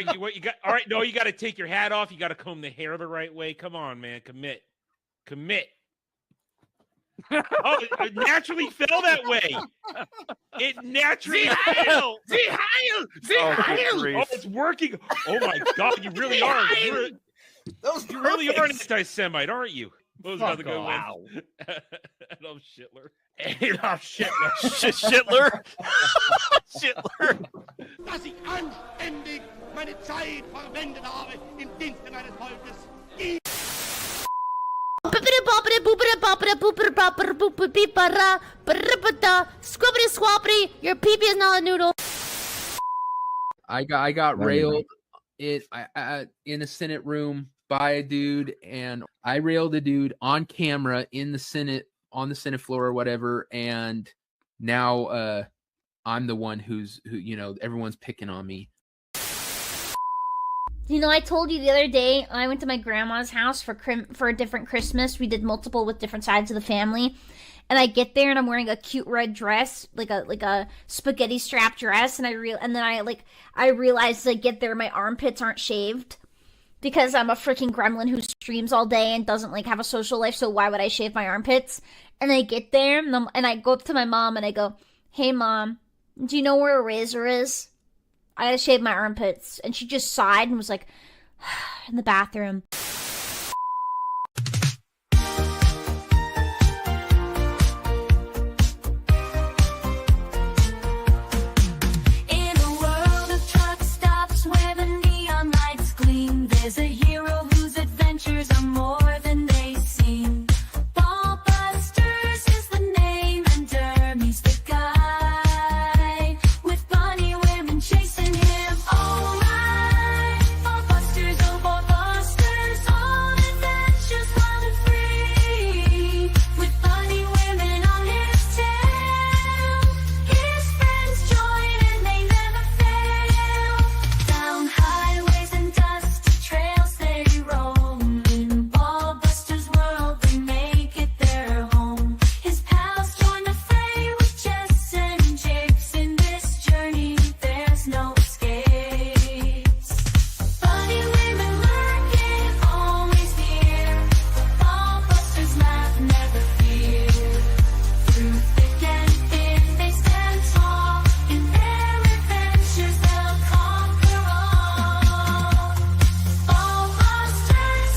right, what you got? All right, no, you got to take your hat off. You got to comb the hair the right way. Come on, man, commit. Oh, it naturally fell that way. It naturally fell. GHAL! Oh, it's working. Oh my God, you really are. You really are an anti-Semite, aren't you? What was another good one? Adolf Hitler. Schindler. Dass ich anständig meine Zeit verwendet habe im Dienste meines Volkes. Squibbity squabbity, your pee-pee is not a noodle. I got railed in a Senate room by a dude, and I railed a dude on camera in the Senate, on the Senate floor or whatever, and now I'm the one who everyone's picking on me. You know, I told you the other day I went to my grandma's house for a different Christmas. We did multiple with different sides of the family. And I get there and I'm wearing a cute red dress, like a spaghetti strap dress, and I realized as I get there my armpits aren't shaved because I'm a freaking gremlin who streams all day and doesn't have a social life, so why would I shave my armpits? And I get there and I go up to my mom and I go, "Hey mom, do you know where a razor is? I gotta shave my armpits." And she just sighed and was like, "In the bathroom." In a world of truck stops where the neon lights gleam, there's a hero whose adventures are more than they seem. Ballbusters is the name and Dermy's the guy, with bunny women chasing him. Oh my, Ballbusters, all adventures wild and free, with bunny women on his tail. His friends join and they never fail. Down highways and dusty trails they roam. In Ballbusters' world they make it their home. His pals join the fray with Jess and Jakes. In this journey there's no escapes. Bunny women lurking, always near. Ballbusters laugh, never fear. Through thick and thin they stand tall. In their adventures they'll conquer all. Ballbusters,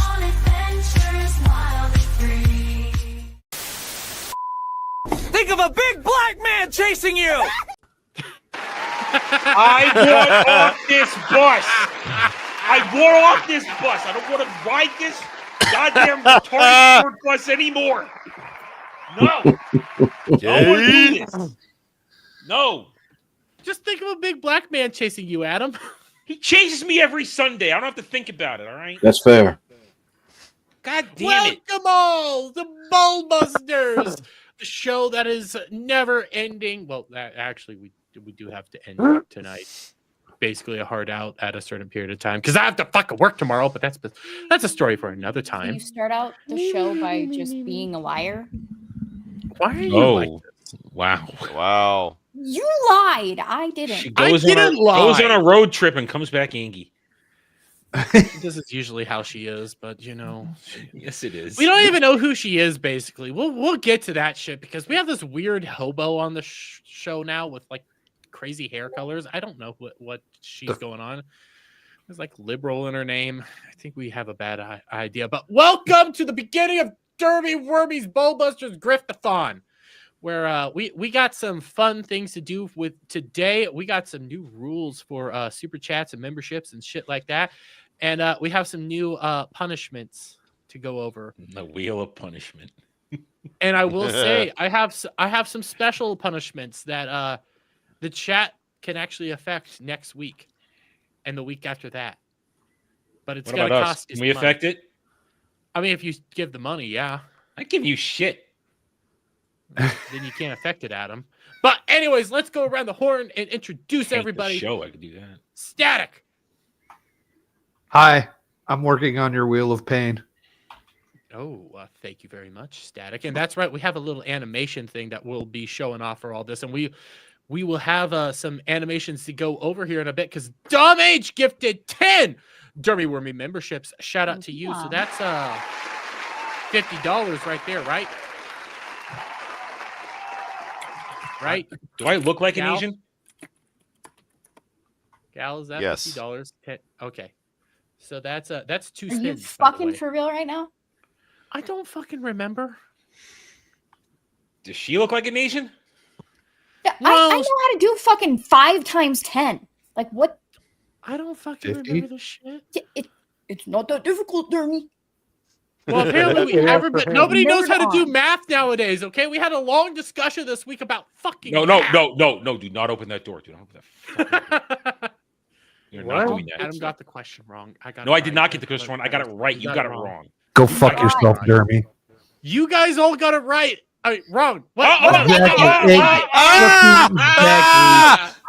all adventures wild and free. Think of a big black man chasing you. I want off this bus. I want off this bus. I don't want to ride this goddamn retarded short bus anymore. No. Don't want to do this. No. Just think of a big black man chasing you, Adam. He chases me every Sunday. I don't have to think about it, all right? That's fair. God damn it. Welcome all to Ballbusters, the show that is never ending. Well, actually, we do have to end it tonight. Basically, a hard out at a certain period of time because I have to fucking work tomorrow. But that's a story for another Can time. you start out the show by just being a liar? Why are you like this? Wow. You lied. I didn't. She goes I didn't lie. goes on a road trip and comes back angy. This is usually how she is, but Yes, it is. we don't even know who she is. Basically, we'll get to that shit because we have this weird hobo on the show now with crazy hair colors. I don't know what she's going on. There's liberal in her name. I think we have a bad idea. But welcome to the beginning of Derby Wormy's Ballbusters Griftathon, where we got some fun things to do with today. We got some new rules for super chats and memberships and shit like that. And we have some new punishments to go over. The wheel of punishment. And I will say, I have some special punishments that the chat can actually affect next week and the week after that. But it's going to cost you Can we some affect money. it? I mean, if you give the money, yeah. I give you shit. Then you can't affect it, Adam. But anyways, let's go around the horn and introduce Paint the everybody. show, I could do that. Static. Hi, I'm working on your wheel of pain. Oh, thank you very much, Static. And that's right. We have a little animation thing that we'll be showing off for all this. And we will have some animations to go over here in a bit because Dom H gifted 10 Dermy Wormy memberships. Shout out to you. So that's $50 right there, right? Right? Do I look like an Gal? Asian? Gal, is that Yes. $50? Okay. So that's two Are spins. you by the fucking way. for real right now? I don't fucking remember. Does she look like an Asian? Yeah, I Well- know how to do fucking 5 times 10. Like what? I don't fucking 50? remember this shit. It's not that difficult, Dermy. Well, apparently but nobody Never knows how to do on. math nowadays. Okay, we had a long discussion this week about fucking. No. math. Do not open that door. Do not open that. Fucking You're not doing that. Adam got the question wrong. I got. No, it I did right. not get the question wrong. I got it right. You got it wrong. Go fuck yourself, Dermy. You guys all got it right. Wrong. What?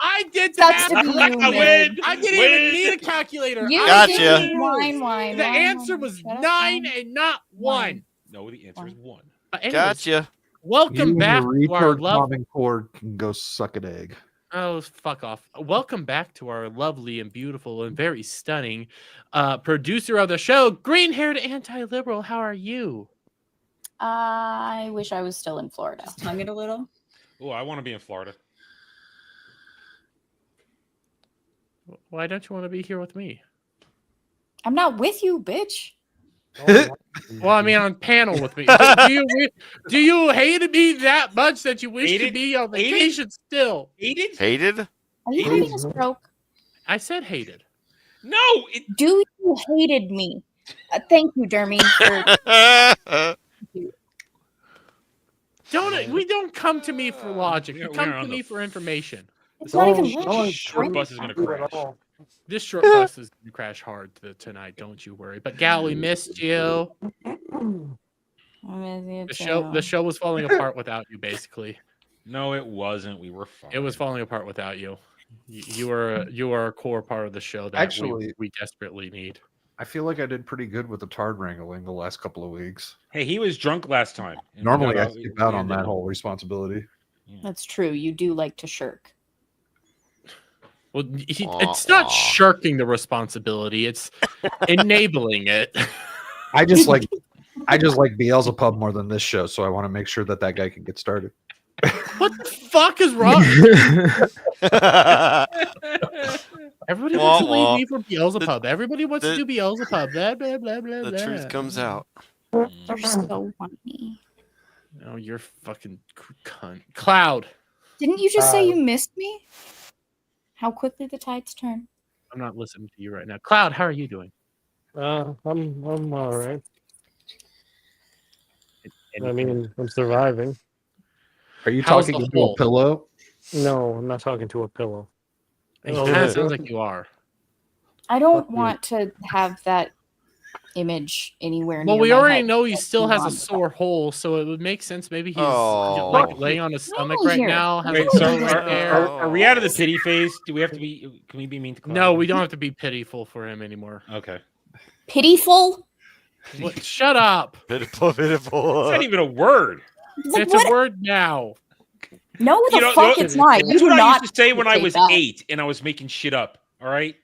I did the That's math. the correctly. glue, man. I didn't even need a calculator. You Gotcha. did wine. The answer was Shut up, 9 wine. and not 1. No, the answer is 1. But anyways, Gotcha. welcome back to our retard love. common cord can go suck an egg. Oh, fuck off. Welcome back to our lovely and beautiful and very stunning producer of the show, green-haired anti-liberal. How are you? I wish I was still in Florida. Tongue it a little. Oh, I want to be in Florida. Why don't you want to be here with me? I'm not with you, bitch. Well, I mean, on panel with me. Do you hate me that much that you wish to Hated? be on Hated? vacation still? Hated? Hated? Are you having a stroke? I said hated. No. Do you hated me? Thank you, Dermy. We don't come to me for logic. You We're come on to the- me for information. It's not even This short bus is going to crash. This short bus is going to crash hard tonight. Don't you worry. But Gal, we missed you. The show was falling apart without you, basically. No, it wasn't. We were fine. It was falling apart without you. You are a core part of the show that Actually- we desperately need. I feel like I did pretty good with the tard wrangling the last couple of weeks. Hey, he was drunk last time. And Normally, we I got- skip out we on that ended- whole responsibility. That's true. You do like to shirk. Well, it's not shirking the responsibility; it's enabling it. I just like Beelzebub more than this show, so I want to make sure that guy can get started. What the fuck is wrong? Everybody wants to leave me for Beelzebub. Everybody wants to do Beelzebub. Blah blah blah blah. The truth comes out. You're so funny. Oh, you're fucking cunt. Cloud. Didn't you just say you missed me? How quickly the tides turn. I'm not listening to you right now. Cloud, how are you doing? I'm all right. I mean, I'm surviving. Are you How's talking the into hole? a pillow? No, I'm not talking to a pillow. It kind of sounds like you are. I don't want to have that image anywhere near Well, we my already head. know he Let's still move has on a with sore hole, so it would make sense. Maybe he's Oh. like laying on his stomach No, right here. now. Has Wait, a so sore right there. are we out of the pity phase? Do we have to be? Can we be mean to Cloud? No, we don't have to be pitiful for him anymore. Okay. Pitiful? What? Shut up! Pitiful, pitiful. It's not even a word. Like, It's what? a word now. No, the You know, fuck no, it's not. You That's do what I not used to say when I say was that. 8 and I was making shit up. All right.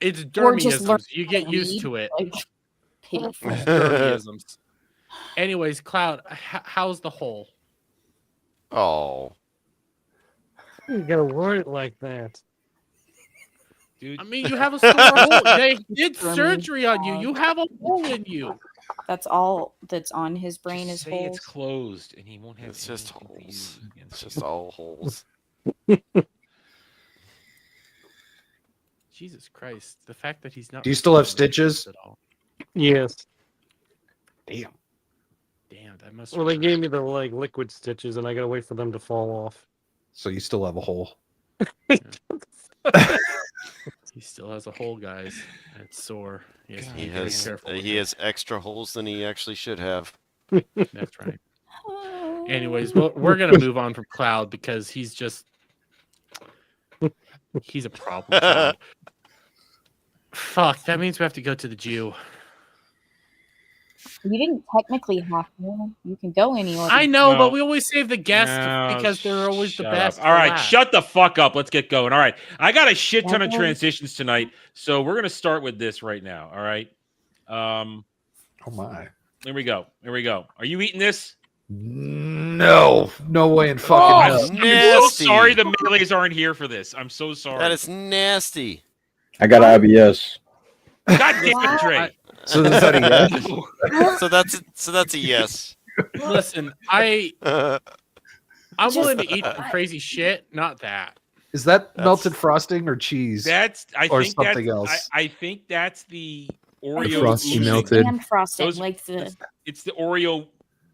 It's Or just learn dermisms. You get to used read, to it. Like, pitiful. Dermisms. Anyways, Cloud, how's the hole? Oh. You gotta word it like that. Dude. I mean, you have a sore hole. They did surgery on you. You have a hole in you. That's all that's on his brain is Say holes. it's closed and he won't have. It's just anything to holes. use against It's you. just all holes. Jesus Christ! The fact that he's not. Do you still have responding stitches? at all. Yes. Damn. Damn, that must. Well, they gave me the liquid stitches, and I gotta wait for them to fall off. So you still have a hole. He still has a hole, guys. And it's sore. He has to He be very has careful. with he it. has extra holes than he actually should have. That's right. Anyways, we're gonna move on from Cloud because he's a problem child. Fuck, that means we have to go to the Jew. You didn't technically have to. You can go anywhere. I know, No. but we always save the guest No, because they're always the shut best. up. All right, for last. shut the fuck up. Let's get going. All right, I got a shit ton of Devil. transitions tonight, so we're gonna start with this right now. All right. Oh my. Here we go. Here we go. Are you eating this? No way in Oh, fucking hell. I'm so Nasty. sorry the melees aren't here for this. I'm so sorry. That is nasty. I got IBS. God damn it, Trey. So is that a yes? So that's a yes. Listen, I'm willing to eat some crazy shit, not that. Is that melted frosting or cheese? I or think something that's, else? I think that's the Oreo frosty oozing. melted. And frosting, Those- like the It's the Oreo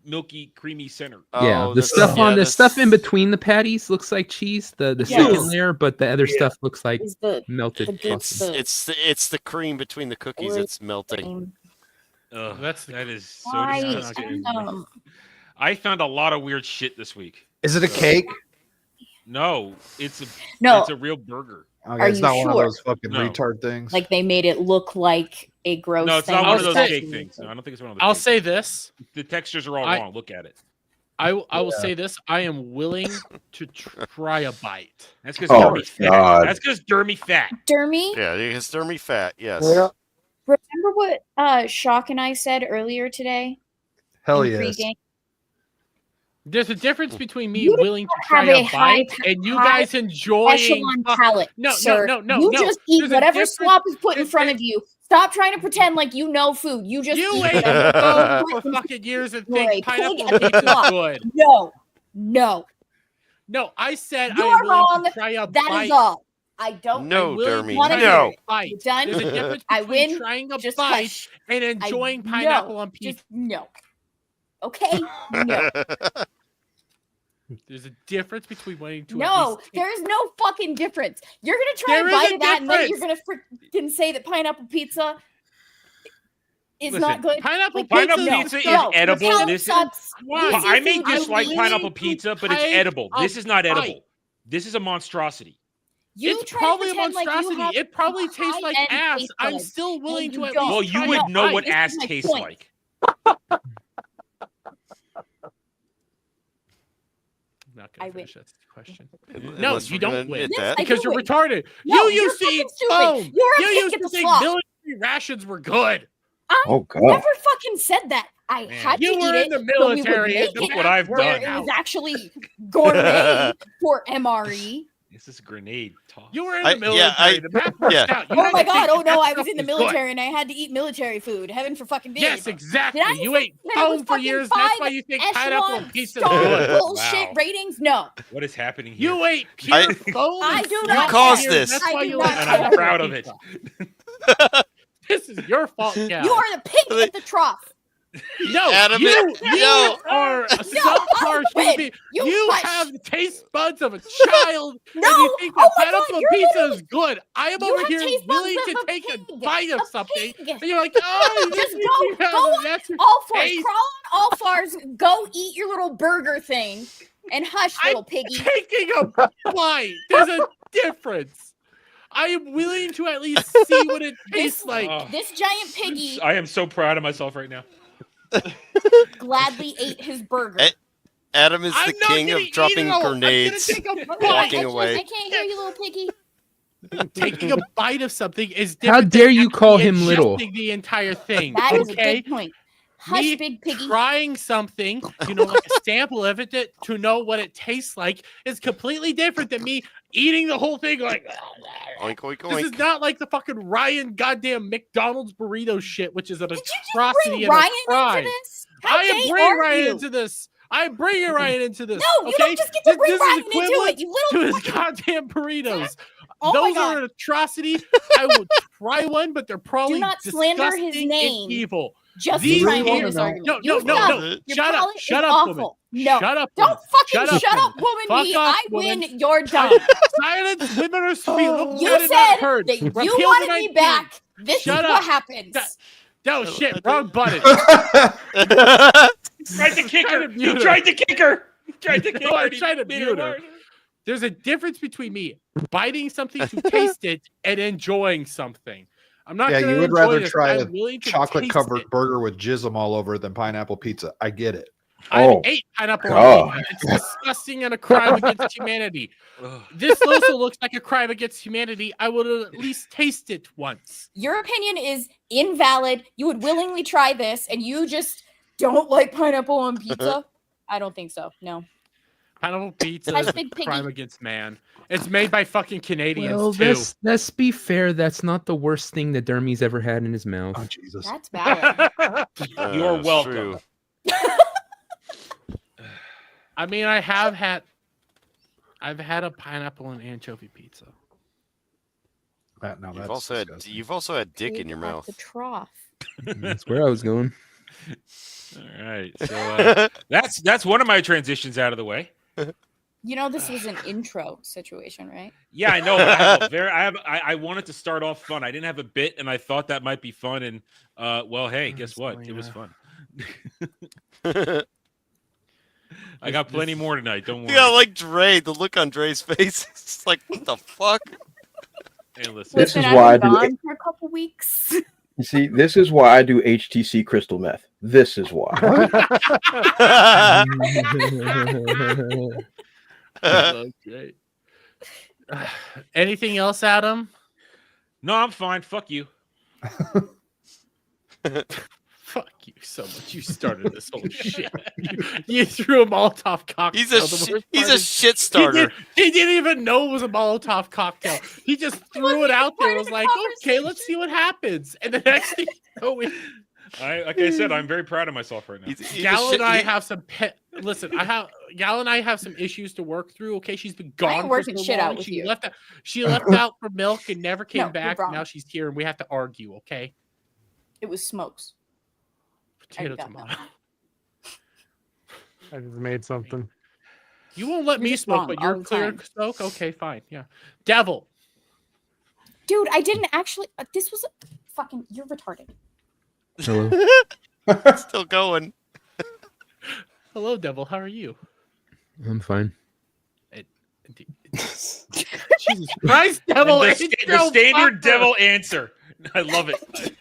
milky creamy center. Yeah, Oh, the this- stuff yeah, on the this- stuff in between the patties looks like cheese. The Yes. second layer, but the other stuff looks like is the melted the good frosting. stuff. It's the cream between the cookies that's melting. Ugh, that is so Why? disgusting. I I found a lot of weird shit this week. Is it a cake? No, it's No. a real burger. Okay, Are it's you not one of sure? those fucking No. retard things. Like they made it look like a gross No, it's thing. not one of I'll those say- cake things. No, I don't think it's one of those. I'll cake say things. this. The textures are all I- wrong. Look at it. I will say this. I am willing to try a bite. That's because Oh, Dermy fat. God. That's because Dermy fat. Dermy, Yeah, it's stir fat. Yes. remember what Shock and I said earlier today? Hell in yes. pregame? There's a difference between me You willing to have try a a high- bite and you high guys enjoying. Echelon palate, No, sir. no. You just eat There's a whatever difference- slop is put in there's- front of you. Stop trying to pretend like you know food. You just You eat ate whatever phone is for put in- fucking years and You're a think pig pineapple and a pizza is slop. good. No. No, I said You I are am willing wrong. to try a That bite. is all. I don't. No, I'm willing Dermy. to wanna try hear No. a bite. You done? There's a difference I between win. trying a Just bite hush. and enjoying pineapple on pizza. Just no. Okay. No. There's a difference between wanting to. at No, least take- there is no fucking difference. You're gonna try There a is bite a of that, and then you're difference. gonna freaking say that pineapple pizza is Listen, not good. Pineapple Like, Pineapple no, pizza is no, your edible. palate This is- sucks. Why? Eat I may seafood, dislike I'm pineapple willing pizza, to but it's take edible. This a is not edible. bite. This is a monstrosity. You It's try to probably a pretend like you monstrosity. have It probably tastes like high-end ass. taste I'm buds, still willing and to you at don't. least Well, you try would a know bite. what This is ass my tastes point. like. I'm not I gonna win. finish that question. Unless No, we're you gonna don't admit win. that. I Because do you're win. retarded. No, you you're used to fucking eat stupid. foam. You're a You pig used at to the think slop. military rations were good. Oh God. Never fucking said that. I Man. had You to were eat in the it, so we would military. make Look it what I've where done. it was actually gourmet for MRE. This is grenade toss. You were in I- the military. yeah, I- the map worked yeah. out. You Oh had my to god! think Oh that no, I stuff was in the good. military and I had to eat military food. Heaven for fucking days. Yes, exactly. Did I You say ate that it was foam for fucking years. That's why 5 you think pineapple echelon and pizza is star good. bullshit Wow. ratings? No. What is happening here? You ate pure I- foam. I and do fruit not for caused years. this. That's I why do you not like care. And I'm pineapple proud of it. pizza. This is your fault, Cal. You are the pig at the trough. No, Adam, you no. are a No, subpar I win. human being. You You hush. have the taste buds of a child, No. and you think Oh that my God, pineapple you're pizza literally- is good. I am You over have here taste buds willing of to a take a pig. bite of A something, pig. and you're like, oh, Just this go, is go on that's your all fours. taste. Crawl on all fours. Go eat your little burger thing, and hush, little piggy. Taking a bite. There's a difference. I am willing to at least see what it tastes like. Oh. This giant piggy I am so proud of myself right now. gladly ate his burger. Adam is the I'm not king gonna of eat dropping it all. grenades. I'm gonna take a Okay, walking I away. can't hear you, little piggy. Taking a bite of something is How different. dare than you call actually him little? ingesting the entire thing. That is okay? a good point. Hush, Me big piggy. trying something, like a sample of it to know what it tastes like is completely different than me eating the whole thing like Oink, oink, this is oink. not like the fucking Ryan goddamn McDonald's burrito shit, which is an Did you just atrocity bring and a Ryan crime. into this? How I am gay bringing are Ryan you? into this. I am bringing Ryan into this. No, you okay? don't just get to bring This Ryan is into equivalent it, you to little his goddamn burritos. Oh my Those are God. an atrocity. I will try one, but they're probably not slander his disgusting name. and evil. Just These to try and win here- this argument. No, You no, suck. no. Your Shut up. palate is Shut up, awful. woman. No. Shut up, Don't woman. fucking shut up, woman. Fuck Me. off, I woman. win. You're done. Silence. Women are sweet. Look, You that is not said heard. that you Repeal wanted the me 19. back. This Shut is up. what happens. No shit. Wrong button. Tried to kick her. Tried to You mute her. tried to kick her. You tried to kick No, her. I tried to mute her. There's a difference between me biting something to taste it and enjoying something. I'm not. Yeah, gonna you would enjoy rather this, try but a I'm willing to chocolate taste covered it. burger with jism all over it than pineapple pizza. I get it. I Oh, ate pineapple God. on pizza. It's disgusting and a crime against humanity. This also looks like a crime against humanity. I would at least taste it once. Your opinion is invalid. You would willingly try this, and you just don't like pineapple on pizza? I don't think so. No. Pineapple pizza That's is a Big Piggy. crime against man. It's made by fucking Canadians Well, too. let's be fair. That's not the worst thing that Dermy's ever had in his mouth. Oh Jesus! That's bad. You're That's welcome. true. I mean, I've had a pineapple and anchovy pizza. No, You've also had dick in your At mouth. the trough. That's where I was going. All right, so that's one of my transitions out of the way. You know, this was an intro situation, right? Yeah, I know. But I wanted to start off fun. I didn't have a bit, and I thought that might be fun. And well, hey, guess what? It was fun. I got plenty more tonight. Don't worry. Yeah, like Dre. The look on Dre's face. It's like, what the fuck? Hey, listen. This Listen, is I've why I been do. gone for a couple weeks. You see, this is why I do HTC crystal meth. This is why. Okay. Anything else, Adam? No, I'm fine. Fuck you. Fuck you so much. You started this whole shit. You threw a Molotov cocktail. He's a shit starter. He didn't even know it was a Molotov cocktail. He just threw it out there. Was like, okay, let's see what happens. And the next thing you know, Like I said, I'm very proud of myself right now. Gal and I have some listen. Gal and I have some issues to work through. Okay, she's been gone. I ain't for working so shit long. out with you. She left out for milk and never came No, you're back. wrong. Now she's here, and we have to argue. Okay, It was smokes. potato got tomato. that. I just made something. You won't let You're me just smoke, wrong but all you're the clear time. smoke. Okay, fine. Yeah, devil. Dude, I didn't actually. This was fucking. You're retarded. Hello. Still going. Hello, devil. How are you? I'm fine. Jesus Christ, devil. And it's the so standard fucker. devil answer. I love it.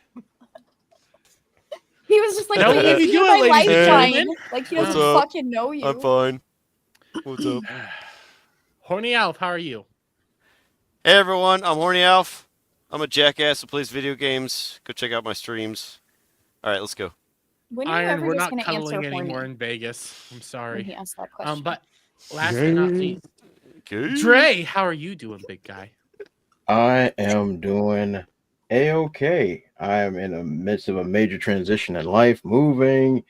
He was just like, No, "Wait, what are is you you doing, my ladies and lifeline?" gentlemen? Like he What's doesn't up? fucking know you. I'm fine. What's up? Horny Alf, how are you? Hey everyone, I'm Horny Alf. I'm a jackass who plays video games. Go check out my streams. All right, let's go. When are you Iron, ever we're just not going to answer cuddling anymore horny in Vegas. I'm when sorry. he asked that question? But last but not least, Okay. Dre, how are you doing, big guy? I am doing A-okay. I am in the midst of a major transition in life, moving.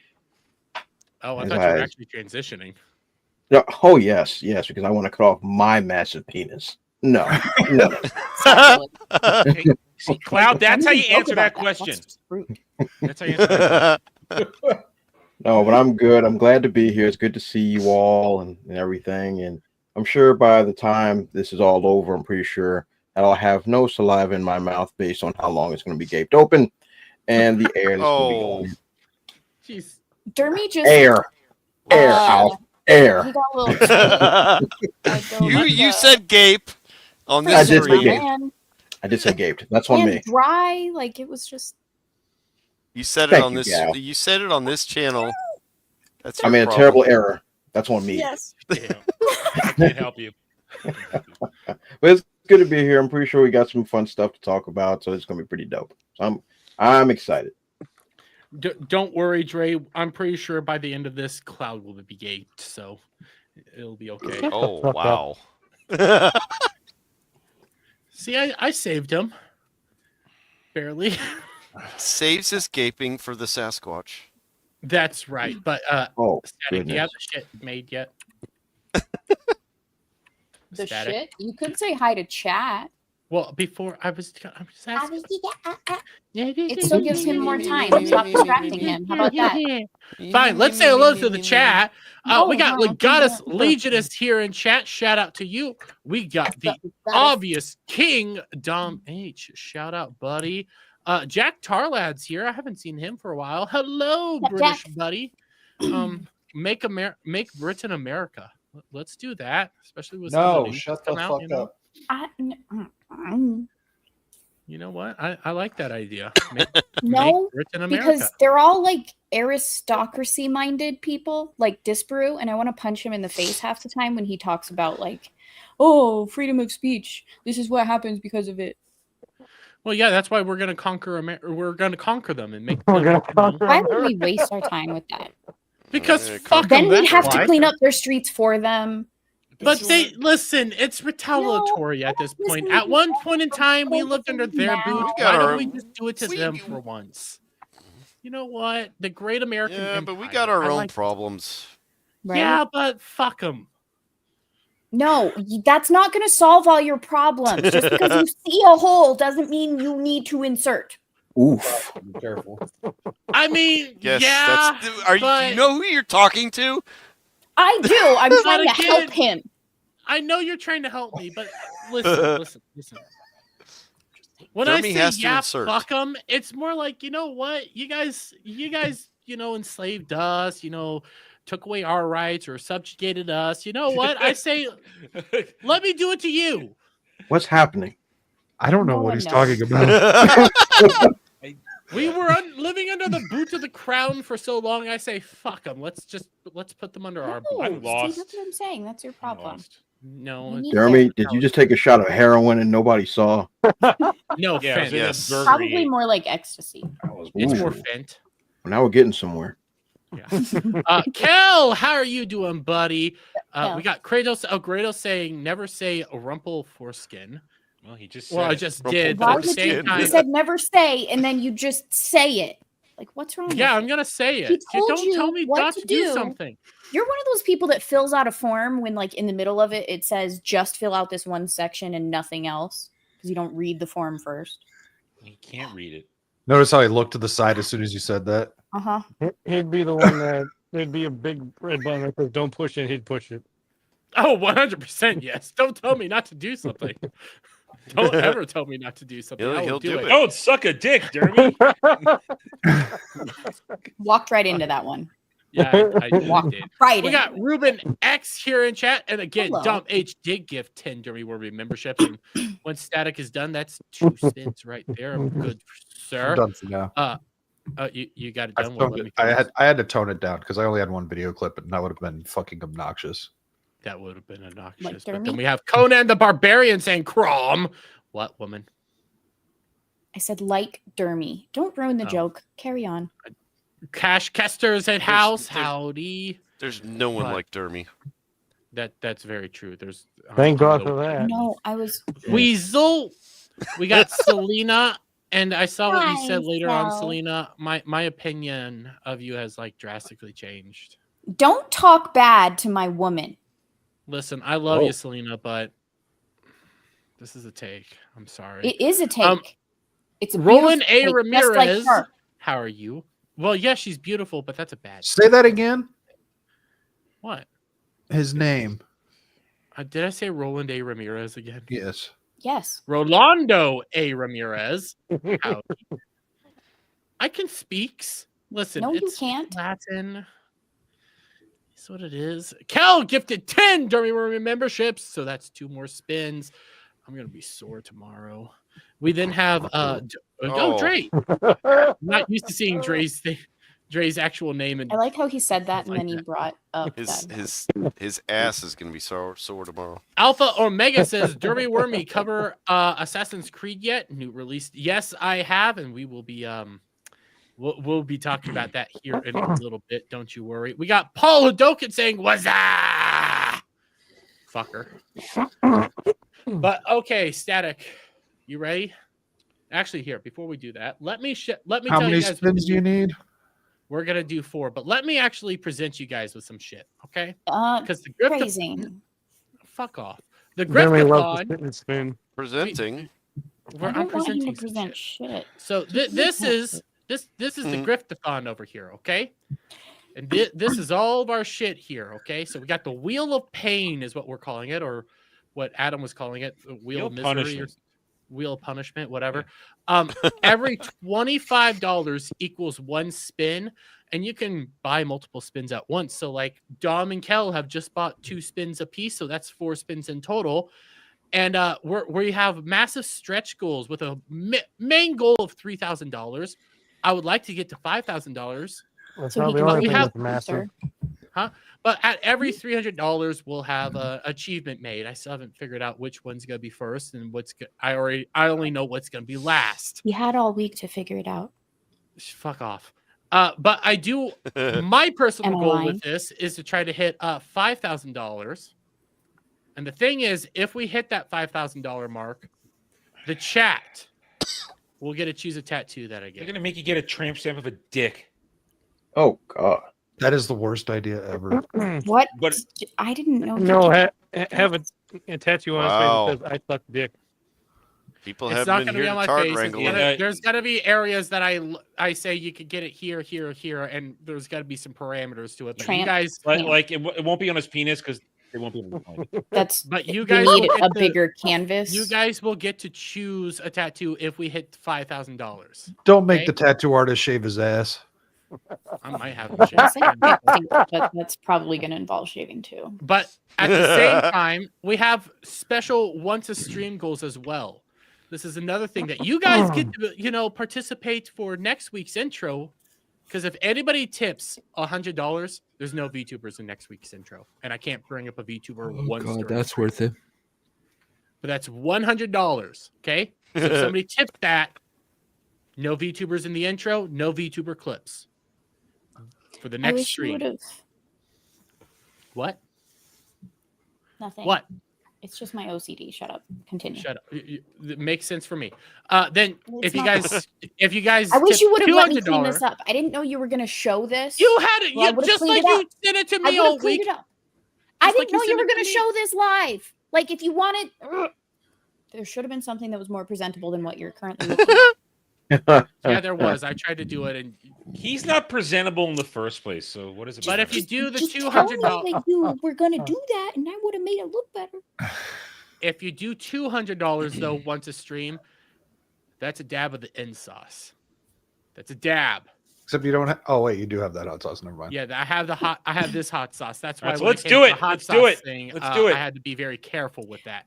Oh, I As thought you were I- actually transitioning. No, oh, yes, because I want to cut off my massive penis. No, no. Okay. See, Cloud, that's how you Joke answer that about That's question. just rude. That's how you answer that question. No, but I'm good. I'm glad to be here. It's good to see you all and everything. And I'm sure by the time this is all over, I'm pretty sure that I'll have no saliva in my mouth based on how long it's going to be gaped open and the air that's Oh. going to be Jeez. Dermy just gone. Air, Alf, he air. got a little You said gape on I this did say stream. gape. man, I did say gaped. That's on and me. dry. Like it was just. You said it Thank on you, this. Gal. You said it on this channel. That's I your made a problem. terrible error. That's on me. Yes. I can't help you. But it's good to be here. I'm pretty sure we got some fun stuff to talk about, so it's going to be pretty dope. So I'm excited. Don't worry, Dre. I'm pretty sure by the end of this, Cloud will be gaped, so it'll be okay. Oh wow. See, I saved him. Barely. Saves his gaping for the Sasquatch. That's right. But Oh, Static, do you have goodness. the shit made yet? The Static. shit. You could say hi to chat. Well, before I'm just asking. It still gives him more time. Stop distracting him. How about that? Fine, let's say hello to the chat. We got Oh, wow. Legatus Legionist here in chat. Shout out to you. We got the obvious King Dom H. Shout out, buddy. Jack Tarlad's here. I haven't seen him for a while. Hello, Jack. British buddy. Make Britain America. Let's do that, especially with some of No, the news shut come the out, fuck up. You know what? I like that idea. No, rich in America. because they're all like aristocracy-minded people, like Disparu, and I want to punch him in the face half the time when he talks about like, oh, freedom of speech. This is what happens because of it. Well, yeah, that's why we're gonna conquer we're gonna conquer them and make We're them. gonna conquer Why would we waste our time with that? Because fuck Then them. we'd that's have why. to clean up their streets for them. But they listen. It's retaliatory at this point. At one point in time, we lived under their boots. Why don't we just do it to them for once? You know what? The Great American Empire. But we got our own like problems. Right? Yeah, but fuck them. No, that's not going to solve all your problems. Just because you see a hole doesn't mean you need to insert. Oof. Be careful. I mean, Yes, yeah. do you know who you're talking to? I do. I'm But trying to again, help him. I know you're trying to help me, but listen. When Jeremy I say has to yeah, insert. fuck them, it's more like, you know what? You guys, enslaved us, took away our rights or subjugated us. You know what? I say, let me do it to you. What's happening? I don't know No what one he's knows. talking about. We were living under the boots of the crown for so long. I say, fuck them. Let's put them under our No, boots. see, that's what I'm saying. That's your problem. No, You need Jeremy, to- did you just take a shot of heroin and nobody saw? no, Yeah, Fent. Yes. Probably more like ecstasy. It's more Ooh. Fent. Now we're getting somewhere. Yeah. Kel, how are you doing, buddy? Kel. We got Kratos saying, never say rumple foreskin. Well, he just. Well, I said just Rumple did, but Why at would the you? same He time, said never say, and then you just say it. Like, what's wrong? yeah, with I'm gonna say He it. You told don't you tell me what not to to do do. something. You're one of those people that fills out a form when, like, in the middle of it, it says just fill out this one section and nothing else because you don't read the form first. He can't read it. Notice how he looked to the side as soon as you said that. Uh huh. He'd be the one that there'd be a big red button that says "Don't push it." He'd push it. Oh, 100% yes. Don't tell me not to do something. Don't ever tell me not to do something. I will He'll do do it. it. Don't suck a dick, Jeremy. Walked right into that one. Yeah, I Walked did. right We in. got Ruben X here in chat. And again, Hello. Dump H did give 10 Jeremy Warby memberships. And when Static is done, that's 2 spins right there. Good, sir. I'm done for now. You got it I've done. Well, toned let me it- I finish. had to tone it down because I only had one video clip, and that would have been fucking obnoxious. That would have been obnoxious. Like But then Jeremy? we have Conan the Barbarian saying, Crom. What, woman? I said like Dermy. Don't ruin the Oh. joke. Carry on. Cash Kester's at house. Howdy. There's no one What? like Dermy. That's very true. There's Thank God no- for that. No, I was. Weasel. We got Selena, and I saw what you Hi, said later on, Sel. Selena. My opinion of you has like drastically changed. Don't talk bad to my woman. Listen, I love Whoa. you, Selena, but this is a take. I'm sorry. It is a take. It's a Roland beautiful A. take, just like Ramirez. her. How are you? Well, yeah, she's beautiful, but that's a bad. Say that again. What? His name. Did I say Roland A. Ramirez again? Yes. Yes. Rolando A. Ramirez. Howdy. I can speaks. Listen, No, you it's can't. Latin. It's what it is. Cal gifted 10 Dermy Wormy memberships, so that's 2 more spins. I'm gonna be sore tomorrow. We then have Dre. I'm not used to seeing Dre's actual name and I like how he said that and Like then he that. brought up His that. his ass is gonna be sore tomorrow. Alpha Omega says, Derby Wormy cover Assassin's Creed yet? New release. Yes, I have, and we will be we'll be talking about that here in a little bit. Don't you worry. We got Paul Hadoken saying, "Wazza, fucker." But okay, Static, you ready? Actually, here before we do that, let me How tell many you guys. spins do you need? We're gonna do 4, but let me actually present you guys with some shit, okay? Uh, Because the grip. phrasing. Fuck off. The Jeremy loves Griftathon. to spit and spin. Presenting. I I'm don't want him presenting to some present shit. shit. So this is the Griftathon over here, okay? And this is all of our shit here, okay? So we got the Wheel of Pain is what we're calling it, or what Adam was calling it, the Wheel of Misery, or Punishment. Wheel of Punishment, whatever. Every $25 equals 1 spin, and you can buy multiple spins at once. So like Dom and Kel have just bought 2 spins a piece, so that's 4 spins in total. And we have massive stretch goals with a main goal of $3,000. I would like to get to $5,000. That's So not he the can only be thing have- that's massive. Huh? But at every $300, we'll have a achievement made. I still haven't figured out which one's gonna be first and I only know what's gonna be last. You had all week to figure it out. Fuck off. But I do. My personal Am I goal lying? with this is to try to hit $5,000. And the thing is, if we hit that $5,000 mark, the chat will get to choose a tattoo that I They're get. gonna make you get a tramp stamp of a dick. Oh God. That is the worst idea ever. What? But I didn't know. No, have a tattoo on Wow. his face that says "I suck dick." People It's have not been going to here be to on my tard face. wrangle. There's got to be areas that I say you could get it here, and there's got to be some parameters to it. But you Tramp. guys, like it won't be on his penis because they won't be able to find it. That's. but you We guys need will a get to- bigger canvas. You guys will get to choose a tattoo if we hit $5,000. Don't make Okay. the tattoo artist shave his ass. I might have him I shave. said tattoo, but that's probably going to involve shaving too. But at the same time, we have special once a stream goals as well. This is another thing that you guys get to, participate for next week's intro. Because if anybody tips $100, there's no VTubers in next week's intro, and I can't bring up a VTuber once. God, during that's stream. worth it. But that's $100. Okay, so if somebody tipped that, no VTubers in the intro, no VTuber clips for the I next wish you stream. would have. What? Nothing. What? It's just my OCD. Shut up. Continue. Shut up. It makes sense for me. Then Well, if it's you not. guys, I wish tip you would have let me clean $200 this up. I didn't know you were going to show this. You had it. Well, I You would've just cleaned like it you up. sent it to I me would all have cleaned week. it up. I Just didn't like you know you sent were it to going to me. show this live. Like, if you wanted, there should have been something that was more presentable than what you're currently looking at. Yeah, there was. I tried to do it, and He's not presentable in the first place. So what is it? but if you do the Just tell me $200, that you were going to do that, and I would have made it look better. if you do $200 though once a stream, that's a dab of the end sauce. That's a dab. Except you don't have. Oh wait, you do have that hot sauce. Never mind. Yeah, I have this hot sauce. That's why. Alright, so when let's came do to it. the hot Let's do sauce it. Thing, Let's do it. I had to be very careful with that.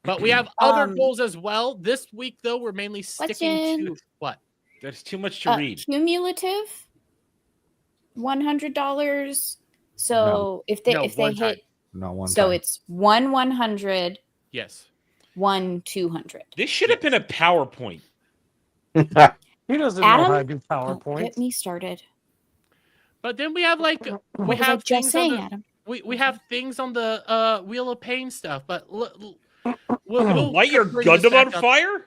But we have other goals as well. This week though, we're mainly sticking to what? That's too much to read. Cumulative, $100. So if they No, if they one time. hit, Not one. so time. it's 100, Yes. 200. This should have been a PowerPoint. He doesn't know Adam? how to do Don't PowerPoint. get me started. But then we have like we What was I have just things on saying, the, Adam? we have things on the Wheel of Pain stuff. But we'll Light your bring this Gundam back on up. fire?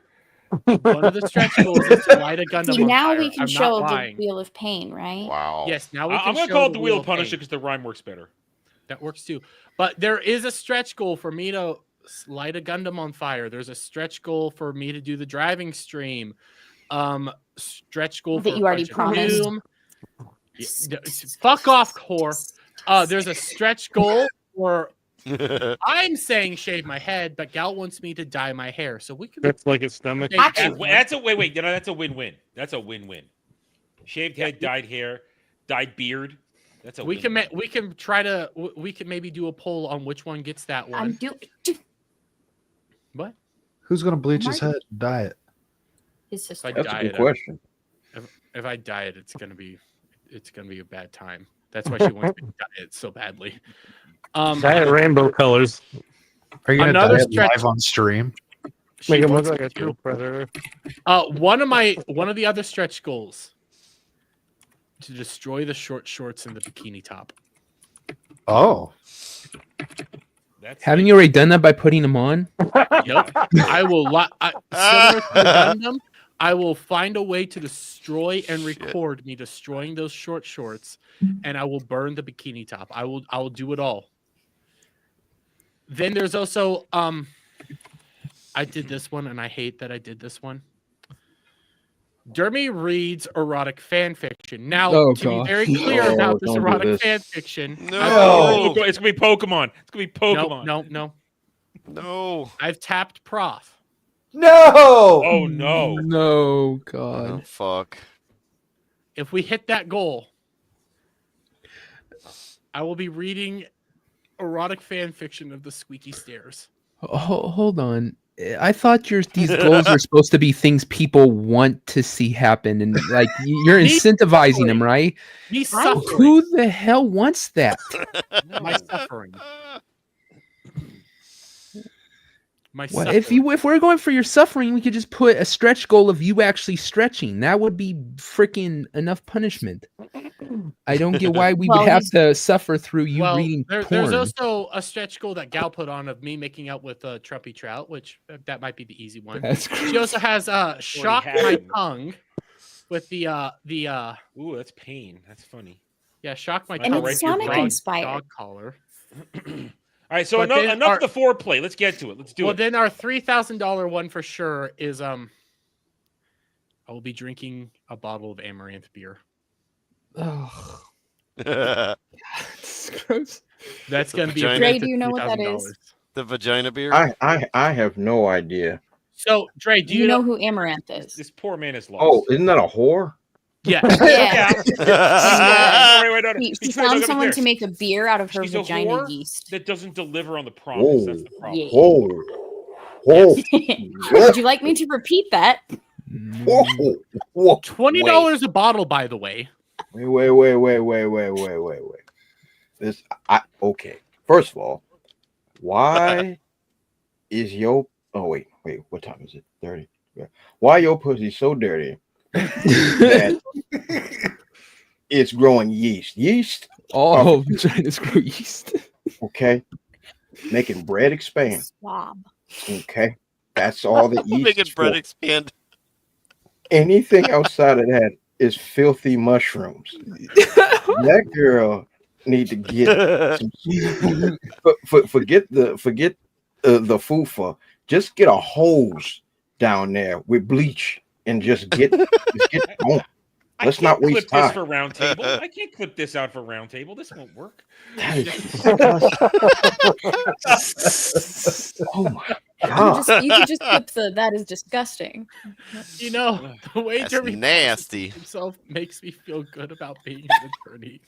One of the stretch goals is to light a Gundam See, on now fire. we can I'm show not the lying. Wheel of Pain, right? Wow. Yes, now we can I'm gonna show call it the Wheel of Pain. Punisher because the rhyme works better. That works too. But there is a stretch goal for me to light a Gundam on fire. There's a stretch goal for me to do the driving stream. Stretch goal That for you already Project promised. Doom. Fuck off, whore. There's a stretch goal for I'm saying shave my head, but Gal wants me to dye my hair. So we can That's like his stomach. make That's, that that's a wait. That's a win-win. That's a win-win. Shaved head, dyed hair, dyed beard. That's a we can win-win. we can try to we can maybe do a poll on which one gets that one. I'm doing. What? Who's gonna bleach his Mark- head? and Dye it. His If sister. I That's dye a good it, question. if I dye it, it's gonna be a bad time. That's why she wants me to dye it so badly. Diet rainbow colors. Are you gonna Another dye it stretch- live on stream? she Make him look wants like me a to. true predator. One of the other stretch goals to destroy the short shorts and the bikini top. Oh, That's Haven't you already done that by putting them on? Nope. I will similar to the Gundam, I will find a way to destroy and record me destroying those short shorts, and I will burn the bikini top. I will do it all. Then there's also I did this one and I hate that I did this one. Dermy reads erotic fan fiction. Now, Oh, to be gosh. very clear Oh, about this don't do erotic this. fan fiction, No. It's gonna be Pokemon. It's gonna be Pokemon. no. No. I've tapped Prof. no! Oh no. No, Oh, God. fuck. If we hit that goal, I will be reading erotic fan fiction of the squeaky stairs. Hold on. I thought these goals are supposed to be things people want to see happen, and like you're Me incentivizing them, right? Me suffering. Who the hell wants that? My suffering. My What suffering. if we're going for your suffering, we could just put a stretch goal of you actually stretching. That would be freaking enough punishment. I don't get why we would have to suffer through you reading porn. There's also a stretch goal that Gal put on of me making out with Trumpy Trout, which that might be the easy one. That's She also has shock my happened. tongue with the Ooh, that's pain. That's funny. yeah, shock my And tongue it's with your Sonic dog inspired. collar. All right, so But then enough our- the foreplay. Let's get to it. Let's do Well, it. then our $3,000 one for sure is I will be drinking a bottle of Amaranth beer. Oh, The gross. That's The gonna be vagina- Dre, do you know what that is? vagina beer. I have no idea. So, Dre, do Do you know who Amaranth is? This poor man is lost. Oh, isn't that a whore? Yeah. Yeah. Wait, no. She She's found over someone there. to make a beer out of her She's a vagina whore yeast. that doesn't deliver on the promise. That's the problem. Yeah. Whoa. Whoa. Would you like me to repeat that? Whoa. Whoa. $20 a bottle, by the way. Wait. This okay. First of all, why is your wait, what time is it? 30. Yeah. Why your pussy so dirty that it's growing yeast? Yeast? Oh, vaginas grow yeast. Okay. Making bread expand. Swab. Okay. That's all the yeast. Making is bread for. expand. Anything outside of that is filthy mushrooms. That girl need to get some, forget the fufa. Just get a hose down there with bleach and just get going. Let's not waste clip this time. for round table. I can't clip this out for round table. This won't work. That is disgusting. Oh my god! You could just clip the "that is disgusting." You know, the way That's Jeremy nasty. himself makes me feel good about being an attorney.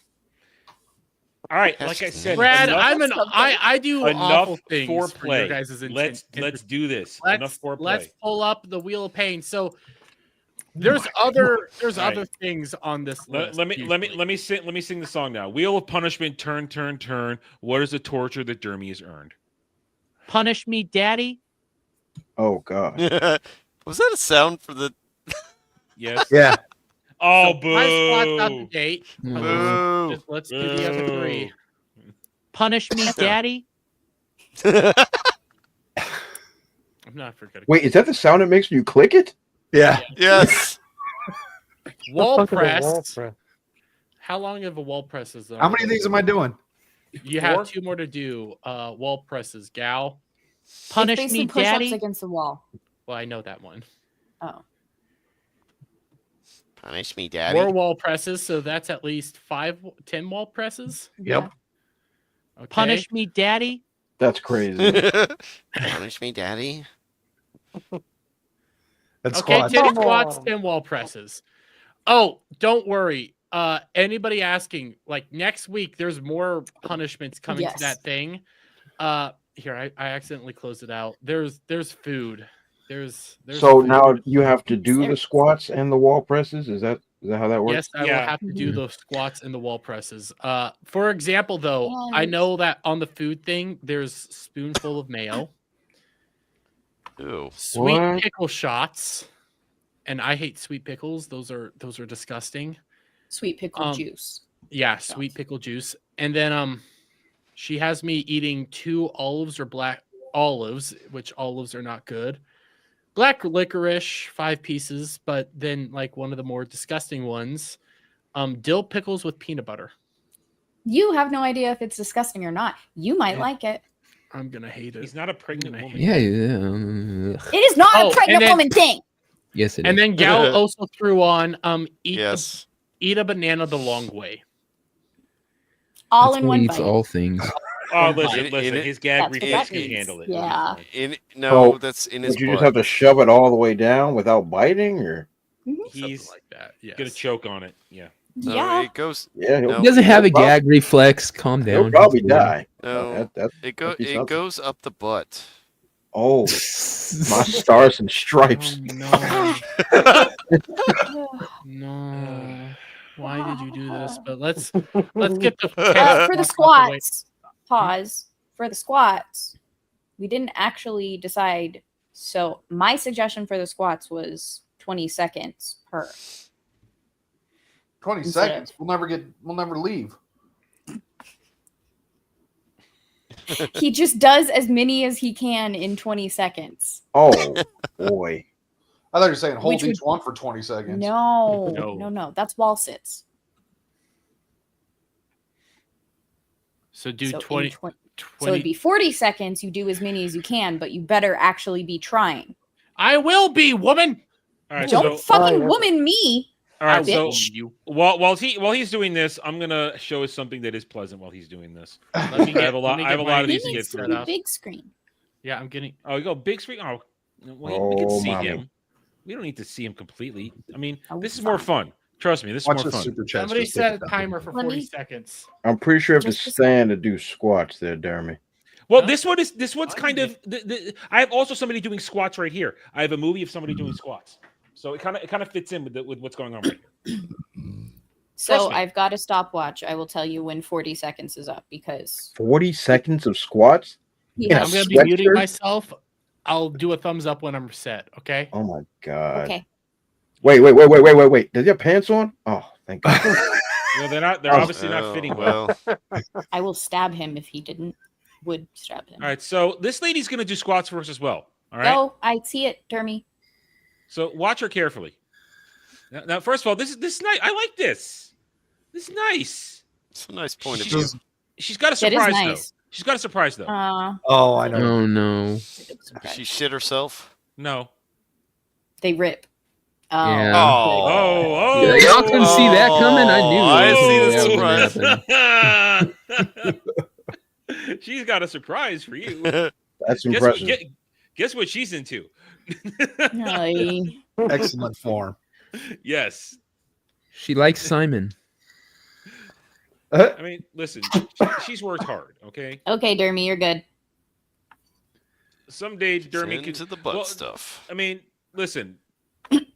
All right, like I said, Brad, enough- I do awful enough things for your foreplay. guys' Let's do this. Enough foreplay. Let's pull up the wheel of pain. So there's other things on this list. Let me sing the song now. Wheel of punishment, turn, turn, turn. What is the torture that Dermy has earned? Punish me, daddy. Oh god! Was that a sound for the? Yes. Yeah. Oh, So boo! my squat's out the gate. Boo. Let's do the other three. Boo. Punish me, daddy. Oh, I'm not forgetting. Wait, is that the sound it makes when you click it? Yeah. yes. Wall Fuck is a wall press. press? How long of a wall press is How many of these am I doing? You Four? have two more to do. Wall presses, gal. It's Punish basically me, push-ups daddy. against the wall. Well, I know that one. Oh, Punish me, daddy. More wall presses, so that's at least 10 wall presses. Yep. Okay. Punish me, daddy. That's crazy. Punish me, daddy. That's Okay, squats. 10 squats, 10 wall presses. Oh, don't worry. Anybody asking, like next week, there's more punishments coming Yes. to that thing. Here, I accidentally closed it out. There's food. There's So food. now you have to do the squats and the wall presses. Is that how that works? Yes, I will Yeah. have to do the squats and the wall presses. For example, though, I And- know that on the food thing, there's spoonful of mayo, Ew. sweet What? pickle shots, and I hate sweet pickles. Those are disgusting. sweet pickle Um, juice. Yeah, sweet pickle juice, and then she has me eating 2 olives or black olives, which olives are not good. Black licorice, 5 pieces, but then like one of the more disgusting ones, dill pickles with peanut butter. You have no idea if it's disgusting or not. You might like it. I'm gonna hate it. He's not a pregnant gonna woman. Yeah. It is not Oh, a pregnant and then- woman thing. Yes, it And is. then Gal also threw on Yes. eat a banana the long way. All That's in why he one eats bite. all things. Oh, In listen. it- His gag That's what reflex that can means. handle it. Yeah. No, So, that's in his Would you butt. just have to shove it all the way down without biting, or He's Something like that. Yes. gonna choke on it. Yeah. No, Yeah. it goes. yeah, No. He doesn't have a He'll prob- gag reflex. Calm down. he'll probably He's fine. die. No, That- it that'd be it something. goes up the butt. Oh, my stars and stripes. No. No. Why did you do this? But let's get the For the squats. Pause. For the squats, we didn't actually decide. So my suggestion for the squats was 20 seconds per. 20 Instead seconds. We'll never leave. He just does as many as he can in 20 seconds. Oh boy. I thought you were saying hold Which each would- one for 20 seconds. No. That's wall sits. So do So 20, in 20. So it'd be 40 seconds. You do as many as you can, but you better actually be trying. I will be, woman. All right, Don't fucking woman me. All right, so bitch. while he's doing this, I'm gonna show us something that is pleasant while he's doing this. Let me I have a lot. let me I have a get lot my- of these to He get needs to through. be big screen. Yeah, I'm getting. Oh, you go big screen. Oh, well, we can Oh, see mommy. him. We don't need to see him completely. I mean, Oh, this is more fun. Trust me, this is Watch more the fun. super chat. Somebody just set a take it down. timer for Let 40 me- seconds. I'm pretty sure if to Just a stand to do squats there, Jeremy. Well, Huh? this one's kind of. I have also somebody doing squats right here. I have a movie of somebody doing squats, so it kind of fits in with what's going on right here. So Trust me. I've got a stopwatch. I will tell you when 40 seconds is up because 40 seconds of squats? he Yeah, I'm has. gonna be sweatshirt? muting myself. I'll do a thumbs up when I'm set. Okay. Oh my god. Okay. Wait. Does he have pants on? Oh, thank God. Well, they're not. They're Oh, obviously not fitting well. I will stab him if he didn't. Would stab him. All right, so this lady's gonna do squats for us as well. All right. Oh, I see it, Dermy. So watch her carefully. Now, first of all, this is nice. I like this. This is nice. It's a nice point of She's- view. She's got a That is surprise nice. though. She's got a surprise though. Oh, I know. Oh no. She shit herself. No. They rip. Yeah. Oh. Yeah, y'all couldn't see that coming. I knew. I see the that was gonna surprise. happen. She's got a surprise for you. That's Guess impressive. guess what she's into? Ay. Excellent form. Yes. She likes Simon. I mean, listen, she's worked hard. Okay. Okay, Dermy, you're good. Someday, She's Dermy into can. the butt well, stuff. I mean, listen.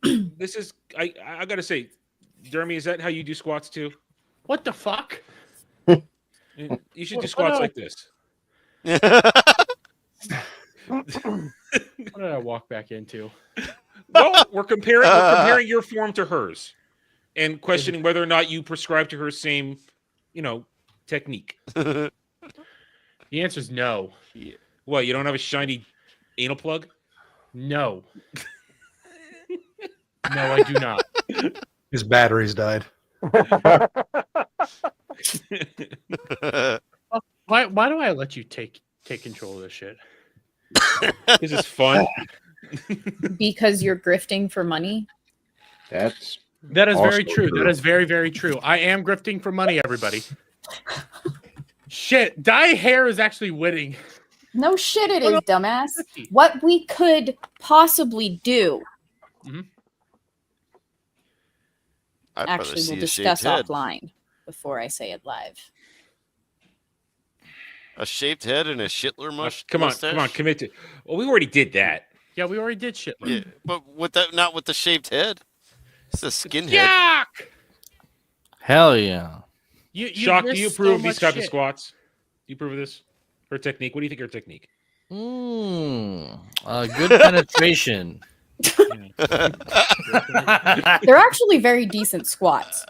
This is. I gotta say, Dermy, is that how you do squats too? What the fuck? You should do squats like this. What did I walk back into? Well, we're comparing your form to hers, and questioning whether or not you prescribe to her same, technique. The answer is no. What? You don't have a shiny anal plug? No. No, I do not. His batteries died. Why do I let you take control of this shit? This is fun. Because you're grifting for money. Oh, That is Also very true. true. That is very, very true. I am grifting for money, everybody. Shit, dye hair is actually winning. No shit, it Oh, is, no. dumbass. What we could possibly do. I'd rather Actually, see we'll a shaved discuss head. offline before I say it live. A shaved head and a Shitler Come on, mustache? commit to. Well, we already did that. Yeah, we already did shit. Yeah, but with that, not with the shaved head. It's a skinhead. Yuck! Hell yeah. You Shock, do you missed so approve these much types of shit. squats? Do you approve of this? Her technique? What do you think of her technique? Good penetration. They're actually very decent squats.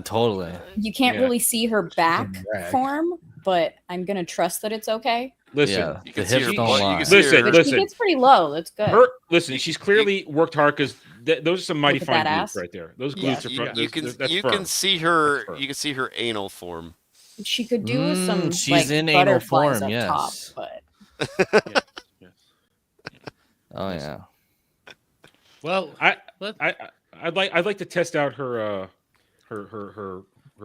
Totally. You can't Yeah. really see her back Rag. form, but I'm gonna trust that it's okay. Listen, Yeah, You the can see hips her don't butt. lie. You can see Listen, her, But she gets pretty low. That's good. listen. She's clearly worked hard because those are some mighty Look at fine that glutes ass. right there. Those Yeah. glutes are you, front. you can that's you firm. can see her. That's firm. You can see her anal form. She could do with some she's like in anal butterflies form, up yes. top, but Oh yeah. Well, I'd like to test out her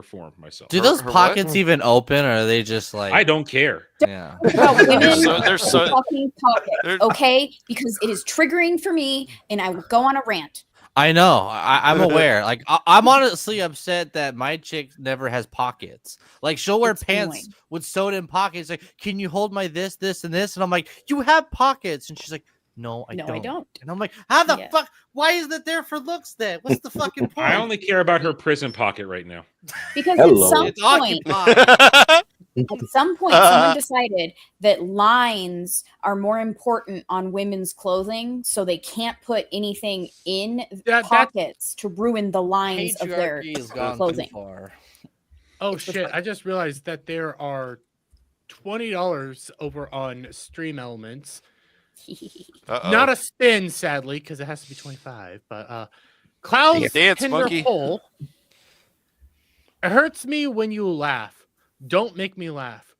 form myself. Do those her what? pockets even open, or are they just like? I don't care. Yeah. about women They're so- fucking pockets, they're- okay? Because it is triggering for me, and I will go on a rant. I know. I'm aware. Like I'm honestly upset that my chick never has pockets. Like she'll wear It's pants annoying. with sewed in pockets. Like, can you hold my this, and this? And I'm like, you have pockets. And she's like, no, I No, don't. I don't. And I'm like, how the Yeah. fuck? Why is it there for looks then? What's the fucking point? I only care about her prison pocket right now. Because Hello. at some It's point, occupied. at some point, someone decided that lines are more important on women's clothing, so they can't put anything in pockets to ruin the lines of their Patriarchy has gone too clothing. far. Oh shit! I just realized that there are $20 over on Stream Elements. Not a spin, sadly, because it has to be 25. But Cloud's Dance, Tender monkey. Hole. It hurts me when you laugh. Don't make me laugh.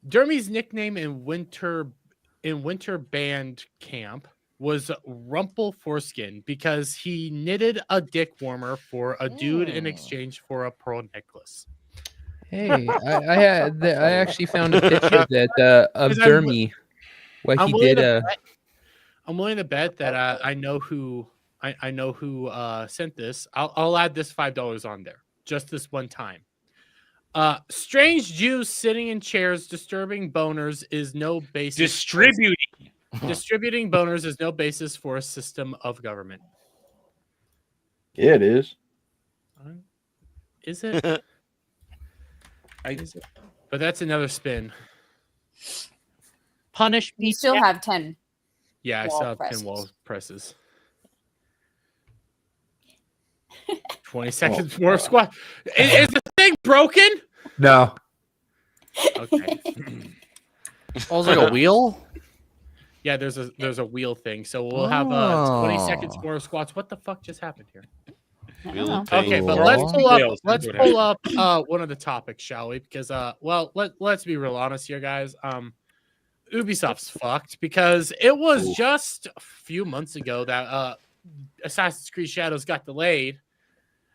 Dermy's nickname in winter band camp was Rumple Foreskin because he knitted a dick warmer for a dude in exchange for a pearl necklace. Hey, I actually found a picture of that of Dermy. What he did. I'm willing to bet that I know who sent this. I'll add this $5 on there just this one time. Strange Jews sitting in chairs disturbing boners is no basis. Distributing boners is no basis for a system of government. Yeah, it is. Is it? But that's another spin. Punish me. You still have 10. Yeah, I wall still have presses. 10 wall presses. 20 seconds more squat. Is the thing broken? No. Okay. Oh, it's like a wheel? Yeah, there's a wheel thing. So we'll have 20 Oh. seconds more squats. What the fuck just happened here? Wheel of Okay, pain. but let's pull up one of the topics, shall we? Because let's be real honest here, guys. Ubisoft's fucked because it was just a few months ago that Assassin's Creed Shadows got delayed.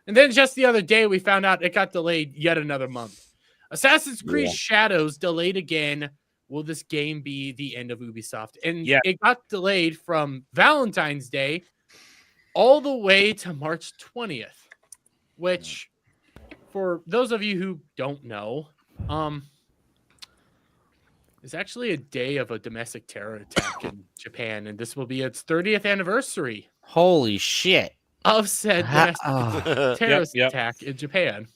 And then just the other day we found out it got delayed yet another month. Assassin's Creed Shadows delayed again. Will this game be the end of Ubisoft? And it got delayed from Valentine's Day all the way to March 20th, which for those of you who don't know, is actually a day of a domestic terror attack in Japan, and this will be its 30th anniversary. Holy shit. Of said domestic terrorist attack in Japan.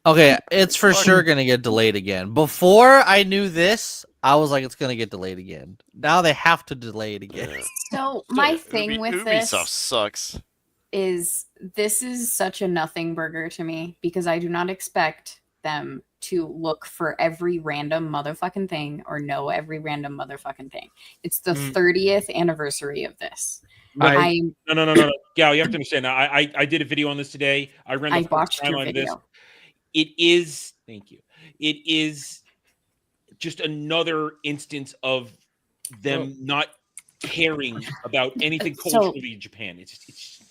Okay, it's for sure going to get delayed again. Before I knew this, I was like, it's going to get delayed again. Now they have to delay it again. So my thing with this Ubisoft sucks. Is this is such a nothing burger to me because I do not expect them to look for every random motherfucking thing or know every random motherfucking thing. It's the 30th anniversary of this. No. Gal, you have to understand. Now, I did a video on this today. I watched your video. This. It is, thank you. It is just another instance of them not caring about anything culturally in Japan. It's just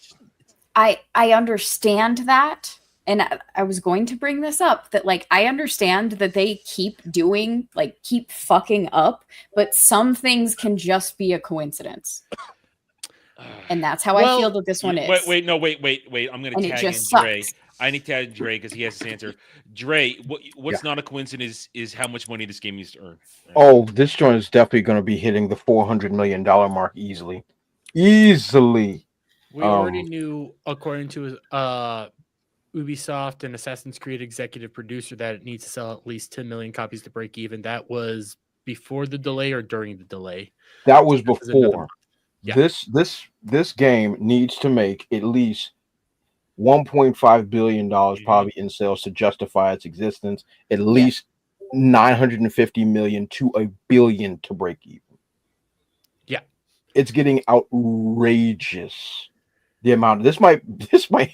I understand that. And I was going to bring this up that like I understand that they keep fucking up, but some things can just be a coincidence. And that's how I feel that this one is. Wait. I'm going to tag in Dre. I need to tag Dre because he has his answer. Dre, what's not a coincidence is how much money this game needs to earn. Oh, this joint is definitely going to be hitting the $400 million mark easily. Easily. We already knew, according to Ubisoft and Assassin's Creed executive producer, that it needs to sell at least 10 million copies to break even. That was before the delay or during the delay? That was before. Yeah. This game needs to make at least $1.5 billion probably in sales to justify its existence. At least 950 million to $1 billion to break even. Yeah, it's getting outrageous. The amount this might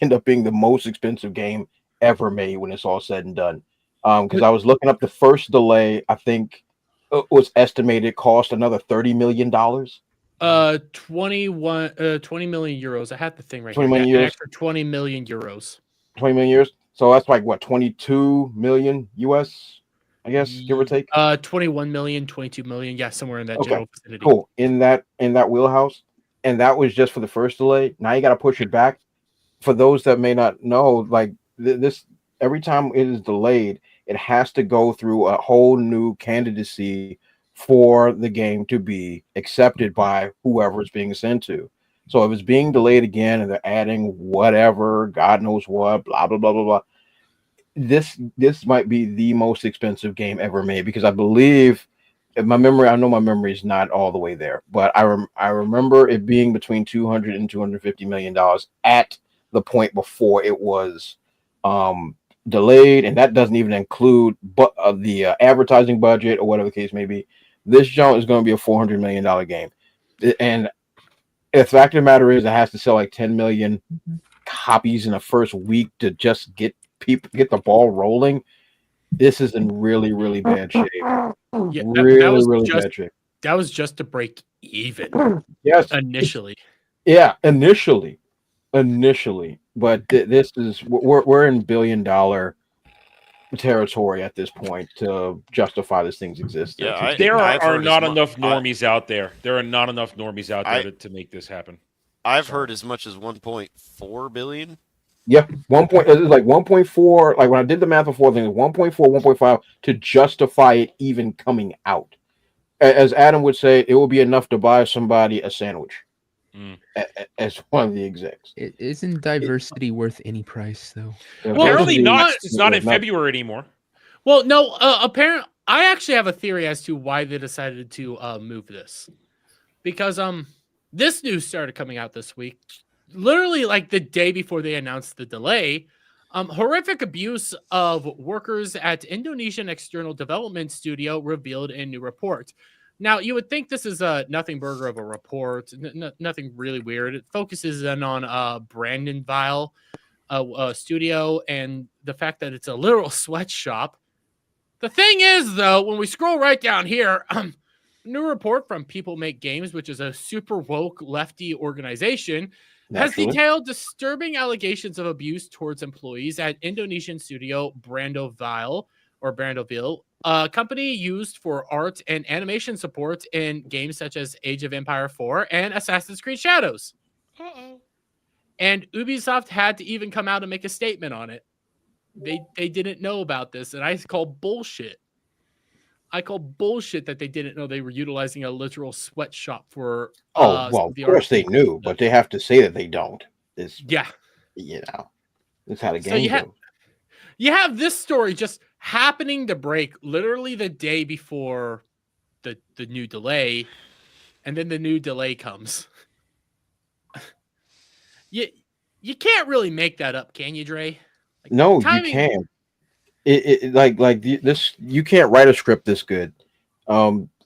end up being the most expensive game ever made when it's all said and done. Because I was looking up the first delay, I think it was estimated cost another $30 million. 20 million euros. I have the thing right 20 here. million Yeah, euros. an extra 20 million euros. 20 million years. So that's like what, 22 million US, I guess, give or take. 21 million, 22 million. Yeah, somewhere in that general vicinity. Cool. In that wheelhouse. And that was just for the first delay. Now you got to push it back for those that may not know, like this, every time it is delayed, it has to go through a whole new candidacy for the game to be accepted by whoever it's being sent to. So if it's being delayed again and they're adding whatever, God knows what, blah blah blah blah blah, this might be the most expensive game ever made, because I believe, I know my memory is not all the way there, but I remember it being between 200 and 250 million dollars at the point before it was delayed, and that doesn't even include the advertising budget or whatever the case may be. This joint is going to be a $400 million game, and the fact of the matter is, it has to sell like 10 million copies in the first week to just get the ball rolling. This is in really, really bad shape. Yeah, really bad shape. That was just to break even. Yes, initially. Yeah, initially, but this is, we're in billion-dollar territory at this point to justify this thing's existence. Yeah, there I've are heard not enough normies out there. There are not enough normies out there to make this happen. I've heard as much as 1.4 billion. Yeah, it was like 1.4. Like when I did the math before, then 1.4, 1.5 to justify it even coming out. As Adam would say, it will be enough to buy somebody a sandwich. As one of the execs. Isn't diversity worth any price, though? Well, apparently not. It's not in February anymore. Well, no. Apparently, I actually have a theory as to why they decided to move this, because this news started coming out this week, literally like the day before they announced the delay. Horrific abuse of workers at Indonesian external development studio revealed in new report. Now, you would think this is nothing burger of a report, nothing really weird. It focuses in on Brandon Vile studio and the fact that it's a literal sweatshop. The thing is, though, when we scroll right down here, new report from People Make Games, which is a super woke lefty organization, has detailed disturbing allegations of abuse towards employees at Indonesian studio Brandoville, a company used for art and animation support in games such as Age of Empire 4 and Assassin's Creed Shadows. And Ubisoft had to even come out and make a statement on it. They didn't know about this, and I call bullshit. I call bullshit that they didn't know they were utilizing a literal sweatshop for. Of course they knew, but they have to say that they don't. It's how the game goes. You have this story just happening to break literally the day before the new delay, and then the new delay comes. You can't really make that up, can you, Dre? Like, no, you can't. This, you can't write a script this good.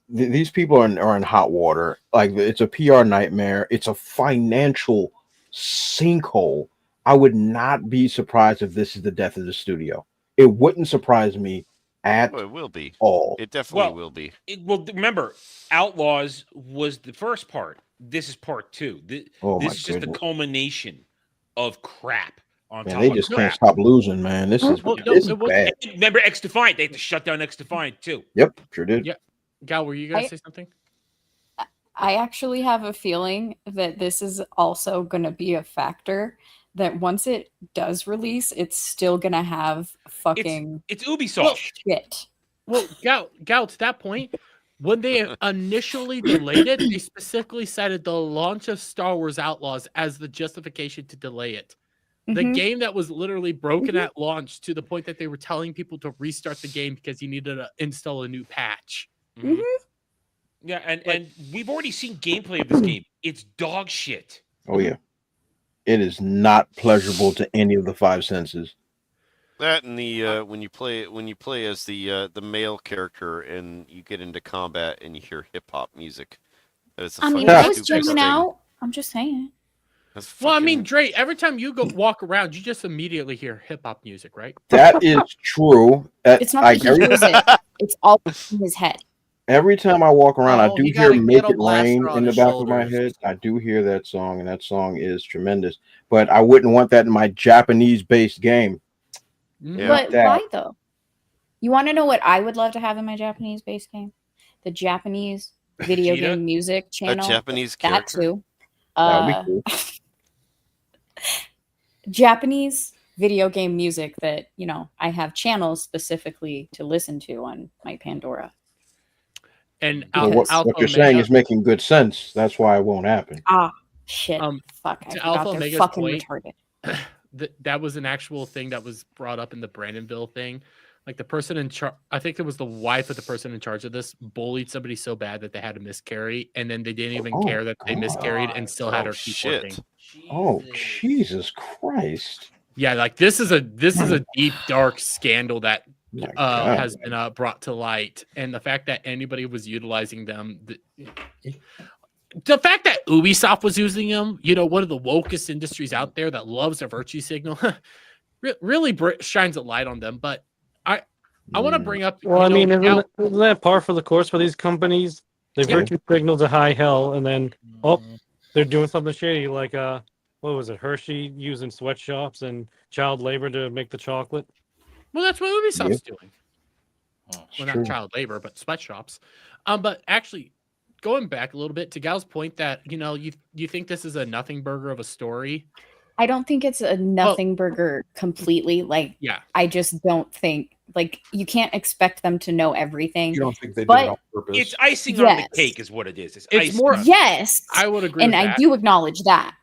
These people are in hot water. Like, it's a PR nightmare. It's a financial sinkhole. I would not be surprised if this is the death of the studio. It wouldn't surprise me at it will be all. It definitely will be. Remember, Outlaws was the first part. This is part 2. This is just the culmination of crap. They just can't stop losing, man. This is bad. Remember X Defiant? They had to shut down X Defiant too. Yep, sure did. Yeah, Gal, were you gonna say something? I actually have a feeling that this is also going to be a factor. That once it does release, it's still gonna have fucking. It's Ubisoft shit. Well, Gal, to that point, when they initially delayed it, they specifically cited the launch of Star Wars Outlaws as the justification to delay it. The game that was literally broken at launch to the point that they were telling people to restart the game because you needed to install a new patch. Yeah, and we've already seen gameplay of this game. It's dog shit. Oh yeah, it is not pleasurable to any of the 5 senses. That and the when you play as the male character and you get into combat and you hear hip hop music. I mean, I was jamming out. I'm just saying. Well, I mean, Dre, every time you go walk around, you just immediately hear hip hop music, right? That is true. It's not that he hears it. It's all in his head. Every time I walk around, I do hear "Make It Rain" in the back of my shoulders. head. I do hear that song, and that song is tremendous. But I wouldn't want that in my Japanese-based game. But why though? You want to know what I would love to have in my Japanese-based game? The Japanese video game music channel. A Japanese that character. too. That would be cool. Japanese video game music that, you know, I have channels specifically to listen to on my Pandora. And Well, what Alpha you're saying Omega, is making good sense. That's why it won't happen. Ah, shit. Fuck, I to forgot Alpha they're Omega's fucking point, retarded. that was an actual thing that was brought up in the Brandonville thing. Like the person in charge, I think it was the wife of the person in charge of this, bullied somebody so bad that they had to miscarry, and then they didn't even care that they miscarried and still had her keep working. Oh, Jesus Christ. Yeah, like this is a deep dark scandal that God. has been brought to light, and the fact that anybody was utilizing them, the fact that Ubisoft was using them, you know, one of the wokest industries out there that loves a virtue signal, really shines a light on them. But I want to bring up. Well, I mean, now, isn't that par for the course for these companies? They virtue signal to high hell, and then they're doing something shady, like what was it, Hershey using sweatshops and child labor to make the chocolate? well, that's what Ubisoft's doing. Well, true. not child labor, but sweatshops. But actually, going back a little bit to Gal's point that you think this is a nothing burger of a story. I don't think it's a nothing burger completely. Like, yeah, I just don't think, like, you can't expect them to know everything. You don't think they but did it on purpose? It's icing on the cake, is what it is. It's icing more. on the Yes, I would agree. and with I that. do acknowledge that.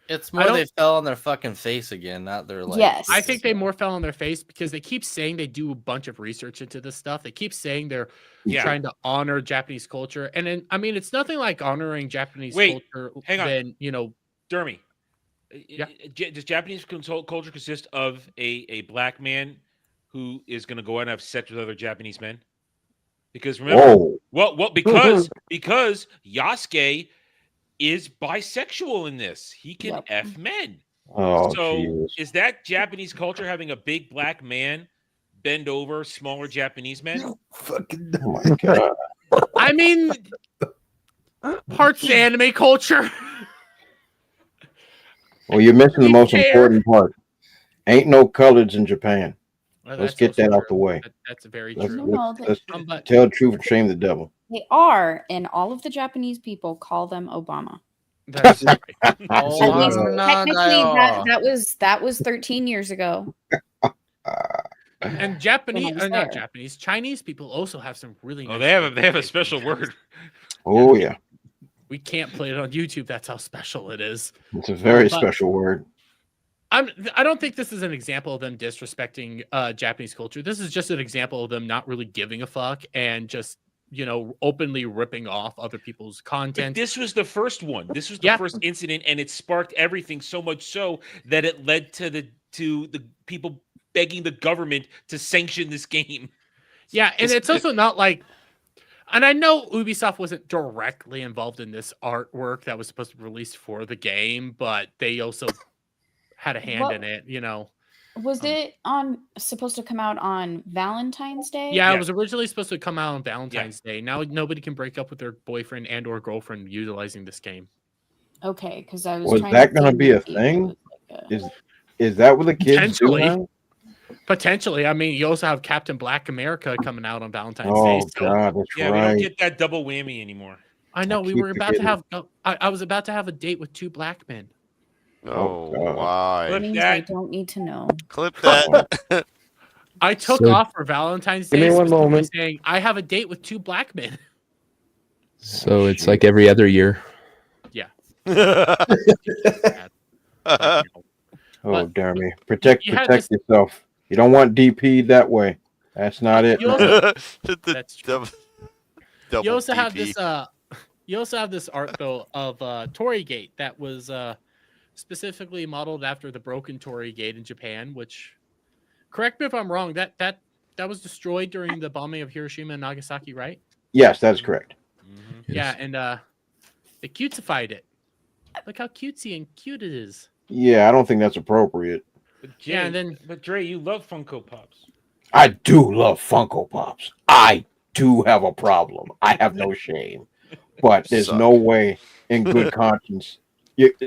It's more they fell on their fucking face again, not their like. Yes. I think they more fell on their face because they keep saying they do a bunch of research into this stuff. They keep saying they're trying to honor Japanese culture, and then I mean it's nothing like honoring Japanese culture. Hang on. Than, Dermy. Does Japanese culture consist of a black man who is going to go out and have sex with other Japanese men? Because remember, because Yasuke is bisexual in this. He can F men. Oh, so Jesus. is that Japanese culture having a big black man bend over smaller Japanese men? Oh my God. I mean, parts of anime culture. Well, you're missing the most important part. Ain't no coloreds in Japan. Well, Let's get that out the way. That's very Let's, true. let's tell the truth and shame the devil. They are, and all of the Japanese people call them Obama. That's right. At least technically, that was 13 years ago. And Chinese people also have some really. Oh, nice they have a special word. Oh yeah. We can't play it on YouTube. That's how special it is. It's a very special word. I don't think this is an example of them disrespecting Japanese culture. This is just an example of them not really giving a fuck and just openly ripping off other people's content. But this was the first one. This was the first incident, and it sparked everything so much so that it led to the people begging the government to sanction this game. Yeah, and it's also not like. And I know Ubisoft wasn't directly involved in this artwork that was supposed to be released for the game, but they also had a hand in it, Was it supposed to come out on Valentine's Day? Yeah, it was originally supposed to come out on Valentine's Day. Now nobody can break up with their boyfriend and or girlfriend utilizing this game. Okay, because I was. Was that going to be a thing? Is that what the kids do now? Potentially. I mean, you also have Captain Black America coming out on Valentine's Oh Day. So, God, that's Yeah, right. we don't get that double whammy anymore. I know we keep were about to forgetting. have. I was about to have a date with two black men. Oh, God. why? That means I don't need to know. Clip that. I took off for Valentine's Give Day me one specifically moment. saying I have a date with two black men. So it's like every other year. Yeah. Oh, damn me. Protect you had protect yourself. You don't want DP that way. That's not it. You also, That's true. you also have this. You also have this art though of Torii Gate that was specifically modeled after the broken Torii Gate in Japan. Which, correct me if I'm wrong. That was destroyed during the bombing of Hiroshima and Nagasaki, right? Yes, that's correct. Mm-hmm. Yeah, and they cutesified it. Look how cutesy and cute it is. Yeah, I don't think that's appropriate. But Jay, Yeah, and then but Dre, you love Funko Pops. I do love Funko Pops. I do have a problem. I have no shame. But there's no way in good conscience.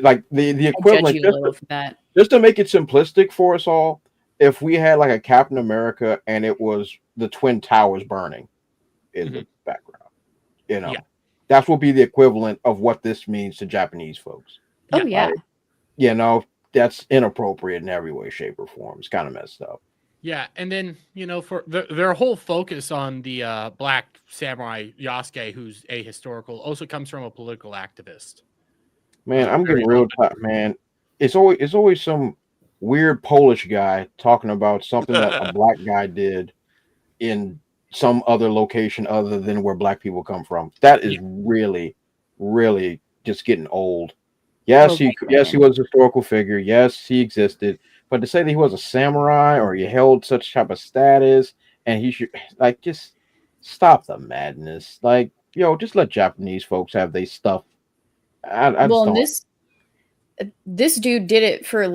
Like the equivalent, you a little for that. just to make it simplistic for us all, if we had like a Captain America and it was the Twin Towers burning in the background, that will be the equivalent of what this means to Japanese folks. Oh yeah. You know, that's inappropriate in every way, shape, or form. It's kind of messed up. Yeah, and then for their whole focus on the black samurai Yasuke, who's ahistorical, also comes from a political activist. Man, I'm getting real tired, man. It's always some weird Polish guy talking about something that a black guy did in some other location other than where black people come from. That is really, really just getting old. Yes, he was a historical figure. Yes, he existed. But to say that he was a samurai or he held such type of status and he should just stop the madness. Just let Japanese folks have their stuff. This dude did it for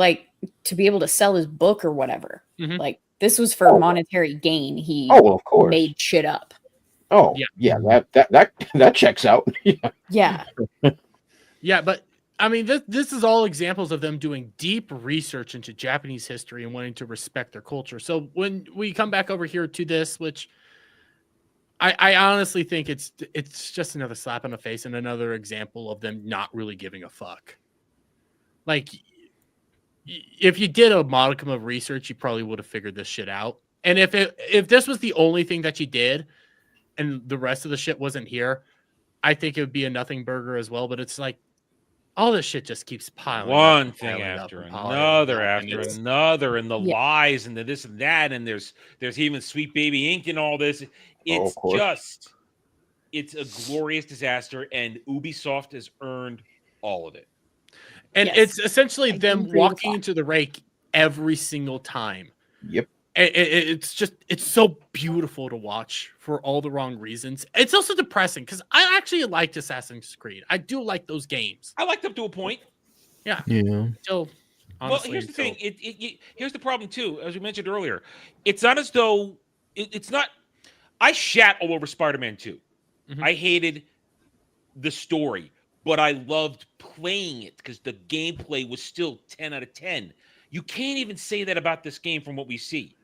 to be able to sell his book or whatever. Mm-hmm. This was for monetary gain. He of course made shit up. Oh yeah, that checks out. Yeah. Yeah, but I mean, this is all examples of them doing deep research into Japanese history and wanting to respect their culture. So when we come back over here to this, which I honestly think it's just another slap in the face and another example of them not really giving a fuck. If you did a modicum of research, you probably would have figured this shit out. And if this was the only thing that you did and the rest of the shit wasn't here, I think it would be a nothing burger as well. But it's all this shit just keeps piling one up, thing piling after up, another after another, and the lies and the this and that, and there's even Sweet Baby Ink and all this. It's a glorious disaster, and Ubisoft has earned all of it. And it's essentially them walking into the rake every single time. Yep. It's so beautiful to watch for all the wrong reasons. It's also depressing because I actually liked Assassin's Creed. I do like those games. I liked them to a point. Yeah. Yeah. Still, honestly, here's the thing. Here's the problem too, as we mentioned earlier. It's not as though it's not. I shat all over Spider-Man 2. Mm-hmm. I hated the story, but I loved playing it because the gameplay was still 10 out of 10. You can't even say that about this game from what we see.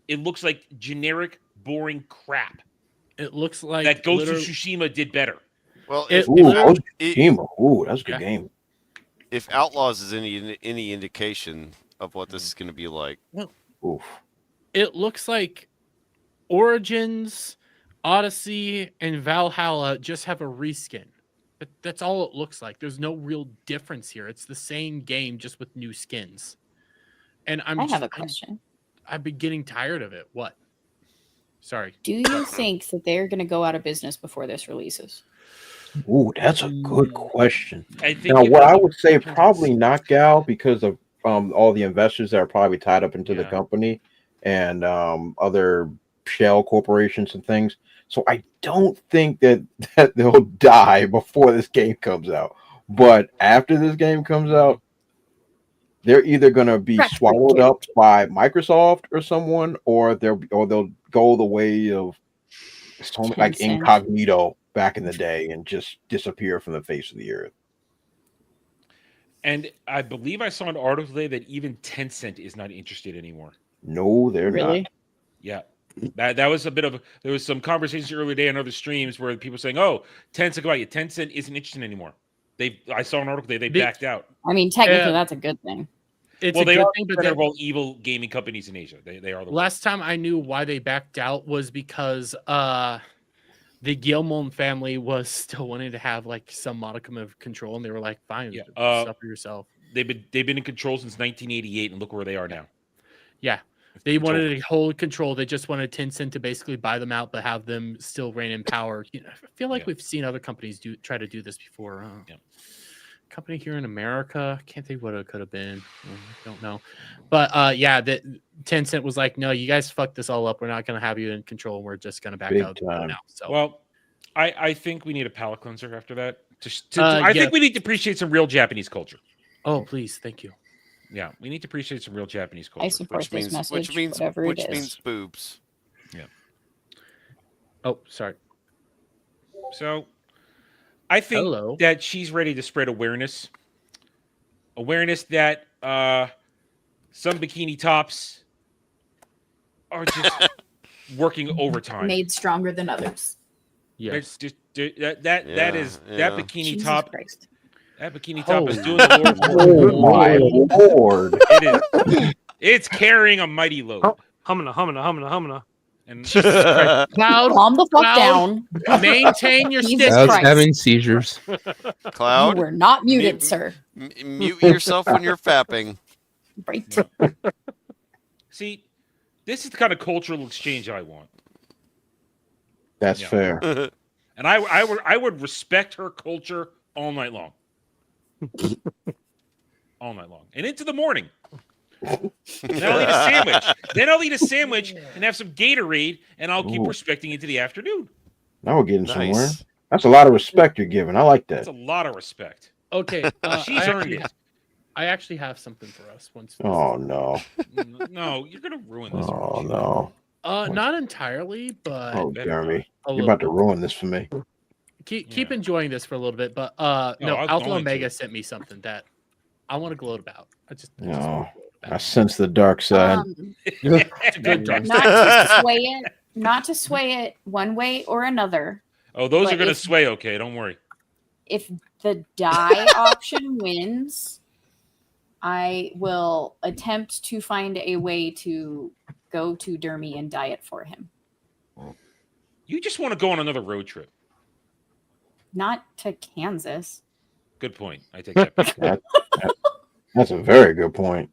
It looks like generic, boring crap. It looks like that Ghost of Tsushima did better. Well, that's a good game. If Outlaws is any indication of what this is going to be like, it looks like Origins, Odyssey, and Valhalla just have a reskin. But that's all it looks like. There's no real difference here. It's the same game, just with new skins. And I have a question. I've been getting tired of it. What? Sorry. Do you think that they're going to go out of business before this releases? Ooh, that's a good question. What I would say, probably not, GHAL, because of all the investors that are probably tied up into the company and other shell corporations and things. So I don't think that they'll die before this game comes out. But after this game comes out, they're either going to be swallowed up by Microsoft or someone, or they'll go the way of like Incognito back in the day and just disappear from the face of the earth. And I believe I saw an article today that even Tencent is not interested anymore. No, they're not. Yeah. That was there was some conversations earlier today on other streams where people saying, "Oh, Tencent, go out. Tencent isn't interested anymore." I saw an article they backed out. I mean, technically, that's a good thing. It's well, a good thing, but they're all evil gaming companies in Asia. They are the last time I knew why they backed out was because the Guillemot family was still wanting to have like some modicum of control, and they were like, "Fine, suffer yourself." They've been in control since 1988, and look where they are now. Yeah. They wanted to hold control. They just wanted Tencent to basically buy them out, but have them still reign in power. I feel like we've seen other companies try to do this before. Company here in America, can't think what it could have been. I don't know, but that Tencent was like, "No, you guys fucked this all up. We're not going to have you in control. We're just going to back out now." So, well, I think we need a palate cleanser after that. I think we need to appreciate some real Japanese culture. Oh, please, thank you. Yeah, we need to appreciate some real Japanese culture. I support this message, whatever it is. Which means boobs. Yeah. Oh, sorry. So, I think that she's ready to spread awareness. Awareness that some bikini tops are just working overtime. Made stronger than others. Yes. That bikini Jesus top. Christ. That bikini top is doing the Oh my lord! It is. It's carrying a mighty load. Humana. And Jesus Christ. Cloud, Calm the fuck Cloud, down. maintain your Jesus stick. Cloud's Christ. having seizures. Cloud, You were not muted, sir. mute yourself when you're fapping. Right. see, this is the kind of cultural exchange I want. That's Yeah. fair. And I would respect her culture all night long. All night long. And into the morning. Then I'll eat a sandwich. Then I'll eat a sandwich and have some Gatorade, and I'll keep Ooh. respecting into the afternoon. Now we're getting Nice. somewhere. That's a lot of respect you're giving. I like that. That's a lot of respect. Okay, She's earned it. I actually have something for us. Once. Oh no! No, you're gonna ruin this. Oh no! Not entirely, but Oh Jeremy, a you're little about to ruin this for me. keep enjoying this for a little bit. But no, I'm Alpha going Omega to. sent me something that I want to gloat about. I just No, I sense the dark side. it's a good dark Not side. to sway it, not to sway it one way or another. Oh, those But are gonna if- sway. Okay, don't worry. If the die option wins, I will attempt to find a way to go to Dermy and die it for him. You just want to go on another road trip. Not to Kansas. Good point. I take that back. That's a very good point.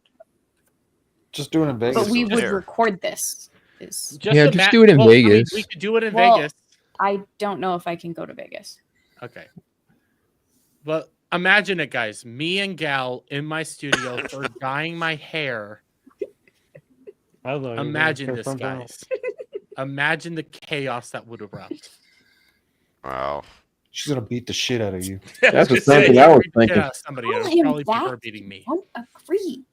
Just do it in Vegas. But we would There. record this. Is Yeah, just do it in Vegas. We could do it in Well, Vegas. I don't know if I can go to Vegas. Okay. But imagine it, guys. Me and Gal in my studio for dyeing my hair. I don't know. Imagine this, guys. Imagine the chaos that would erupt. Wow. She's gonna beat the shit out of you. That's the same thing I was thinking. Yeah, somebody Tell else him probably be that. her beating me. Don't agree.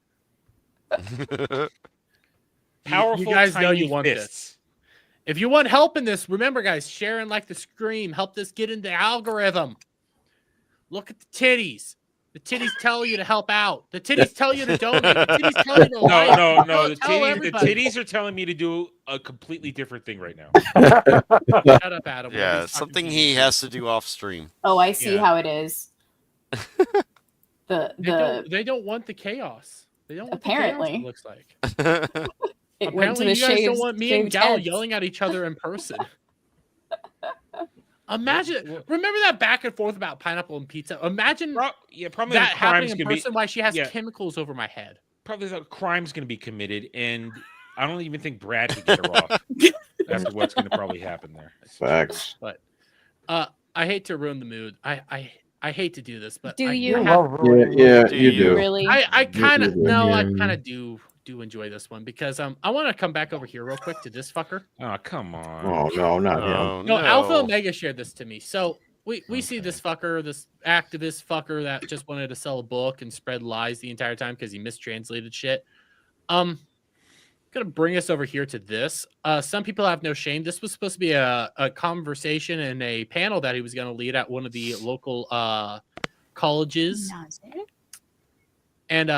Powerful, you guys know tiny you want fists. this. If you want help in this, remember, guys, share and like the stream. Help this get into the algorithm. Look at the titties. The titties tell you to help out. The titties tell you to donate. The titties tell you to like. No. The Tell titties, everybody. the titties are telling me to do a completely different thing right now. Shut up, Adam. Yeah, something he has to do off stream. Oh, I see Yeah. how it is. They don't want the chaos. They don't want Apparently. the chaos, it looks like. It went to Apparently, the you guys shaved, don't want me and shaved Gal heads. yelling at each other in person. Imagine, remember that back and forth about pineapple and pizza? Imagine probably that the happening crime's in gonna be- person. Why she has yeah. chemicals over my head? Probably a crime's going to be committed, and I don't even think Brad could get her off after what's going to probably happen there. Facts. But I hate to ruin the mood. I hate to do this, but Do I you? have- Yeah, you do. Really? I kind of do. no, I Yeah. kind of do enjoy this one because I want to come back over here real quick to this fucker. Oh, come on. Oh no, not him. Oh, No, Alpha Omega shared this to me. So we see this fucker, this activist fucker that just wanted to sell a book and spread lies the entire time because he mistranslated shit. Gonna bring us over here to this. Some people have no shame. This was supposed to be a conversation and a panel that he was gonna lead at one of the local colleges. And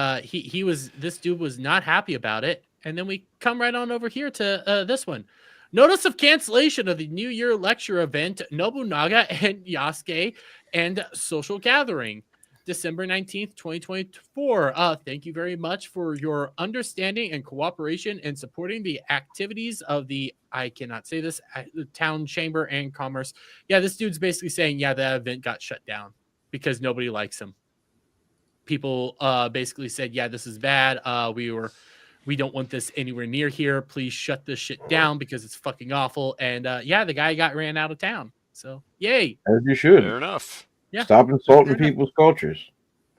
this dude was not happy about it. And then we come right on over here to this one. Notice of cancellation of the New Year lecture event, Nobunaga and Yasuke and social gathering, December 19th, 2024. Thank you very much for your understanding and cooperation in supporting the activities of the, I cannot say this, Town Chamber and Commerce. Yeah, this dude's basically saying, yeah, that event got shut down because nobody likes him. People basically said, yeah, this is bad. We don't want this anywhere near here. Please shut this shit down because it's fucking awful. And yeah, the guy got ran out of town. So yay. As you should. Fair enough. Yeah. Stop insulting people's cultures.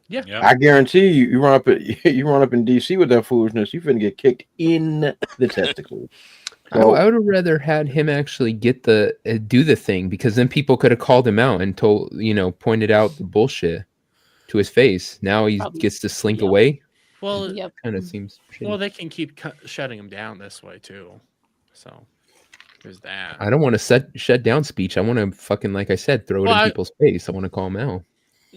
Yeah. I guarantee you run up in DC with that foolishness, you finna get kicked in the testicles. I would have rather had him actually get do the thing, because then people could have called him out and pointed out the bullshit to his face. Now he gets to slink away. Well, kind of seems shitty. Well, they can keep shutting him down this way too. So there's that. I don't want to shut down speech. I want to fucking, like I said, throw it in people's face. I want to call them out.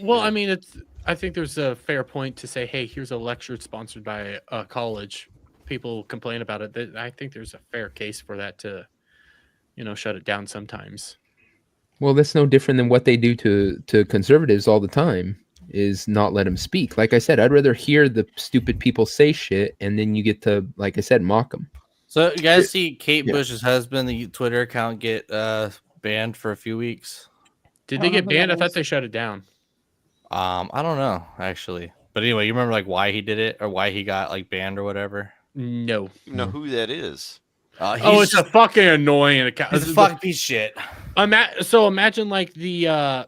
Well, I mean, I think there's a fair point to say, hey, here's a lecture sponsored by a college. People complain about it. I think there's a fair case for that to, shut it down sometimes. Well, that's no different than what they do to conservatives all the time. is not let him speak. Like I said, I'd rather hear the stupid people say shit, and then you get to, like I said, mock them. So you guys see Kate Bush's husband, the Twitter account, get banned for a few weeks? Did they get banned? I thought they shut it down. I don't know actually, but anyway, you remember like why he did it or why he got like banned or whatever? No, You know who that is? It's a fucking annoying account. It's a fucking piece of shit. So imagine like the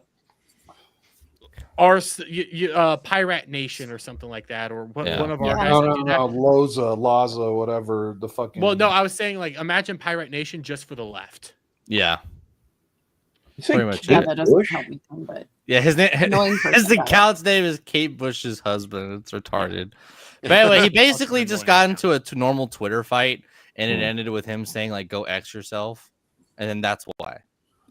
Pirate Nation or something like that, or one of our guys. No, Laza, whatever the fucking. Well, no, I was saying like imagine Pirate Nation just for the left. Yeah. Pretty much. Yeah, that doesn't help me, but yeah, his name, his account's name is Kate Bush's husband. It's retarded. But anyway, he basically just got into a normal Twitter fight, and it ended with him saying like "Go X yourself," and then that's why.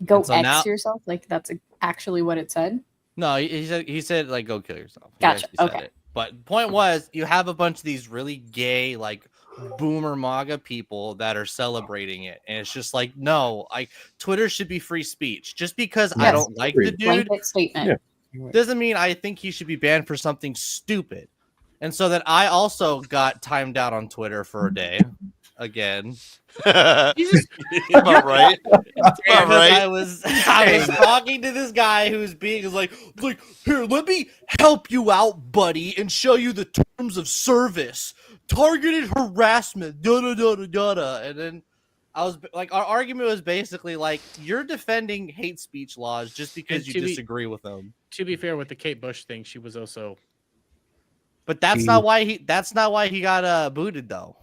Go X yourself? Like that's actually what it said? No, he said like "Go kill yourself." Gotcha. Okay. But point was, you have a bunch of these really gay like boomer MAGA people that are celebrating it, and it's just like, no, like Twitter should be free speech. Just because I don't like the dude doesn't mean I think he should be banned for something stupid. And so that I also got timed out on Twitter for a day again. About right. About right. I was talking to this guy who's being like, here, let me help you out, buddy, and show you the terms of service. Targeted harassment, and then I was like, our argument was basically like, you're defending hate speech laws just because you disagree with them. To be fair, with the Kate Bush thing, she was also. But that's not why he got booted though.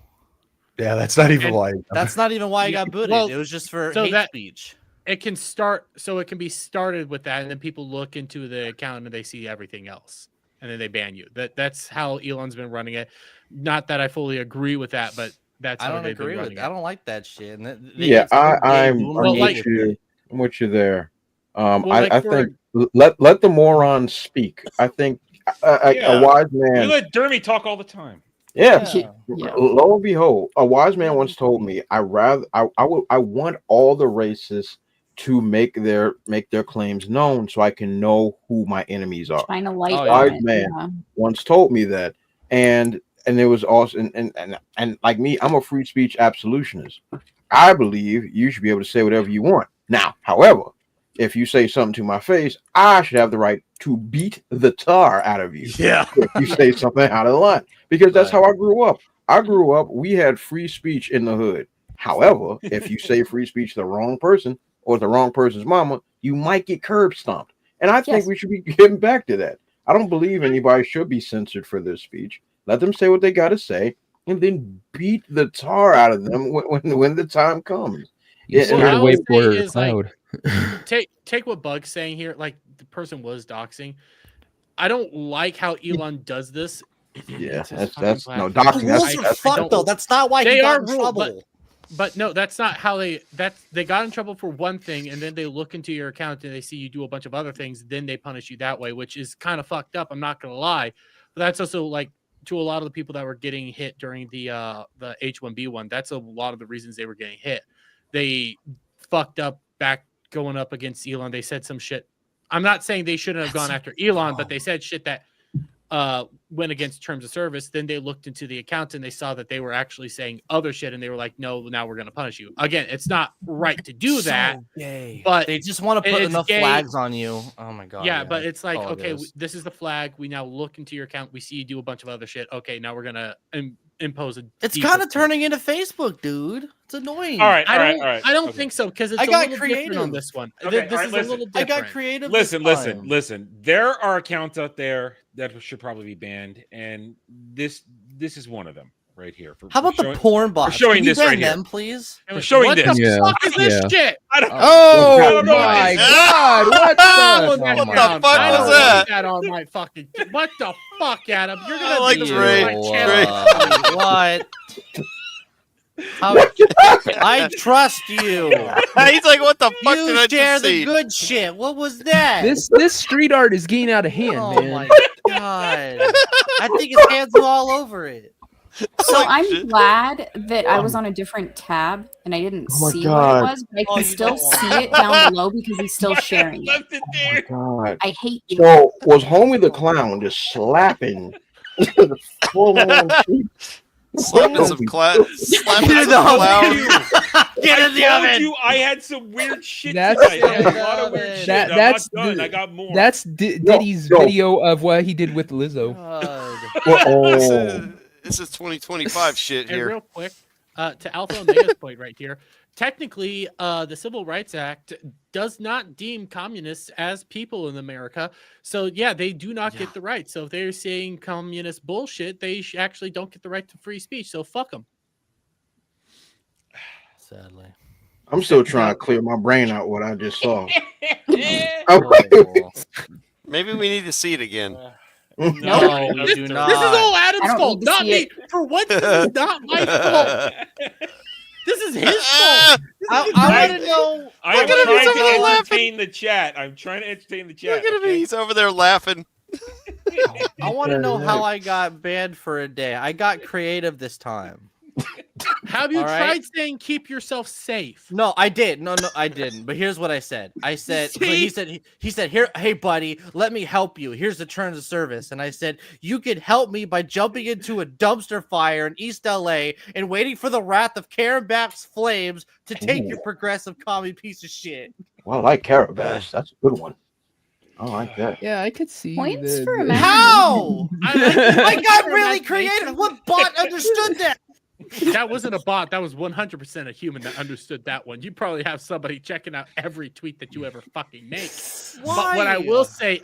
Yeah, that's not even why. That's not even why he got booted. It was just for hate speech. It can start, so it can be started with that, and then people look into the account and they see everything else, and then they ban you. That's how Elon's been running it. Not that I fully agree with that, but that's how they've been running it. I don't like that shit. I'm with you there. I think let the morons speak. I think a wise man. We let Dermy talk all the time. Yeah. Lo and behold, a wise man once told me, I want all the races to make their claims known so I can know who my enemies are. Shine a light. Wise man once told me that, and it was also and like me, I'm a free speech absolutionist. I believe you should be able to say whatever you want. Now, however, if you say something to my face, I should have the right to beat the tar out of you. Yeah. If you say something out of the line, because that's how I grew up. We had free speech in the hood. However, if you say free speech to the wrong person or the wrong person's mama, you might get curb stomped. And I think we should be getting back to that. I don't believe anybody should be censored for their speech. Let them say what they got to say, and then beat the tar out of them when the time comes. Wait for a cloud. Take what Bug's saying here. Like the person was doxing. I don't like how Elon does this. Yeah, that's no doxing. That's fucked though. That's not why he got in trouble. But no, that's not how they got in trouble for one thing, and then they look into your account and they see you do a bunch of other things. Then they punish you that way, which is kind of fucked up. I'm not gonna lie, but that's also like to a lot of the people that were getting hit during the H1B one. That's a lot of the reasons they were getting hit. They fucked up back going up against Elon. They said some shit. I'm not saying they shouldn't have gone after Elon, but they said shit that went against terms of service. Then they looked into the accounts and they saw that they were actually saying other shit, and they were like, no, now we're going to punish you. Again, it's not right to do that, but they just want to put enough flags on you. Oh my god. Yeah, but it's like, okay, this is the flag. We now look into your account. We see you do a bunch of other shit. Okay, now we're going to impose a. It's kind of turning into Facebook, dude. It's annoying. All right. I don't think so, because it's I got little creative different on this one. Okay, this is a little different. I got creative. Listen. There are accounts out there that should probably be banned, and this is one of them right here. How about the porn bots? Showing Can you this right ban here. them, please. For showing what this. the fuck is this shit? I don't. Oh my god! What the fuck was that? That on my fucking. What the fuck, Adam? You're gonna like be Drake. on my channel. What? I trust you. He's like, what the fuck You did I share just see? the good shit. What was that? This street art is getting out of hand, oh man. my god! I think his hands are all over it. So I'm glad that I was on a different tab and I didn't Oh my see God. what it was, but I Oh, can you still don't want see that. it down below because he's still sharing it. Left it there. God. I hate you. So was Homie the Clown just slapping the full on sheep? Slapping some What slapping Get in some the clown. Get in the I told oven. you I had some weird shit That's- tonight. I had a lot of weird shit. I'm that's not done. the- I got more. That's Diddy's video of what he did with Lizzo. This is 2025 shit And here. real quick, to Alpha Omega's point right here, technically, the Civil Rights Act does not deem communists as people in America. So, yeah, they do not get the right. So, if they're saying communist bullshit, they actually don't get the right to free speech. So, fuck them. Sadly. I'm still trying to clear my brain out what I just saw. Maybe we need to see it again. No, we do not. This is all Adam's I don't fault, need to not see me. it. For once, this is not my fault. This is his fault. I want to know. I am Look at him, he's over there trying to laughing. entertain the chat. I'm trying to entertain the chat. Look at him. He's over there laughing. I want to know how I got banned for a day. I got creative this time. Have you All right. tried saying keep yourself safe? No, I did. No, I didn't. But here's what I said. I said, but he said, here, hey buddy, let me help you. Here's the terms of service. And I said, you could help me by jumping into a dumpster fire in East LA and waiting for the wrath of Karen Back's flames to take your progressive commie piece of shit. Well, I like Carabash. That's a good one. I like that. Yeah, I could see. Points the- for the- imagination. How? I got really Imagination. creative. What bot understood that? That wasn't a bot. That was 100% a human that understood that one. You probably have somebody checking out every tweet that you ever fucking make. But what I will say,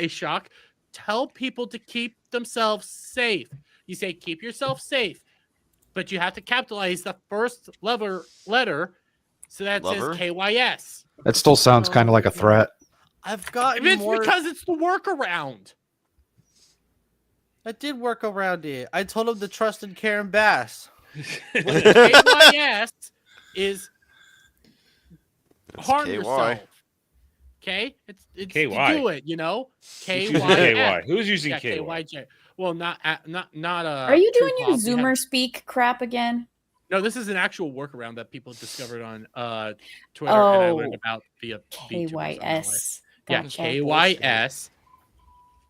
Shock, tell people to keep themselves safe. You say keep yourself safe, but you have to capitalize the first letter so that Lover? says KYS. That still sounds kind of like a threat. I've got It's more. because it's the workaround. I did work around it. I told him to trust in Karen Bass. KYS is That's harm KY. yourself. Okay, it's KY. to do it. You know, Who's using KY? Who's using yeah, KY? KYJ. Well, not. Are you doing your Zoomer speak crap again? No, this is an actual workaround that people discovered on Twitter, and I learned about via VTubers on the way. KYS. Yeah, Gotcha. KYS.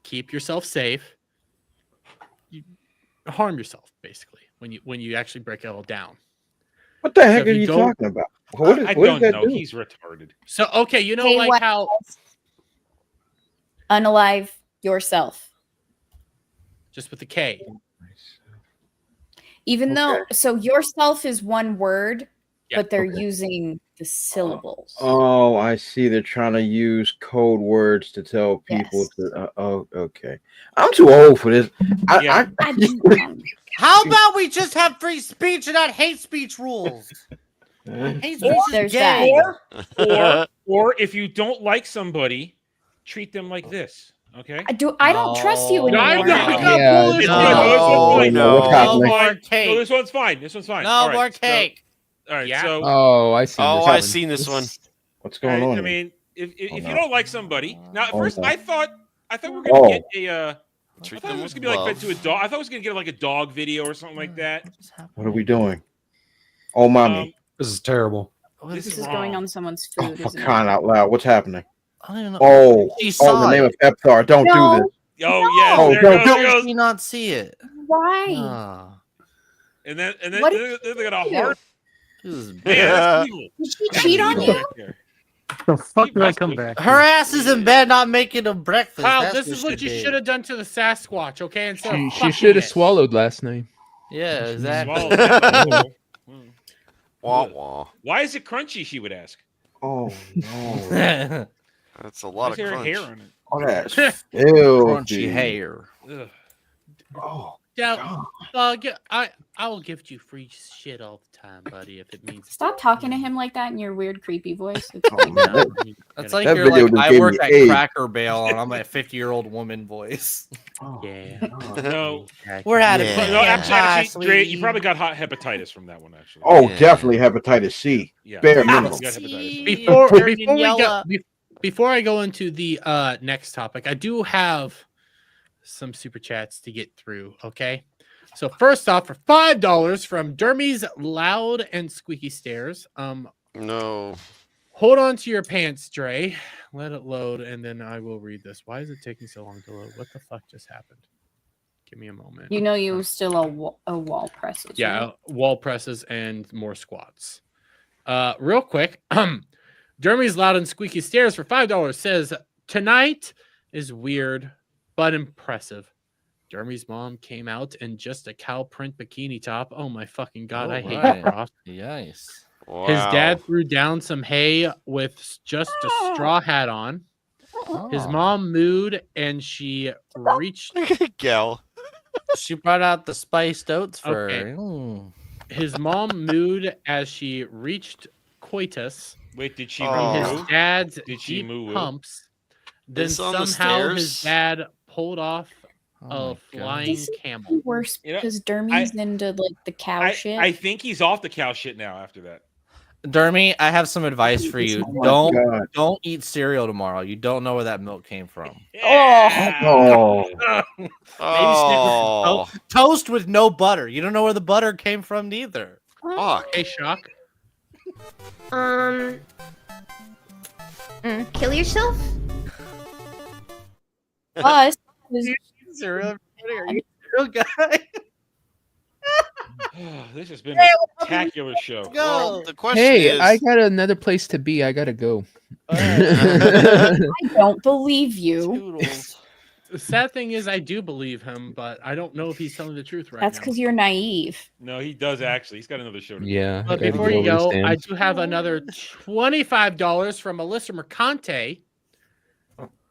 Keep yourself safe. You harm yourself basically when you actually break it all down. What the heck if are you you don't- talking about? What I does don't that know. do? He's retarded. So okay, you know KYS. like how Unalive yourself. just with the K. Even though, so yourself is one word, Yeah. but they're using the syllables. Oh, I see. They're trying to use code words to tell people Yes. to. Oh, okay. I'm too old for this. Yeah. How about we just have free speech and not hate speech rules? Hate speech is There's gay. Or if you don't like somebody, treat them like this. Okay. I don't trust you No, anymore. Yeah, It's No. good. No, this one's fine. No, what's No happening? more No, cake. this one's fine. This one's fine. No All right, more so- cake. all right. Yeah. So, Oh, I see. Oh, this I've one. seen this one. What's going I on? mean, if Hold you on. don't like somebody, now at Hold first on. I thought we were gonna Oh. get a. I Treat thought it them was with gonna be like fed love. to a dog. I thought it was gonna get like a dog video or something like that. What are we doing? Oh, mommy. This is terrible. This This is is going wrong. on someone's Oh, food. for Isn't it? crying out loud. What's happening? I don't even know. Oh, She oh, saw the name it. of Epthar. Don't No. do this. Oh yeah, Oh, there don't goes, do there How goes. did she not see it? Why? Ah, And then What they got a did you heart. this is Man, bad. that's evil. Did she cheat on you? Right there. The fuck He did I must come have- back? Her ass is in bed not making a breakfast. Kyle, That's this is what you did. should have done to the Sasquatch, okay? Instead of She fucking should have it. swallowed last night. Yeah, exactly. Swallow that. Wah wah. Why is it crunchy? She would ask. Oh, no. That's a Why lot is of there crunch. hair on it? Oh, that's Crunchy filthy. hair. Ugh. Oh, Yeah, I will give you free shit all the time, buddy, if it means. Stop talking to him like that in your weird, creepy voice. It's oh man. That, That's like That you're video like, just I gave work me at AIDS. Cracker Barrel and I'm a 50-year-old woman voice. oh, Yeah. No, We're at Yeah. it. no. Actually, Dre, you probably got hot hepatitis from that one. Actually. oh, Yeah. definitely hepatitis C. Yeah. Bare You minimum. got hepatitis. Before I go into the next topic, I do have some super chats to get through. Okay, So first off, for $5 from Dermy's Loud and Squeaky Stairs. No. Hold on to your pants, Dre. Let it load, and then I will read this. Why is it taking so long to load? What the fuck just happened? Give me a moment. You know, you still a wall presses. Yeah, right? wall presses and more squats. Real quick, Dermy's Loud and Squeaky Stairs for $5 says, tonight is weird, but impressive. Dermy's mom came out in just a cow print bikini top. Oh my fucking God, I hate that, Ross. Yes. Wow. His dad threw down some hay with just a straw hat on. His mom mooed and she reached. Gal. She brought out the spiced oats for. Okay. His mom mooed as she reached coitus. Wait, did she from his moo? dad's Did she deep moo? pumps? Then It's on the somehow his stairs. dad pulled off a flying This is camel. worse You know, because Dermy's into like the cow shit. I think he's off the cow shit now after that. Dermy, I have some advice for you. Oh my God. Don't eat cereal tomorrow. You don't know where that milk came from. Oh. Maybe Oh. snickers and toast with no butter. You don't know where the butter came from neither. Fuck. Hey, Shock. Kill yourself? Us. Cereal? Are you a real guy? This has been a spectacular show. Well, the question Hey, is, I got another place to be. I gotta go. I don't believe you. Toodles. The sad thing is, I do believe him, but I don't know if he's telling the truth right That's now. because you're naive. No, he does actually. He's got another show to do. Yeah. But I gotta before get you over to go, I Sam's. do have another $25 from Melissa Mercante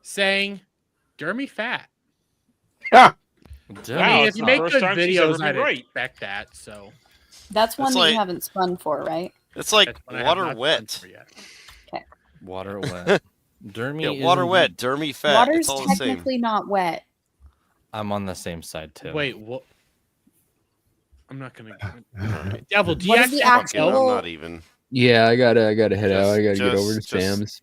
saying, Dermy fat. Yeah. I Wow, mean, it's if you the make first good time she's ever videos, been I'd right. expect that. So That's one It's that like- you haven't spun for, right? it's like that's what I have water not done wet. for yet. Water wet. Dermy. Yeah, is water indeed- wet, Dermy fat. Water's It's all the same. technically not wet. I'm on the same side too. Wait, what? I'm not gonna. Devil, do you What is actually the have to Fucking, go? I'm actual- not even. Yeah, I gotta head out. I gotta get over to just- Sam's.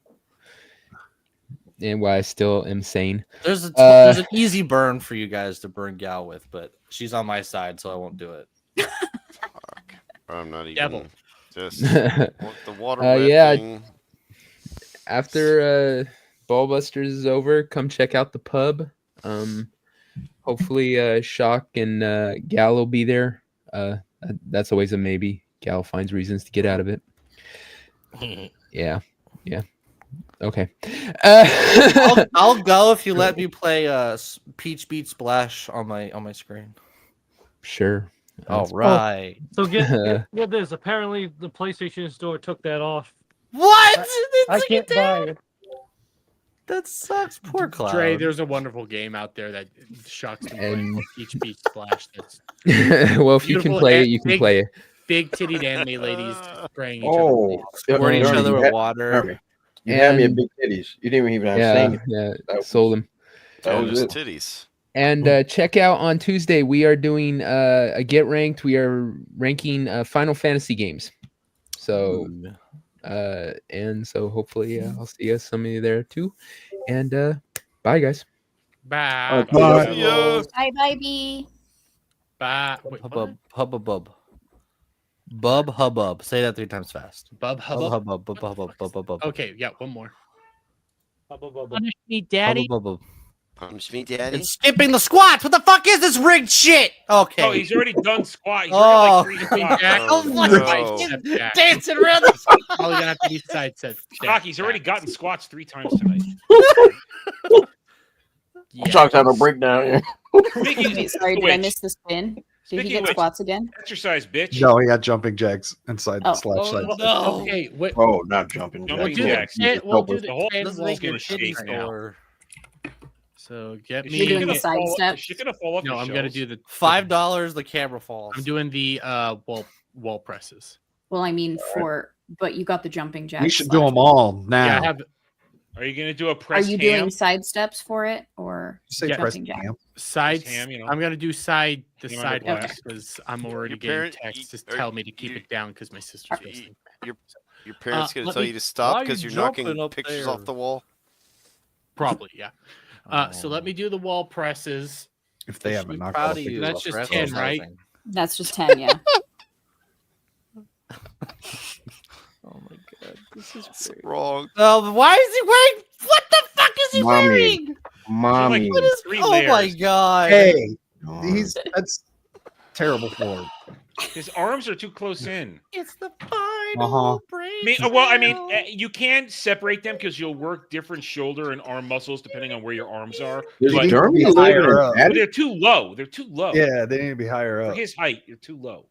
And why I still am sane. There's Uh, an easy burn for you guys to burn Gal with, but she's on my side, so I won't do it. I'm not even. Devil. Just the water wet yeah. thing. After Ballbusters is over, come check out the pub. Hopefully Shock and Gal will be there. That's always a maybe. Gal finds reasons to get out of it. Yeah. Okay. I'll go if you let me play Peach Beat Splash on my screen. Sure. All right. So get this. Apparently, the PlayStation Store took that off. What? I can't buy it. That sucks. Poor Cloud. Dre, there's a wonderful game out there that shocks me. And- Each beach splash. That's Well, if you can beautiful play it, and you can big- play it. Big titted anime ladies spraying each Oh, Squirt each Dermy, other you with had- water. Dermy, you had me at And- big titties. You didn't even have to say Yeah, anything. yeah. That was- Sold him. That Yeah, was just it. titties. And check out on Tuesday, we are doing a Get Ranked. We are ranking Final Fantasy games. So, and so hopefully I'll see some of you there too. And bye, guys. Bye. Bye. Yeah. Bye, baby. Bye. Wait, what? Hubbub, hubbub. Bub hubbub. Say that 3 times fast. Bub Hubbub, hubbub. hubbub, bub hubbub, bub hubbub. Okay, yeah, one more. Punish me, Hubbub, hubbub. Punch me, daddy. It's skipping the squats. What the fuck is this rigged shit? Okay. Oh, he's already done squat. He's already got like 3 Hey, squats. Jack. Oh, what? no. Jack. Dancing around the Probably gonna have to be side set. Doc, he's already gotten squats 3 times tonight. Yeah. Shock's having a breakdown here. Wait, sorry, did I miss the spin? Did he Speaking get of which- squats again? Exercise, bitch. No, he got jumping jacks inside Oh. slash side. no. Okay, wait. Oh, not jumping. No, Jack. we'll do Yeah, that. Jesus, We'll help do us. the whole- ten Let's rolls make in your a shake titty right now. store. So get Is me. she doing gonna the side fall- steps? Is she gonna fall off No, your I'm gonna shelves? do the $5. The camera falls. I'm doing the wall presses. Well, I mean, but you got the jumping jack. We should do them all now. Yeah, I have Are you gonna do a Are press you ham? doing side steps for it or Say Yeah. press jumping jack? cam. sides. ham, you know. I'm gonna do the Ham under side glass. ones because I'm already Your getting parent- texts to are tell me to keep you- it down because my sister's you- listening. Your parents gonna let tell me- you to why stop are because you you're knocking jumping up pictures there? off the wall. Probably, yeah. So let me do the wall presses. If they haven't knocked proud out of a you. That's big just one. 10, right? That's just 10, yeah. Oh my god, this is It's wrong. Oh, why is he wearing? What the fuck is he Mommy. wearing? Mommy. What is? Three Oh my layers. god. Hey, that's terrible for him. His arms are too close in. It's the final Uh-huh. break. You can separate them because you'll work different shoulder and arm muscles depending on where your arms are. Does But, Dermy live higher in up. that? but they're too low. They're too low. Yeah, they need to be higher For up. his height, you're too low.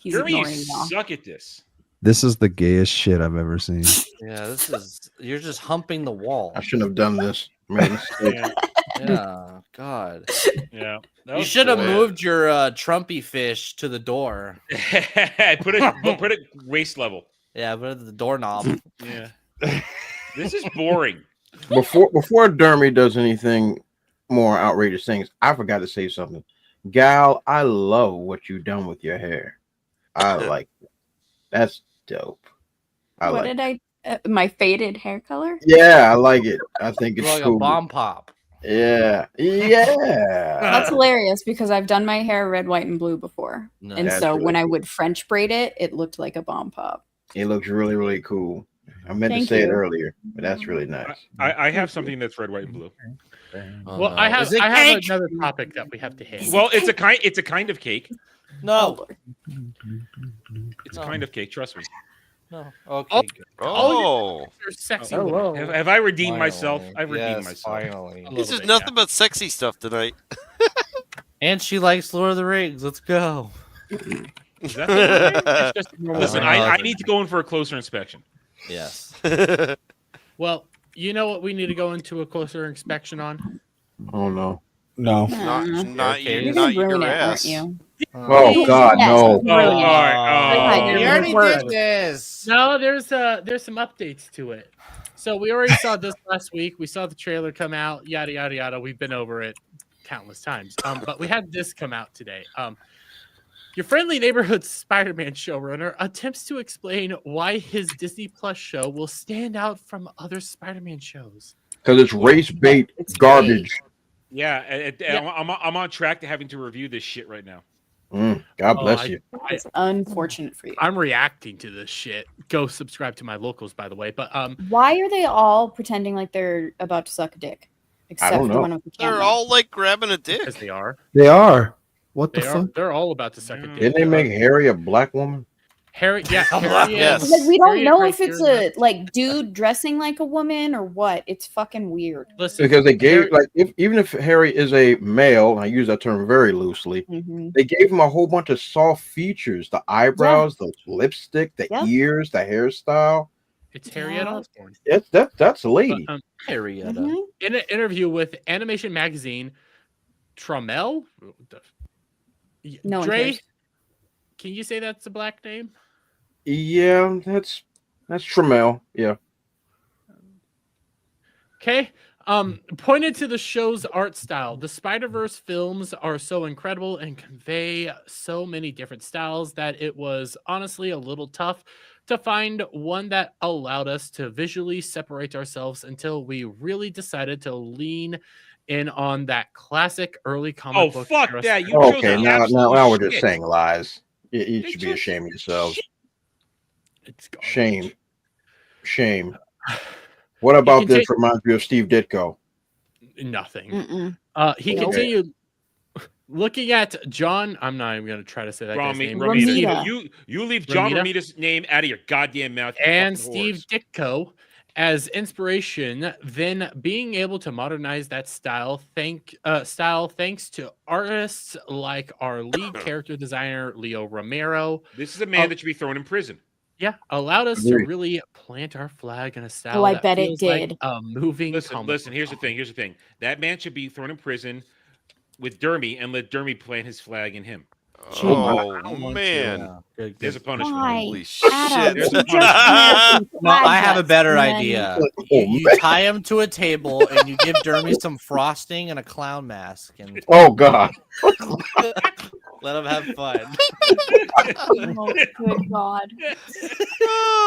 He's Dermy, you ignoring y'all. suck at this. This is the gayest shit I've ever seen. Yeah, this is. You're just humping the wall. I shouldn't have done this. Made a mistake. Yeah. Yeah, God. Yeah. You should have moved your Trumpy fish to the door. put it waist level. Yeah, put it at the doorknob. Yeah. This is boring. Before Dermy does anything more outrageous things, I forgot to say something. Gal, I love what you've done with your hair. I like it. That's dope. What did I? My faded hair color? Yeah, I like it. I think it's like cool. a bomb pop. Yeah, That's hilarious because I've done my hair red, white, and blue before, Nice. and That's so really when I cool. would French braid it, it looked like a bomb pop. It looks really, really cool. I meant Thank to say it you. earlier, but that's really nice. I have something that's red, white, and blue. Well, I have Is it I have cake? another topic that we have to hit. Well, it's a kind of cake. No. It's a kind of cake. Trust me. No. Okay. Good. Oh, They're sexy. Hello. Have I redeemed myself? Finally. I've redeemed Yes, myself. Finally. this is nothing but sexy stuff tonight. And she likes Lord of the Rings. Let's go. Is that the It's just a normal Listen, thing. I need to go in for a closer inspection. Yes. Well, you know what we need to go into a closer inspection on? Oh no. No. Not Okay. your, You're not gonna ruin your it, aren't ass. you? Oh God, Yes, no. it's brilliant. Oh, We already did this. No, there's some updates to it. So we already saw this last week. We saw the trailer come out. Yada yada yada. We've been over it countless times. But we had this come out today. Your friendly neighborhood Spider-Man showrunner attempts to explain why his Disney Plus show will stand out from other Spider-Man shows. Because it's race bait garbage. Yeah, I'm on track to having to review this shit right now. God bless you. It's unfortunate for you. I'm reacting to this shit. Go subscribe to my locals, by the way. But Why are they all pretending like they're about to suck a dick? Except don't the know. one with the camera. They're all like grabbing a dick. because they are, They are. What the they are, fuck? they're all about to suck a dick. Didn't they make Harry a black woman? Harry? Yeah, Harry Yes. Because we don't Harry know right if it's here. a like dude dressing like a woman or what. It's fucking weird. Listen, Because they gave Harry- like even if Harry is a male, and I use that term very loosely, Mhm. they gave him a whole bunch of soft features: the eyebrows, the lipstick, the Yep. ears, the hairstyle. it's Harriet Yeah. Osborn. That's a lady. But, Harrietta. Mhm. in an interview with Animation Magazine, Trammell. No one Dre, cares. can you say that's a black name? Yeah, that's Trammell. Yeah. Okay. Pointed to the show's art style. The Spider-Verse films are so incredible and convey so many different styles that it was honestly a little tough to find one that allowed us to visually separate ourselves until we really decided to lean in on that classic early comic Oh, book. fuck era that. You style. chose Okay, the now absolute we're just shit. saying lies. You They should be chose ashamed of yourselves. It's garbage. Shame. What about continue- this reminds you of Steve Ditko? Nothing. Mm-mm. He Okay. continued looking at John. I'm not even going to try to say that guy's name. Romita. Romita. You leave John Romita? Romita's name out of your goddamn mouth. you And fucking Steve whores. Ditko as inspiration, then being able to modernize that style thanks to artists like our lead character designer Leo Romero. This is a man that should be thrown in prison. Yeah, allowed us to Agreed. really plant our flag in a style. Oh, I that bet it feels like did. a moving. Listen, comic listen. book Here's the comic. thing. Here's the thing. That man should be thrown in prison with Dermy and let Dermy plant his flag in him. Oh want man. Yeah, good, There's a good. punishment. Why? Holy Adam, shit. he just American No, I flag have a us, better and then- idea. Oh, You man. tie him to a table and you give Dermy some frosting and a clown mask and Oh God. let him have fun. Oh, good God.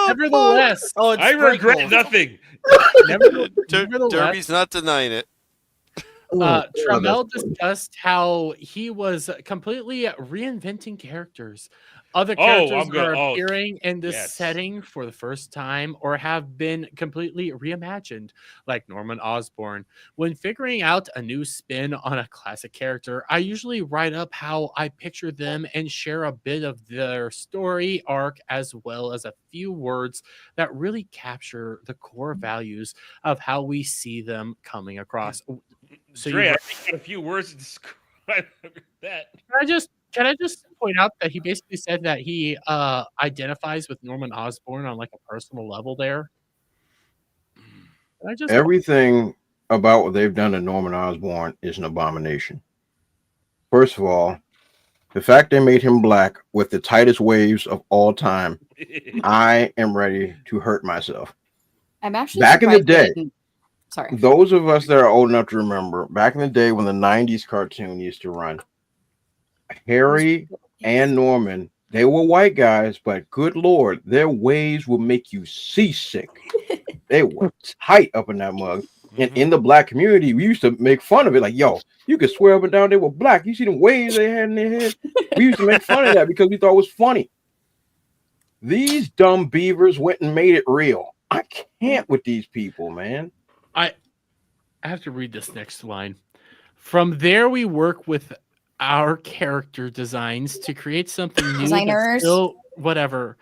Nevertheless, Oh, it's I regret sprinkles. nothing. nevertheless, Derby's not denying it. Trammell discussed how he was completely reinventing characters. Other characters are appearing in this setting for the first time or have been completely reimagined, like Norman Osborn. When figuring out a new spin on a classic character, I usually write up how I picture them and share a bit of their story arc, as well as a few words that really capture the core values of how we see them coming across. So Dre, I think you got a few words to describe that. Can I just point out that he basically said that he identifies with Norman Osborn on like a personal level there? Everything about what they've done to Norman Osborn is an abomination. First of all, the fact they made him black with the tightest waves of all time, I am ready to hurt myself. I'm actually back in the day. Sorry. Those of us that are old enough to remember, back in the day when the 90s cartoon used to run, Harry and Norman, they were white guys, but good Lord, their waves will make you seasick. They were tight up in that mug. And in the black community, we used to make fun of it. Like, yo, you could swear up and down they were black. You see the waves they had in their head? We used to make fun of that because we thought it was funny. These dumb beavers went and made it real. I can't with these people, man. I have to read this next line. From there, we work with our character designs to create something new, but still, whatever,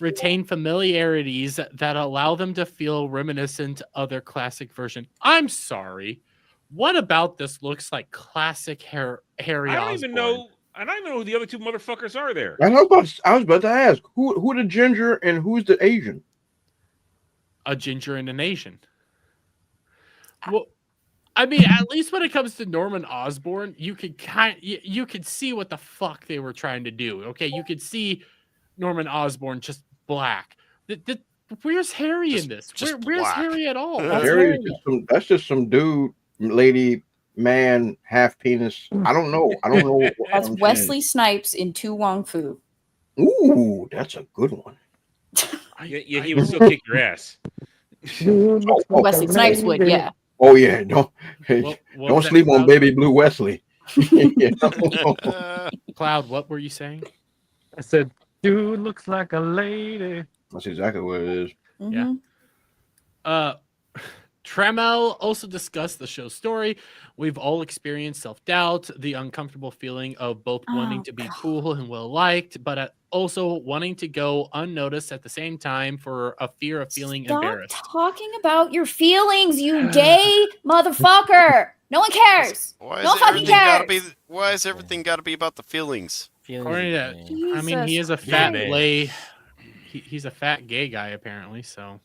retain familiarities that allow them to feel reminiscent of their classic version. I'm sorry. What about this looks like classic Harry I don't even know. I don't even know who the other two motherfuckers are there. I was about to ask who the ginger and who's the Asian? A ginger and an Asian. Well, I mean, at least when it comes to Norman Osborn, you could you could see what the fuck they were trying to do. Okay, you could see Norman Osborn just black. Where's Harry in this? Where's Harry at all? That's just some dude, lady, man, half penis. I don't know. That's Wesley Snipes in Tu Wong Fu. Ooh, that's a good one. Yeah, he would still kick your ass. Wesley Snipes would, yeah. Oh yeah, don't sleep on baby blue Wesley. Cloud, what were you saying? I said, dude looks like a lady. That's exactly what it is. Yeah. Trammell also discussed the show's story. We've all experienced self-doubt, the uncomfortable feeling of both wanting to be cool and well-liked, but also wanting to go unnoticed at the same time for a fear of feeling embarrassed. Talking about your feelings, you gay motherfucker. No one cares. No one fucking cares. Why is everything got to be about the feelings? According to, I mean, he is a fat he's a fat gay guy apparently, so.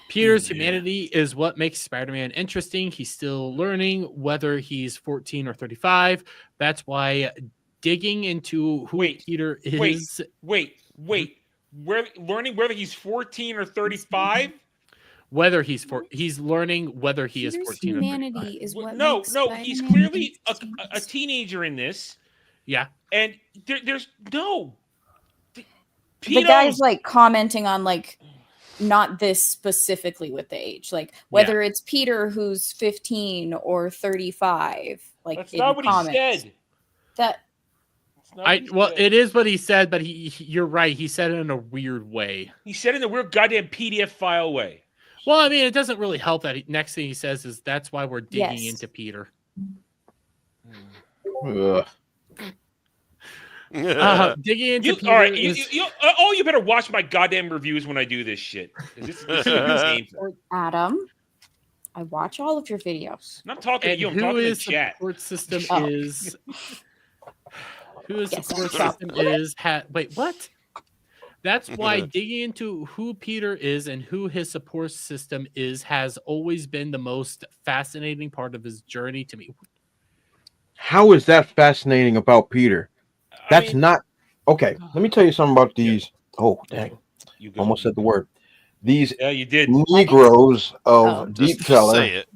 Peter's humanity is what makes Spider-Man interesting. He's still learning whether he's 14 or 35. That's why digging into who Peter is. Wait. Learning whether he's 14 or 35? Whether he's learning whether he is 14 or 35. Is what no, he's clearly a teenager in this. Yeah. And there's no. The guy's like commenting on like not this specifically with the age, like whether it's Peter who's 15 or 35. Like that's not what he said. It is what he said, but you're right. He said it in a weird way. He said it in a weird goddamn PDF file way. Well, I mean, it doesn't really help that next thing he says is that's why we're digging into Peter. Digging into Peter. All right, you better watch my goddamn reviews when I do this shit. This Adam, I watch all of your videos. I'm not talking to you. I'm talking to the chat. Support system is who his support system is. Wait, what? That's why digging into who Peter is and who his support system is has always been the most fascinating part of his journey to me. How is that fascinating about Peter? That's not okay. Let me tell you something about these. Oh, dang! Almost said the word. These you did. Negroes of deep color. Say it.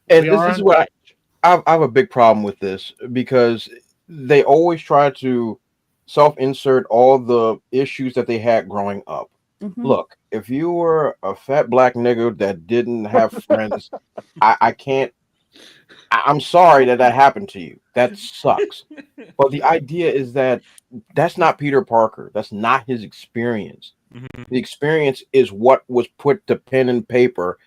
and this is what I have a big problem with this because they always try to self-insert all the issues that they had growing up. Look, if you were a fat black nigga that didn't have friends, I can't. I'm sorry that happened to you. That sucks. But the idea is that that's not Peter Parker. That's not his experience. The experience is what was put to pen and paper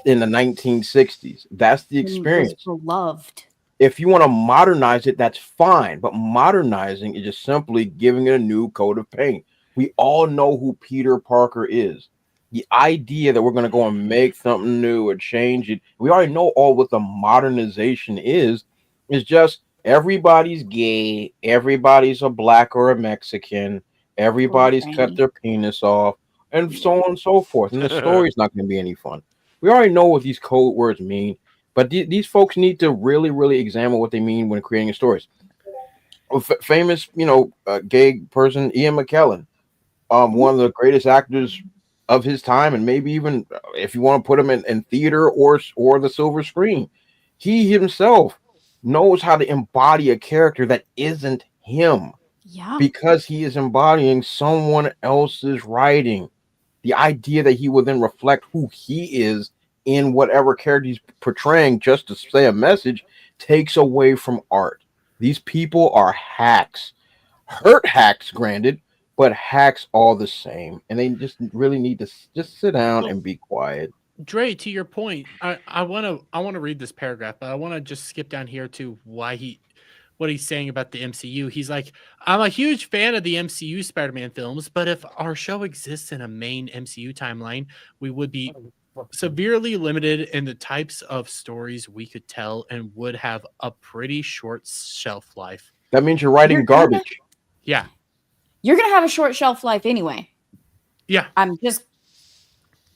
in the 1960s. That's the experience. Beloved. If you want to modernize it, that's fine. But modernizing is just simply giving it a new coat of paint. We all know who Peter Parker is. The idea that we're going to go and make something new or change it, we already know all what the modernization is just everybody's gay, everybody's a black or a Mexican, everybody's cut their penis off, and so on and so forth. And the story's not going to be any fun. We already know what these code words mean, but these folks need to really, really examine what they mean when creating stories. Famous, gay person, Ian McKellen, one of the greatest actors of his time, and maybe even if you want to put him in theater or the silver screen, he himself knows how to embody a character that isn't him. Yeah. Because he is embodying someone else's writing. The idea that he will then reflect who he is in whatever character he's portraying just to say a message takes away from art. These people are hacks. Hurt hacks, granted, but hacks all the same. And they just really need to just sit down and be quiet. Dre, to your point, I want to read this paragraph, but I want to just skip down here to what he's saying about the MCU. He's like, I'm a huge fan of the MCU Spider-Man films, but if our show exists in a main MCU timeline, we would be severely limited in the types of stories we could tell and would have a pretty short shelf life. That means you're writing garbage. Yeah. You're going to have a short shelf life anyway. Yeah. I'm just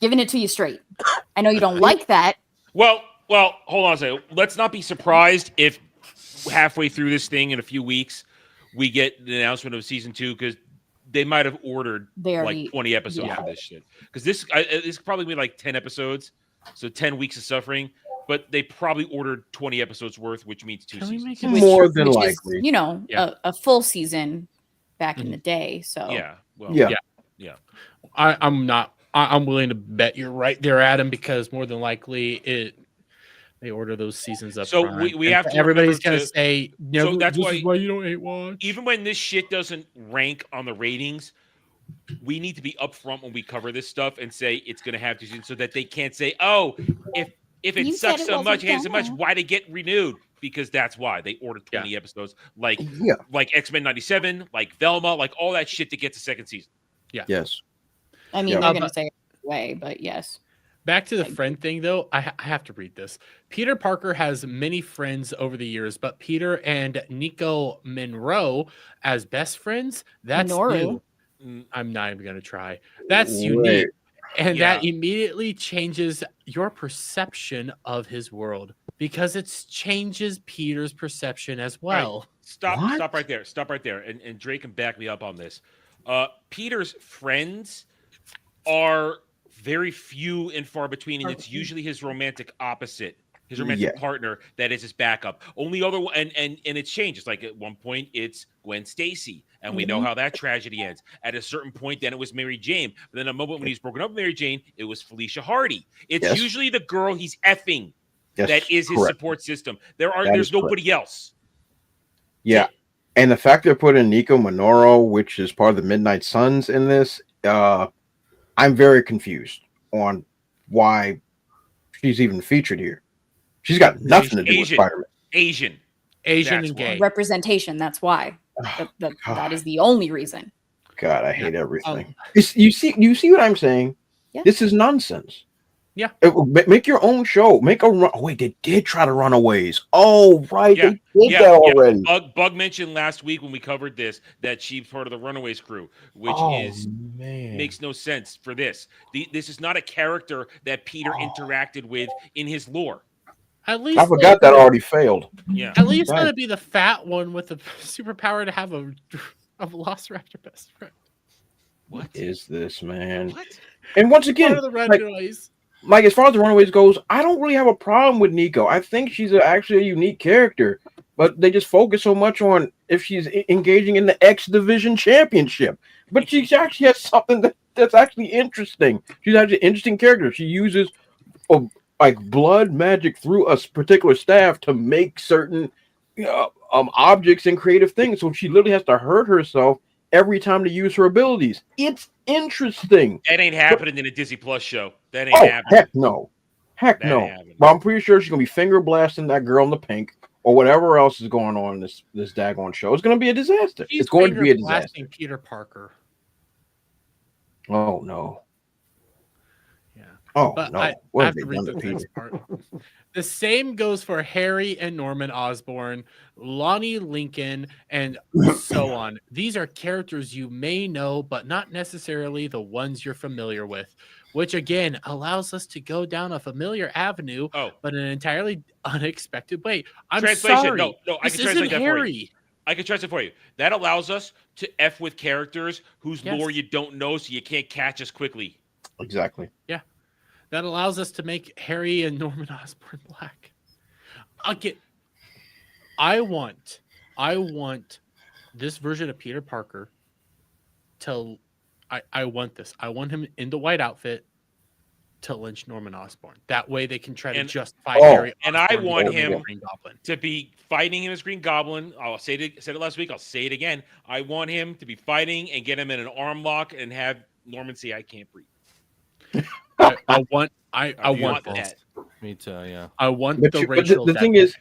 giving it to you straight. I know you don't like that. Well, hold on a second. Let's not be surprised if halfway through this thing in a few weeks we get the announcement of season 2, because they might have ordered like 20 episodes for this shit. Because this probably be like 10 episodes, so 10 weeks of suffering. But they probably ordered 20 episodes worth, which means 2 seasons. More than which likely. Is, a full season back in the day. So yeah. I'm willing to bet you're right there, Adam, because more than likely they order those seasons up. So front. we have to. Everybody's gonna say, no, so that's this is why you don't hate watch. Even when this shit doesn't rank on the ratings, we need to be upfront when we cover this stuff and say it's going to have to, so that they can't say, oh, if it You sucks said it so much, wasn't hates so much, done. why they get renewed? Because that's why they ordered 20 episodes, like X-Men 97, like Velma, like all that shit to get to second season. Yeah. Yes. I mean, they're going to say it way, but yes. Back to the friend thing, though, I have to read this. Peter Parker has many friends over the years, but Peter and Nico Monroe as best friends, that's Minoru. new. I'm not even going to try. That's unique. And that immediately changes your perception of his world, because it changes Peter's perception as well. Right. Stop right there. Stop right there. And Drake can back me up on this. Peter's friends are very few and far between, and it's usually his romantic opposite, his romantic partner that is his backup. Only other one, and it's changed. It's like at one point it's Gwen Stacy, and we know how that tragedy ends. At a certain point, then it was Mary Jane. But then a moment when he's broken up with Mary Jane, it was Felicia Hardy. It's usually the girl he's effing that is his support system. There's nobody else. Yeah. And the fact they're putting Nico Minoru, which is part of the Midnight Suns, in this, I'm very confused on why she's even featured here. She's got nothing to do with Spider-Man. Asian and gay. Representation, that's why. That is the only reason. God, I hate everything. You see what I'm saying? Yeah. This is nonsense. Yeah. Make your own show. Make a run. Oh, wait, they did try to Runaways. Oh, right. They did that already. Bug mentioned last week when we covered this that she's part of the Runaways crew, which makes no sense for this. This is not a character that Peter interacted with in his lore. At least I forgot that already failed. Yeah. At least gonna be the fat one with the superpower to have a Velociraptor best friend. What is this, man? What? And once again, Part of the Runaways. Like, as far as the Runaways goes, I don't really have a problem with Nico. I think she's actually a unique character, but they just focus so much on if she's engaging in the X Division Championship. But she actually has something that that's actually interesting. She's actually an interesting character. She uses like blood magic through a particular staff to make certain objects and creative things. So she literally has to hurt herself every time to use her abilities. It's interesting. That ain't happening in a Disney Plus show. That ain't happening. Heck no. Heck That no. ain't happening. But I'm pretty sure she's gonna be finger blasting that girl in the pink or whatever else is going on in this daggone show. It's gonna be a disaster. She's it's going to be a finger disaster. blasting Peter Parker. Oh no. Yeah. Oh But no. I What have have to they done read to the next Peter? part. The same goes for Harry and Norman Osborn, Lonnie Lincoln, and so on. These are characters you may know, but not necessarily the ones you're familiar with, which again allows us to go down a familiar avenue, but in an entirely unexpected way. I'm Translation. sorry. No, I This can translate isn't that for you. Harry. I can translate for you. That allows us to F with characters whose Yes. lore you don't know, so you can't catch us quickly. Exactly. Yeah. That allows us to make Harry and Norman Osborn black. I want this version of Peter Parker to I want this. I want him in the white outfit to lynch Norman Osborn. That way they can try to justify Harry And I Osborn want becoming him Green Goblin. to be fighting in his Green Goblin. I said it last week. I'll say it again. I want him to be fighting and get him in an arm lock and have Norman say, "I can't breathe." I want that. Me too. Yeah. I want But the thing is,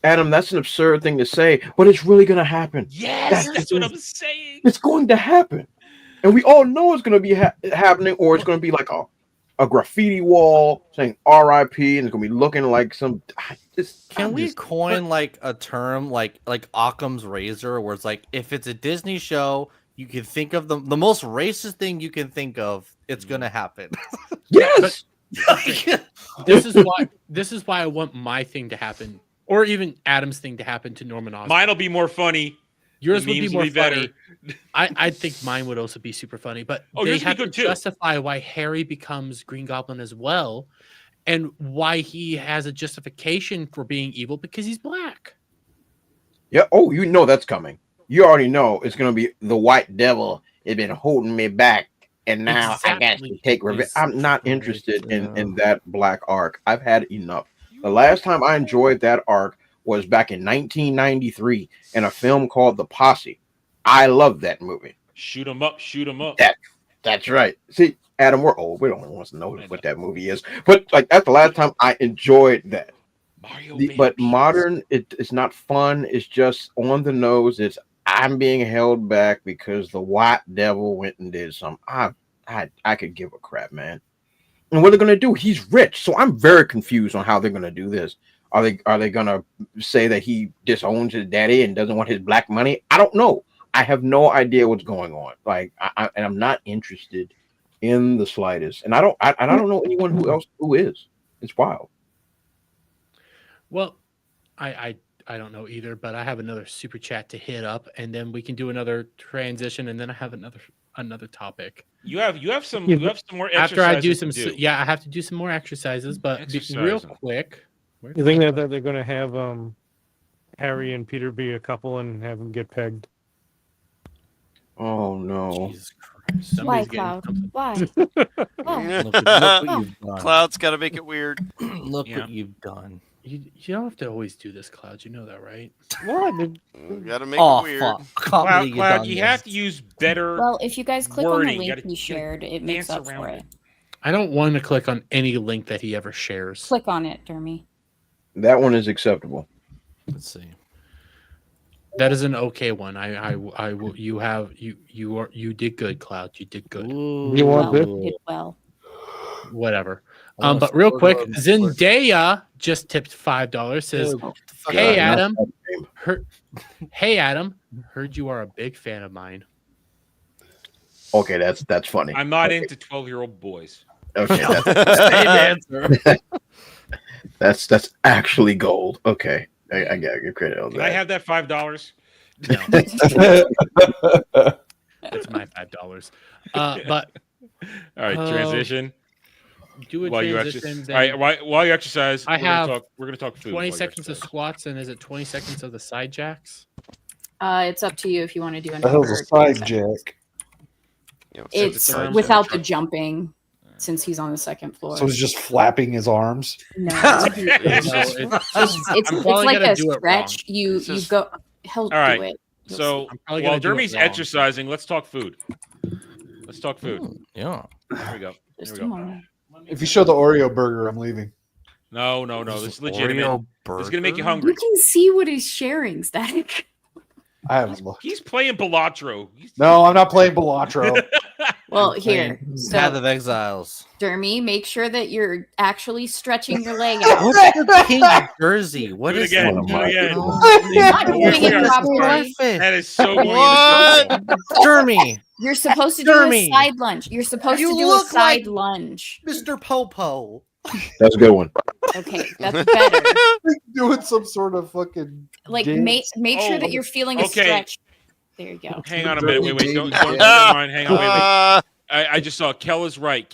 Adam, that's an absurd thing to say, but it's really going to happen. Yes, that's what I'm saying. It's going to happen, and we all know it's going to be happening, or it's going to be like a graffiti wall saying "R.I.P." and it's going to be looking like some. Can we coin like a term like Occam's razor, where it's like if it's a Disney show, you can think of the most racist thing you can think of. It's gonna happen. Yes. This is why I want my thing to happen, or even Adam's thing to happen to Norman Osborn. Mine will be more funny. Yours The would be memes more will be better. funny. I think mine would also be super funny, but Oh, they yours would be have to good too. justify why Harry becomes Green Goblin as well, and why he has a justification for being evil because he's black. Yeah. Oh, you know that's coming. You already know it's going to be the White Devil. It's been holding me back, and now I got to take revenge. I'm not interested in that black arc. I've had enough. The last time I enjoyed that arc was back in 1993 in a film called The Posse. I love that movie. Shoot 'em up, shoot 'em up. That's right. See, Adam, we're old. We don't want to know what that movie is. But like that's the last time I enjoyed that. But modern, it's not fun. It's just on the nose. I'm being held back because the White Devil went and did something. I could give a crap, man. And what they're gonna do? He's rich, so I'm very confused on how they're gonna do this. Are they gonna say that he disowns his daddy and doesn't want his black money? I don't know. I have no idea what's going on. Like, I'm not interested in the slightest. And I don't know anyone who is. It's wild. Well, I don't know either, but I have another super chat to hit up, and then we can do another transition, and then I have another topic. You have some more exercises After I do to some, I have to do some more exercises, but real quick. You think that they're going to have Harry and Peter be a couple and have them get pegged? Oh no! Jesus Christ. Why, Cloud? Why? Look what you've done. Cloud's got to make it weird. Look what you've done. You don't have to always do this, Cloud. You know that, right? What? Got to make it weird. Cloud, you have to use better. Well, if you guys click wording. on the You link gotta- he shared, it makes dance up around for it. it. I don't want to click on any link that he ever shares. Click on it, Dermy. That one is acceptable. Let's see. That is an okay one. I will. You did good, Cloud. You did good. You want this? You did well. Whatever. I want But real to quick, go to- Zendaya just tipped $5. Says, "Hey Adam, hey Adam, heard you are a big fan of mine." Okay, that's funny. I'm not into 12-year-old boys. Okay, Same answer. that's actually gold. Okay, I gotta give credit on Can I that. have that $5? That's my $5. But All right, transition. Do a While you transition. exercise. All right, while you exercise, I have we're gonna talk food. 20 while you seconds of exercise. squats, and is it 20 seconds of the side jacks? It's up to you if you want to do That another. was a side jack. It's without the jumping, since he's on the second floor. So he's just flapping his arms. No, it's like a stretch. You go. He'll All right. do it. So probably while gonna do it Dermy's wrong. exercising, let's talk food. Let's talk food. Yeah. There we go. Just There a we go. moment. If you show the Oreo burger, I'm leaving. No. This is legitimate. Oreo This is gonna make you You hungry. can see what he's sharing, Static. I haven't looked. He's playing Balatro. No, I'm not playing Balatro. Well, here. Path So, of Exiles. Dermy, make sure that you're actually stretching your leg out. What's the pink jersey? What Do it is again. that? Do it again. You're not doing it properly. That is so What? Jeremy, You're supposed to do a Dermy. side lunge. You're supposed You to do a look side like- lunge. Mr. Popo. That's a good one. Okay, that's better. Doing some sort of fucking Like dance. make sure Oh, that you're feeling a okay. stretch. There you go. Hang on a minute. Wait. Don't never mind. Hang on. Wait. I just saw Kel is right.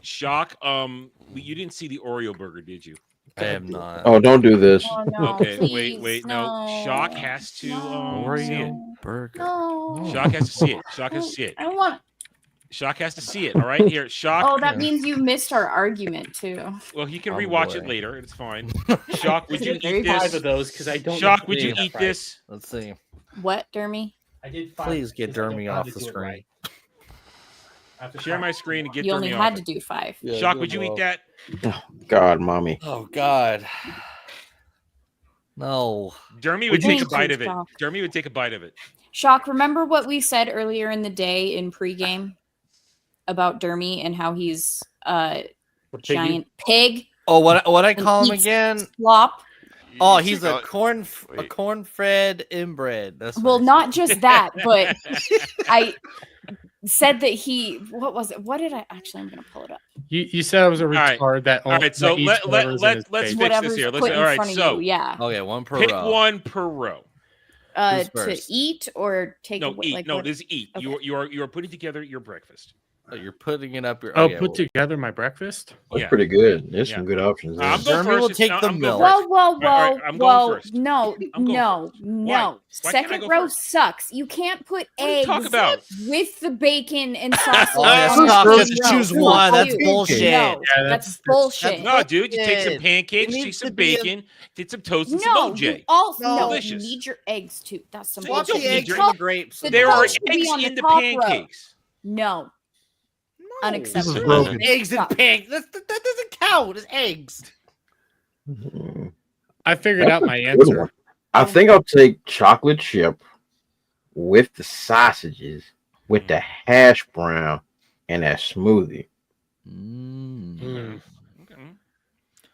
Shock. You didn't see the Oreo burger, did you? I am not. Oh, don't do this. Oh, no, Okay. please, Wait. No. Shock has to see it. Oreo burger. No. Shock has to see it. Shock has to see it. I don't want. Shock has to see it. All right. Here. Shock. Oh, that means you missed our argument too. Well, he can Oh, rewatch boy. it later. It's fine. Shock, would you Very eat five this? of those because I don't. Shock, know would if you they eat have this? Let's see. What, Dermy? I did. Five Please get because I don't Dermy know how off to the do it screen. right. I have to Share try. my screen and get You only Dermy had off to it. do 5. Shock, would you eat that? God, mommy. Oh God. No. Dermy would take a Thank you, bite of it. Shock. Dermy would take a bite of it. Shock, remember what we said earlier in the day in pregame about Dermy and how he's a giant pig? Oh, what I and call him eats again? Slop. Oh, he's a Oh, corn-fed inbred. That's Well, what not just that, but I said that he. What was it? What did I actually? I'm gonna pull it up. You said I was a right. retard that. All right, so that eats whatever's in his let's face. fix Whatever's this here. put in All right, front of so you, yeah. Okay, one per pick row. one per row. Who's To first? eat or take No, away. eat. Like No, what- this is eat. Okay. You are putting together your breakfast. Oh, you're putting it up your. Oh, okay, put well, together my breakfast. That's Yeah. pretty good. There's Yeah. some good options there. I'm going Jeremy will first. take No, the I'm going milk. first. Whoa, whoa, All right, whoa, I'm going whoa! first. No, I'm going no, first. no. Why can't I Second go row first? sucks. You can't put What are you eggs talking about? with the bacon and sausage. Oh, yeah, on the stop. first You have to row. choose Fuck one. That's you. bullshit. No, Yeah, that's that's- bullshit. No, dude, you take some It pancakes, take needs some to be a- bacon, get some toast and some No, OJ. you also No. no, you Delicious. need your eggs too. That's some So you Swap don't bullshit. the need eggs your- for the grapes. the There toast are should be eggs on in the top row. pancakes. No, No. unacceptable. This is broken. Eggs and Stop. pancakes. That doesn't count as eggs. Mhm. I figured out my Good answer. one. I think I'll take chocolate chip with the sausages, with the hash brown, and that smoothie. Mm.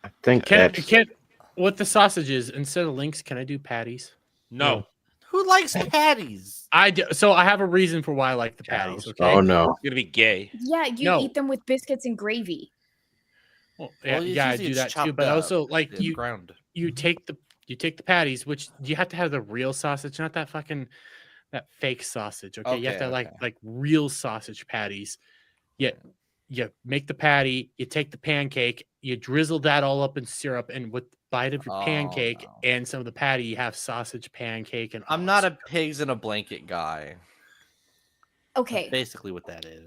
I think Can that's with the sausages instead of links? Can I do patties? No. Who likes patties? I do. So I have a reason for why I like the patties. Okay. oh no. It's gonna be gay. Yeah, you No. eat them with biscuits and gravy. Well, Well, yeah, I usually do it's that too. chopped But up. also, like It's you ground. take the patties, which you have to have the real sausage, not that fucking that fake sausage. Okay, you have to Okay, have okay. like real sausage patties. Yeah, you make the patty, you take the pancake, you drizzle that all up in syrup, and with the bite of your Oh, pancake no. and some of the patty, you have sausage pancake. And I'm not a pigs in a blanket guy. Okay. That's basically what that is.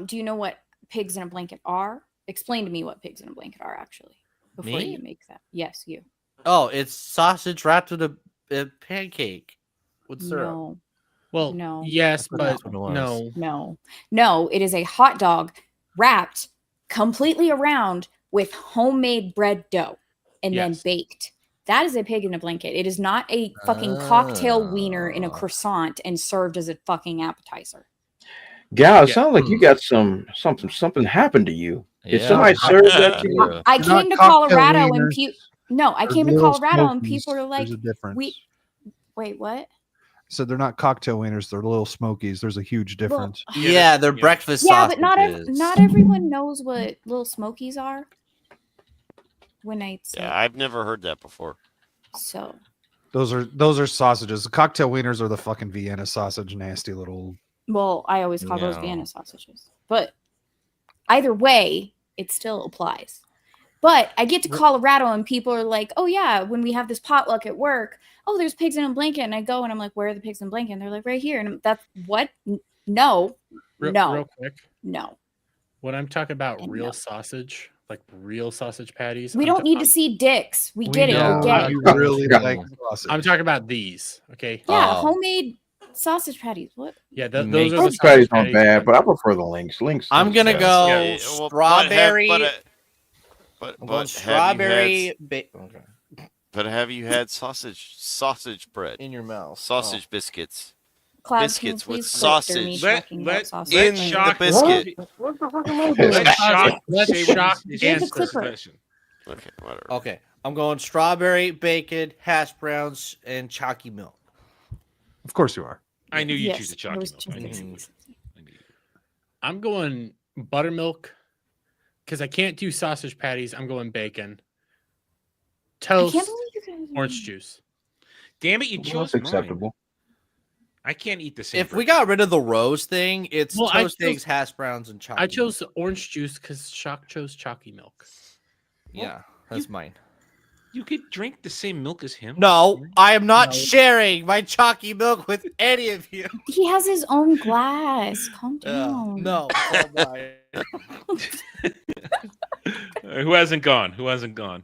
Do you know what pigs in a blanket are? Explain to me what pigs in a blanket are actually before Me? you make that. Yes, you. Oh, it's sausage wrapped with a pancake with syrup. No, well, no. yes, I thought but that's what it was. no. no. It is a hot dog wrapped completely around with homemade bread dough and then Yes. baked. That is a pig in a blanket. It is not a fucking cocktail wiener in a Oh. croissant and served as a fucking appetizer. Gal, it Yeah. sounds like you got something happened to you. Did Yeah. somebody serve that to you? Yeah. I They're not came to cocktail Colorado and wieners. people. No, I They're came to little Colorado and smokies. people are like, There's a difference. wait, what? So they're not cocktail wieners, they're little smokies. There's a huge difference. Yeah, they're Yeah. breakfast Yeah, but sausages. not everyone knows what little smokies are. When I say Yeah, I've never heard that before. so, Those are sausages. The cocktail wieners are the fucking Vienna sausage, nasty little. well, I always call those No. Vienna sausages. But either way, it still applies. But I get to Colorado and people are like, "Oh yeah, when we have this potluck at work, oh there's pigs in a blanket," and I go and I'm like, "Where are the pigs in a blanket?" And they're like, "Right here." And that's what? No, No. Real quick. No. When I'm talking about And real no. sausage, like real sausage patties, We don't need to see dicks. We get it. know We get you it. really like sausage. I'm talking about these. Okay. Yeah, homemade sausage patties. What? Yeah, those are the Sausage sausage patties aren't patties. bad, but I prefer the links. Links. I'm gonna links go Yeah, well, strawberry. But I'm going have strawberry. you but have you had sausage bread in your mouth? Sausage biscuits. Cloud, Biscuits can you with please quit during me sausage talking about sausage in patties? the biscuit. Let's shock Here's the answer. clipper. Okay, whatever. Okay, I'm going strawberry, bacon, hash browns, and chalky milk. Of course you are. I knew you'd Yes, choose the I chalky was milk. choosing I knew this. I'm going buttermilk because I can't do sausage patties. I'm going bacon, I toast, can't believe you guys. orange juice. Damn it, you Well, chose that's mine. acceptable. I can't eat the same. If we got rid of the rose thing, it's Well, I toast, chose- eggs, hash browns, and chocolate. I chose the orange juice because Shock chose chalky milk. Yeah, that's mine. You could drink the same milk as him. No, I am not No. sharing my chalky milk with any of you. He has his own glass. Calm down. No, oh my. Who hasn't gone? Who hasn't gone?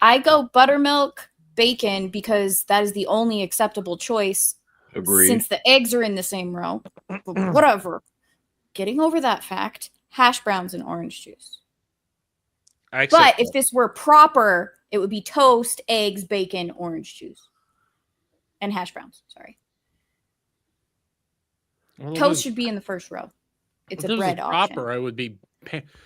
I go buttermilk, bacon because that is the only acceptable choice Agreed. since the eggs are in the same row. But whatever. Getting over that fact, hash browns and orange juice. I But accept if this were proper, it would be toast, eggs, bacon, orange juice. And hash browns. Sorry. Well, Toast should be in the first row. It's if a it was bread option. proper. I would be.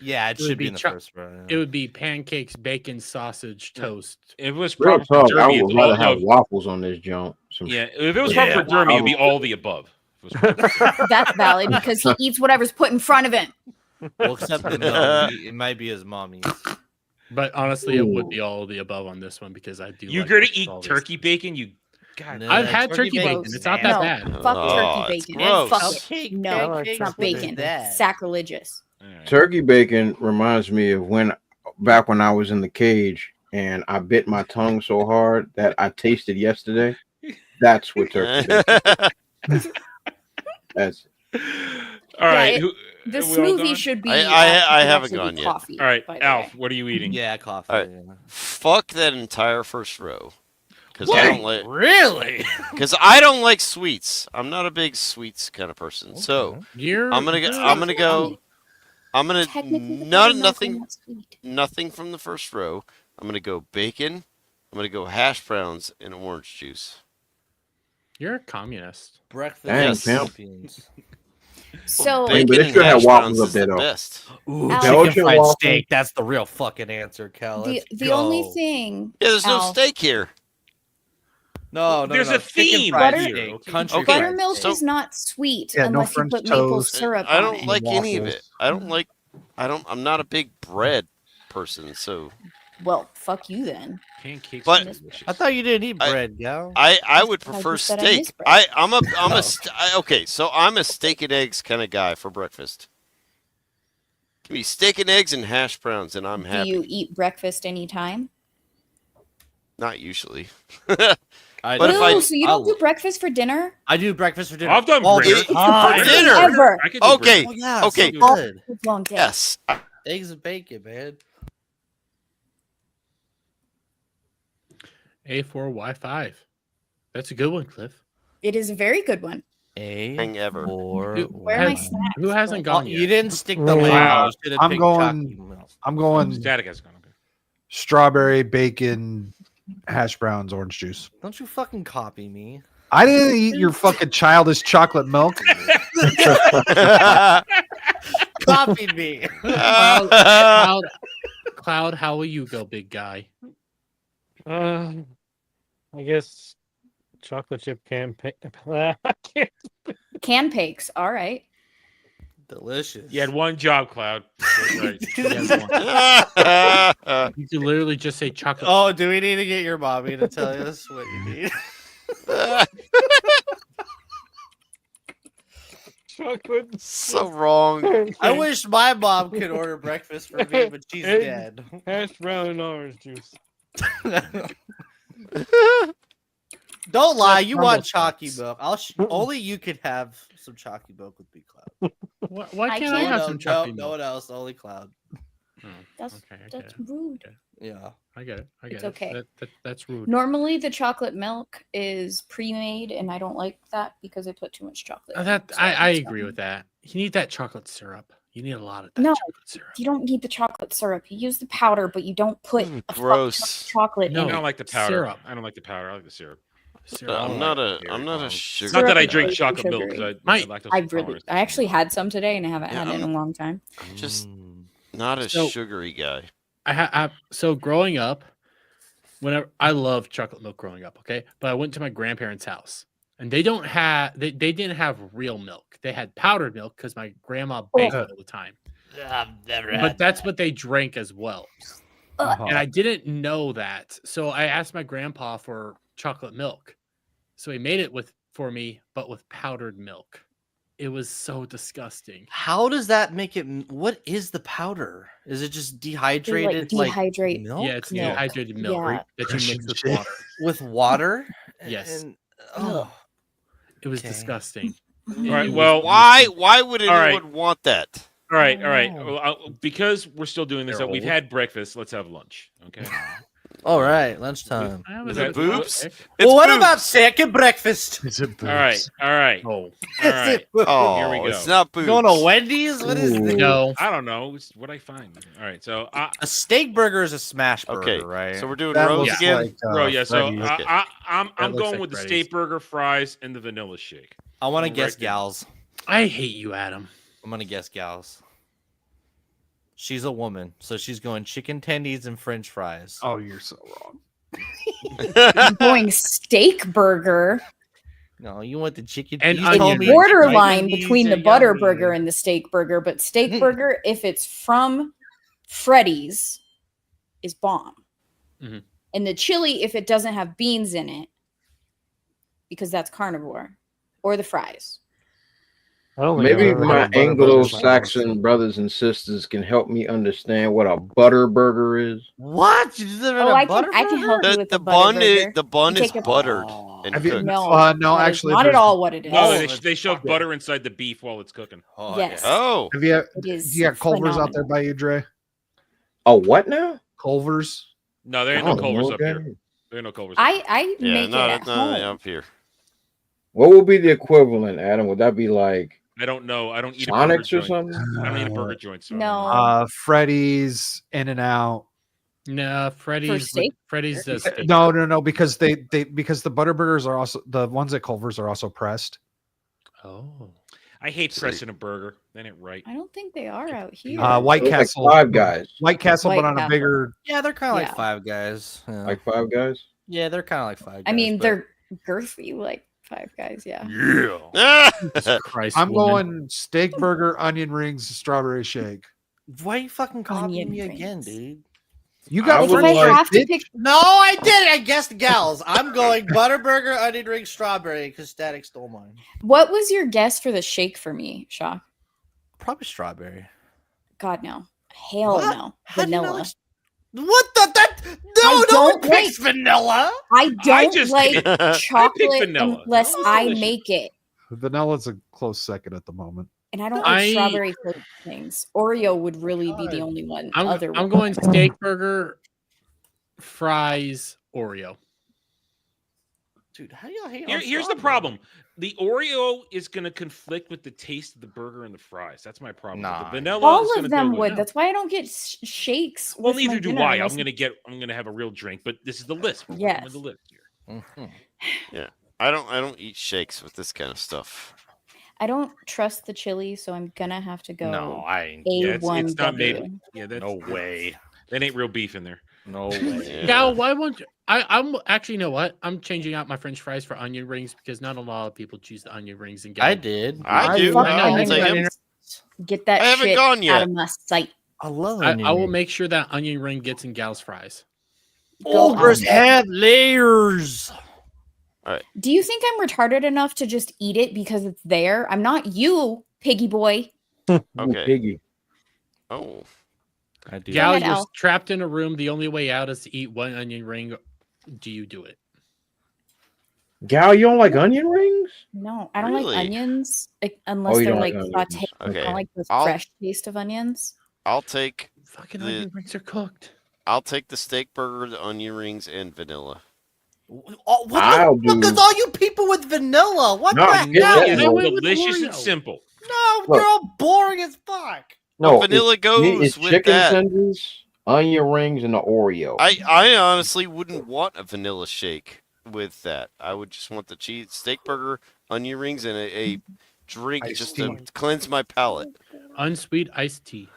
Yeah, it would should be in the cho- first row. It would be pancakes, bacon, sausage, toast. If it was Real proper talk, for I Derby, would it's rather all have of, waffles on this junk. Some yeah. If it was Yeah, proper for Derby, it'd be all the above. If it was proper. That's valid because he eats whatever's put in front of him. Well, except the milk. It might be his mommy's. But honestly, it would be all of the above on this one because I do. You like gonna almost eat all these. turkey bacon? You God. No, I've had turkey turkey bacon. bacon's It's not that No, bad. fuck Oh, turkey it's bacon. And fuck gross. it. No, it's not bacon. That. Sacrilegious. turkey bacon reminds me of back when I was in the cage and I bit my tongue so hard that I tasted yesterday. That's what turkey bacon. That's All right. Yeah, who, The are we all smoothie gone? should be. I should haven't actually gone be yet. coffee, All right, by the Alf. way. What are you eating? Yeah, coffee. All right. Yeah. Fuck that entire first row. Because I don't like. Really? Because I don't like sweets. I'm not a big sweets kind of person. So You're. I'm gonna go. Technically, the Not buttermilk nothing. is not sweet. Nothing from the first row. I'm gonna go bacon. I'm gonna go hash browns and orange juice. You're a communist. Breakfast Dang, champions. So Hey, but Bacon they and should have hash waffles browns up is there, the though. best. Ooh, Al- chicken Belgian fried waffle. steak. That's the real fucking answer, Cal. the Let's the only go. thing. Yeah, there's no Al, steak here. No, There's a chicken theme fried Butter- steak, okay. country Okay. fried Buttermilk steak. is not sweet Yeah, no unless you French put maple toast. syrup I on don't it. like any of Waffles. it. I'm not a big bread person, so Well, fuck you then. Pancakes. But- are delicious. I thought you didn't eat I- bread, Gal. I would I prefer just said I miss steak. bread. Okay, so I'm a steak and eggs kind of guy for breakfast. Give me steak and eggs and hash browns, and I'm Do happy. you eat breakfast anytime? Not usually. I, But if I- Ooh, so you don't do breakfast for dinner? I do breakfast for dinner. I've done all breakfast the for time. dinner. Ever. I could do Okay. breakfast. Oh, yeah, Okay. so All good. long day. Yes. Eggs and bacon, man. A4Y5. That's a good one, Cliff. It is a very good one. Thing ever. Where are my Has- snacks? Who hasn't Oh, gone you yet? didn't stick the Wow. label. You should have I'm picked going- chalky milk. I'm going Static has gone. Okay. strawberry, bacon, hash browns, orange juice. Don't you fucking copy me. I didn't eat your fucking childish chocolate milk. Copied me. Cloud, how will you go, big guy? I guess chocolate chip can Can cakes. All right. Delicious. You had one job, Cloud. Right. You could literally just say chocolate. Oh, do we need to get your mommy to tell us what you need? chocolate. So wrong. I wish my mom could order breakfast for me, but she's Egg, dead. Hash brown and orange juice. Don't lie. That's You want crumble chalky sauce. milk? Only you could have some chalky milk with Big Cloud. Why I can't I can't. have some chalky No milk? one else. Only Cloud. That's Okay, I that's get it. rude. Yeah. I get it. I get It's it. okay. That's rude. Normally, the chocolate milk is pre-made, and I don't like that because I put too much chocolate. in it, That so I it's agree fine. with that. You need that chocolate syrup. You need a lot of that No, chocolate syrup. you don't need the chocolate syrup. You use the powder, but you don't put a fuck ton of Gross. chocolate No, in I it. don't like the powder. syrup. I don't like the powder. I like the syrup. I'm not a sugar. It's not that I Syrup drink is chocolate milk sugary. because I lactose I intolerant. actually had some today, and I haven't Yeah, had it in a long time. I'm just not a So- sugary guy. So growing up, whenever I loved chocolate milk growing up, okay, but I went to my grandparents' house and they didn't have real milk. They had powdered milk because my grandma baked all the time. I've never But that's what they drank as well. And I didn't know that. So I asked my grandpa for chocolate milk. So he made it for me, but with powdered milk. It was so disgusting. How does that make it? What is the powder? Is it just dehydrated? dehydrate milk? Yeah, it's milk. dehydrated milk Yeah. that you mix with Shit. water. With water? Yes. And, oh, It was Okay. disgusting. All right. It Well, Why would All right. anyone want that? all right. All right. Well, because we're still doing this, They're we've old. had breakfast. Let's have lunch. Okay. all right, lunchtime. I Is was that a- boobs? okay. It's Well, what boobs. about second breakfast? Is it All right. All right. Oh, All right. Oh, Here we go. it's not boobs. Going to Wendy's? What is this? no. I don't know. It's what I find. All right. So, A steak burger is a smash burger, Okay, right? so we're doing That rows looks again. like bro, yeah. So Freddy's. Okay. I'm That looks going like with the Freddy's. steak burger, fries, and the vanilla shake. I want to Right guess there. gals. I hate you, Adam. I'm going to guess gals. She's a woman, so she's going chicken tendies and french fries. Oh, you're so wrong. I'm going steak burger. No, you want the chicken. And you onion told me rings. Borderline chicken between tendies the are butter yummy. burger and the steak burger, but steak burger, if it's from Freddy's, is bomb. Mhm. And the chili, if it doesn't have beans in it, because that's carnivore, or the fries. I don't think Maybe I've ever my had a butter burger Anglo-Saxon brothers and sisters can help me understand what a butter burger is. What? You just never had Oh, a I butter can burger? help you The, with the the butter bun is burger. the bun You is take a- buttered and Have you- cooked. No, No, that is actually, not at there's- all what it is. No, Oh, they shove butter inside the beef while it's cooking. Oh, Yes. yeah. Oh, Have you? It is You got Culver's out there phenomenal. by you, Dre? Oh, what now? Culver's. No, there ain't Oh, no Culver's up okay. here. There ain't no Culver's. up here. I yeah, make it at home. up here. What would be the equivalent, Adam? Would that be like I don't know. I don't eat a burger Sonics or joint. something? I don't eat a burger joint. So I don't No. know. Freddy's, In and Out. No, Freddy's. steak? Freddy's does steak. No, because because the butter burgers are also the ones at Culver's are also pressed. Oh. I hate pressing a burger. That ain't right. I don't think they are out here. White Those like Castle, Five Guys. White Castle, White but on a Castle. bigger. Yeah, they're kind of Yeah. like Five Guys. Yeah. Like Five Guys? Yeah, they're kind of like Five Guys. I mean, but- they're girthy like Five Guys, yeah. Yeah. Jesus Christ, I'm woman. going steak burger, onion rings, strawberry shake. Why are you fucking copying Onion me rings. again, dude? You I got would If I French like- fries, have to bitch. pick, No, I did. I guessed gals. I'm going butter burger, onion ring, strawberry because Static stole mine. what was your guess for the shake for me, Shaw? Probably strawberry. God no, hell What? no, How do you not vanilla. like- What the that? I No, no one don't picks vanilla. I don't just like I chocolate vanilla. unless Vanilla's I delicious. make it, Vanilla's a close second at the moment. and I don't I- like strawberry flavored things. Oreo would really be the only one. I'm one. going steak burger, fries, Oreo. Dude, how do y'all hate? Here's the problem. The Oreo is going to conflict with the taste of the burger and the fries. That's my problem. Nah. The vanilla is All gonna of them go would. with- That's why I don't get shakes. Well, with my neither do dinner I. unless- I'm gonna have a real drink, but this is the list. We're working Yes. with the list here. Yeah, I don't eat shakes with this kind of stuff. I don't trust the chili, so I'm gonna have to go. No, I ain't. Yeah, it's A1W. not made. Yeah, that's, No way. That ain't real beef in there. No way. Yeah. Gal, why won't you? I'm actually, you know what? I'm changing out my French fries for onion rings because not a lot of people choose the onion rings. And I did. I do. Fuck I know, I'll onion take I know. it. rings. Get that I haven't shit gone yet. out of my sight. I love I onion will rings. make sure that onion ring gets in Gal's fries. Ogres on. have layers. Do you think I'm retarded enough to just eat it because it's there? I'm not you, piggy boy. Ooh, Okay. piggy. Oh, I do. Gal, ahead, you're Al. trapped in a room. The only way out is to eat one onion ring. Do you do it? Gal, you don't like onion rings? No, I don't Really? like onions unless you they're don't like like sauteed. onions. I Okay. don't like the I'll- fresh taste of onions. I'll take Fucking the onion rings are cooked. I'll take the steak burger, the onion rings, and vanilla. Oh, what I'll the fuck do- is all you people with vanilla? What No, the get hell? that, It's no. delicious and simple. No, Look. you're all boring as fuck. No, vanilla it's, goes it's with chicken that. tenders, onion rings, and the Oreo. I honestly wouldn't want a vanilla shake with that. I would just want the cheese steak burger, onion rings, and a drink Iced just tea. to cleanse my palate. Unsweet iced tea.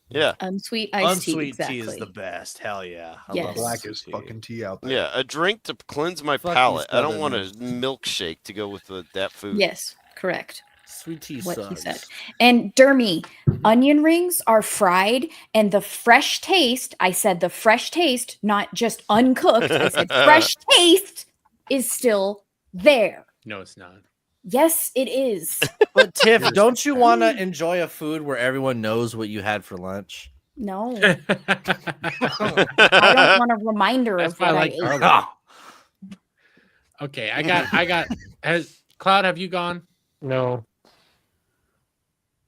Yeah. Unsweet iced tea. Unsweet Exactly. tea is the best. Hell yeah. I Yes. love Blackest tea. fucking tea out there. Yeah, a drink to cleanse my Fuck palate. these I don't want a Southerners. milkshake to go with that food. Yes, correct. Sweet tea What sucks. he said. And Dermy, onion rings are fried, and the fresh taste, I said the fresh taste, not just uncooked. I said fresh taste is still there. No, it's not. Yes, it is. But Tiff, don't you want to enjoy a food where everyone knows what you had for lunch? No. I don't want a reminder That's of why I what like I ate. garlic. Okay, I got. Has Cloud? Have you gone? No.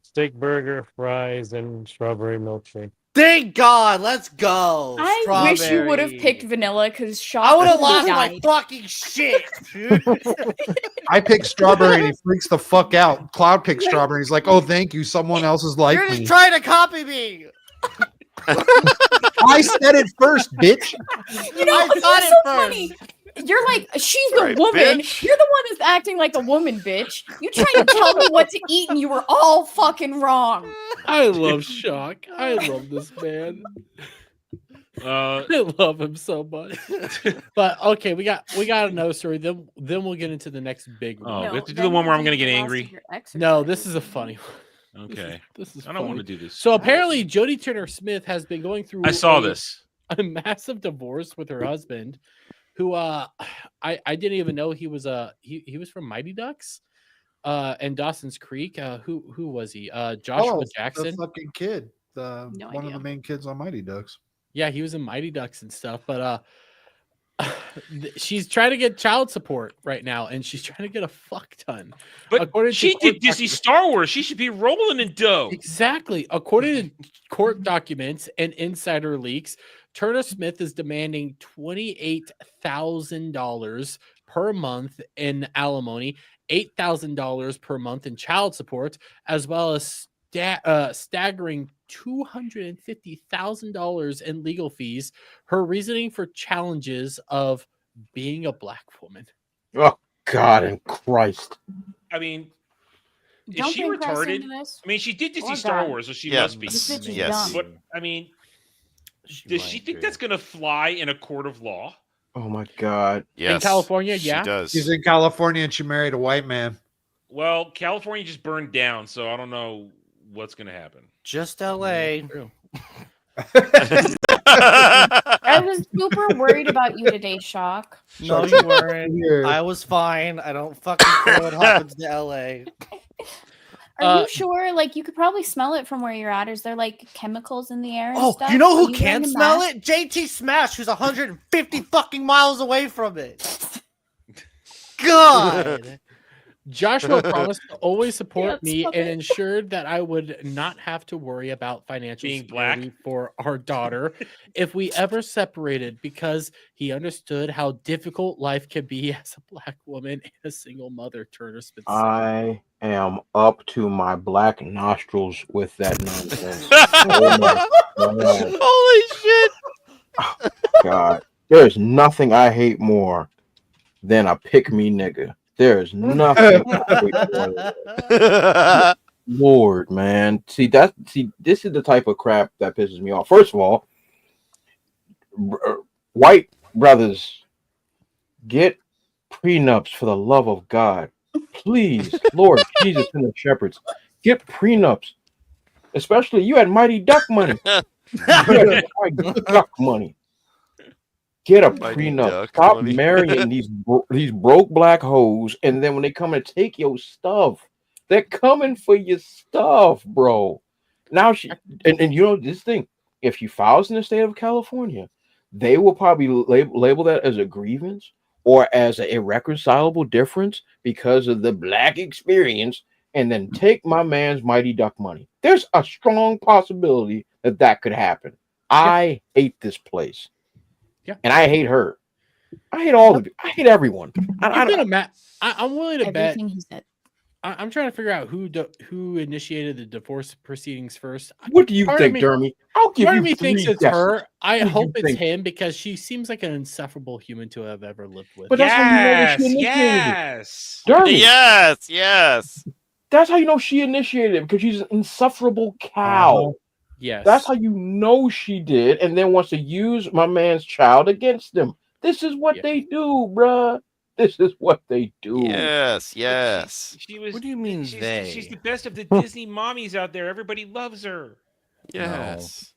Steak burger, fries, and strawberry milkshake. Thank God. Let's go. I wish you would have Strawberry. picked vanilla because I would have lost died. my fucking shit, dude. I picked strawberry and he freaks the fuck out. Cloud picked strawberry. He's like, "Oh, thank you. Someone else is like You're me." just trying to copy me. I said it first, bitch. You know, I it's thought so it first. funny. You're like, she's the Right, woman. bitch. You're the one that's acting like a woman, bitch. You trying to tell me what to eat, and you were all fucking wrong. I love Shock. I love this man. I love him so much. But okay, we got another story. Then we'll get into the next big one. Oh, we have to do the one where I'm going to get angry. No, this is a funny one. Okay. This is I don't want to funny. do this. So apparently, Jodie Turner Smith has been going through. I saw this. A massive divorce with her husband, who I didn't even know he was he was from Mighty Ducks, and Dawson's Creek. Who was he? Joshua Jackson. The fucking kid. No One idea. of the main kids on Mighty Ducks. Yeah, he was in Mighty Ducks and stuff. But she's trying to get child support right now, and she's trying to get a fuck ton. But According to she court did Disney Star Wars. She should be rolling in dough. Exactly. According to court documents and insider leaks, Turner Smith is demanding $28,000 per month in alimony, $8,000 per month in child support, as well as staggering $250,000 in legal fees. Her reasoning for challenges of being a black woman. Oh God and Christ! I mean, is Don't she bring Christ retarded? into this. I mean, she did Disney Or Star God. Wars, so she Yeah, must be. This bitch is yes. dumb. But I mean, does she think that's going to fly in a court of law? Oh my God! Yes. In California, she yeah. does. She's in California and she married a white man. Well, California just burned down, so I don't know what's going to happen. Just LA. True. I was super worried about you today, Shock. No, you weren't. Weird. I was fine. I don't fucking care what happens to LA. Are you sure? Like, you could probably smell it from where you're at. Is there like chemicals in the air? And Oh, stuff? you know Are who wearing can a smell mask? it? JT Smash, who's 150 fucking miles away from it. God. Joshua promised to always support Yes, me stop and it. ensured that I would not have to worry about financial Being black? security for our daughter if we ever separated, because he understood how difficult life can be as a black woman and a single mother. Turner Smith said. I am up to my black nostrils with that nonsense. Oh my God. Holy shit! God, there's nothing I hate more than a pick me nigga. There's nothing I hate more than that. Lord, man. See, this is the type of crap that pisses me off. First of all, white brothers, get prenups for the love of God. Please, Lord Jesus and the shepherds, get prenups. Especially you had Mighty Duck money. You had Mighty Duck money. Get a Mighty prenup. Duck Stop money. marrying these broke black hoes, and then when they come and take your stuff, they're coming for your stuff, bro. Now and you know this thing. If she files in the state of California, they will probably label that as a grievance, or as an irreconcilable difference because of the black experience, and then take my man's Mighty Duck money. There's a strong possibility that that could happen. I hate this place. Yeah. And I hate her. I hate all of you. I hate everyone. I'm willing to bet. Everything he said. I'm trying to figure out who initiated the divorce proceedings first. What do you Part think, of me, Dermy? I'll give part you of me thinks 3 it's guesses. her. I What do you hope it's think? him because she seems like an insufferable human to have ever lived with. But that's how you know that she initiated Yes. it. Dermy. Yes, yes. That's how you know she initiated it, because she's an insufferable cow. Yes. That's how you know she did, and then wants to use my man's child against them. This is what they do, bruh. This is what they do. Yes, yes. She was. What do you mean they? She's the best of the Disney mommies out there. Everybody loves her. Yes.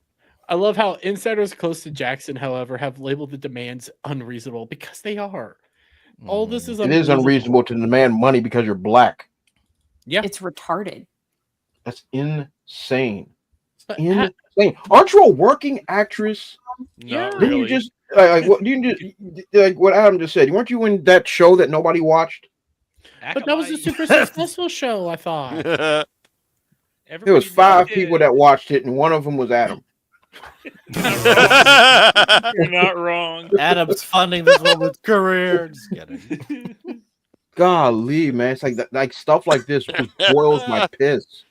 I love how insiders close to Jackson, however, have labeled the demands unreasonable because they are. All this is It is unreasonable to demand money because you're black. Yeah. It's retarded. That's insane. Insane. Aren't you a working actress? Not Didn't you just what what Adam just said? Weren't you in that show that nobody watched? But that was a super successful show, I thought. There was 5 people that watched it, and one of them was Adam. You're not wrong. Adam's funding this woman's career. Just kidding. Golly, man, it's like stuff like this just boils my piss.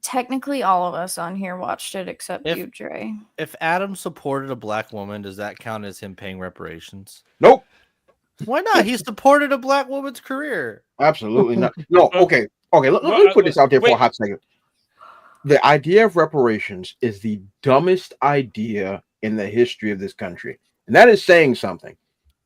Technically, all of us on here watched it except you, Dre. If Adam supported a black woman, does that count as him paying reparations? Nope. Why not? He supported a black woman's career. Absolutely not. No, okay. Let me put this out there for a hot second. The idea of reparations is the dumbest idea in the history of this country. And that is saying something.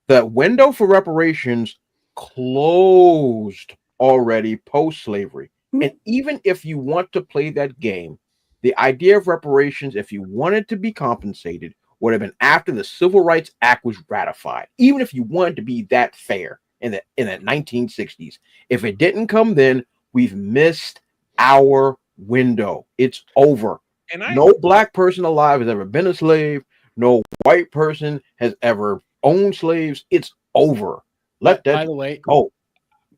The window for reparations closed already post-slavery. And even if you want to play that game, the idea of reparations, if you wanted to be compensated, would have been after the Civil Rights Act was ratified. Even if you wanted to be that fair in the 1960s. If it didn't come then, we've missed our window. It's over. No black person alive has ever been a slave. No white person has ever owned slaves. It's over. Let that By the way, go.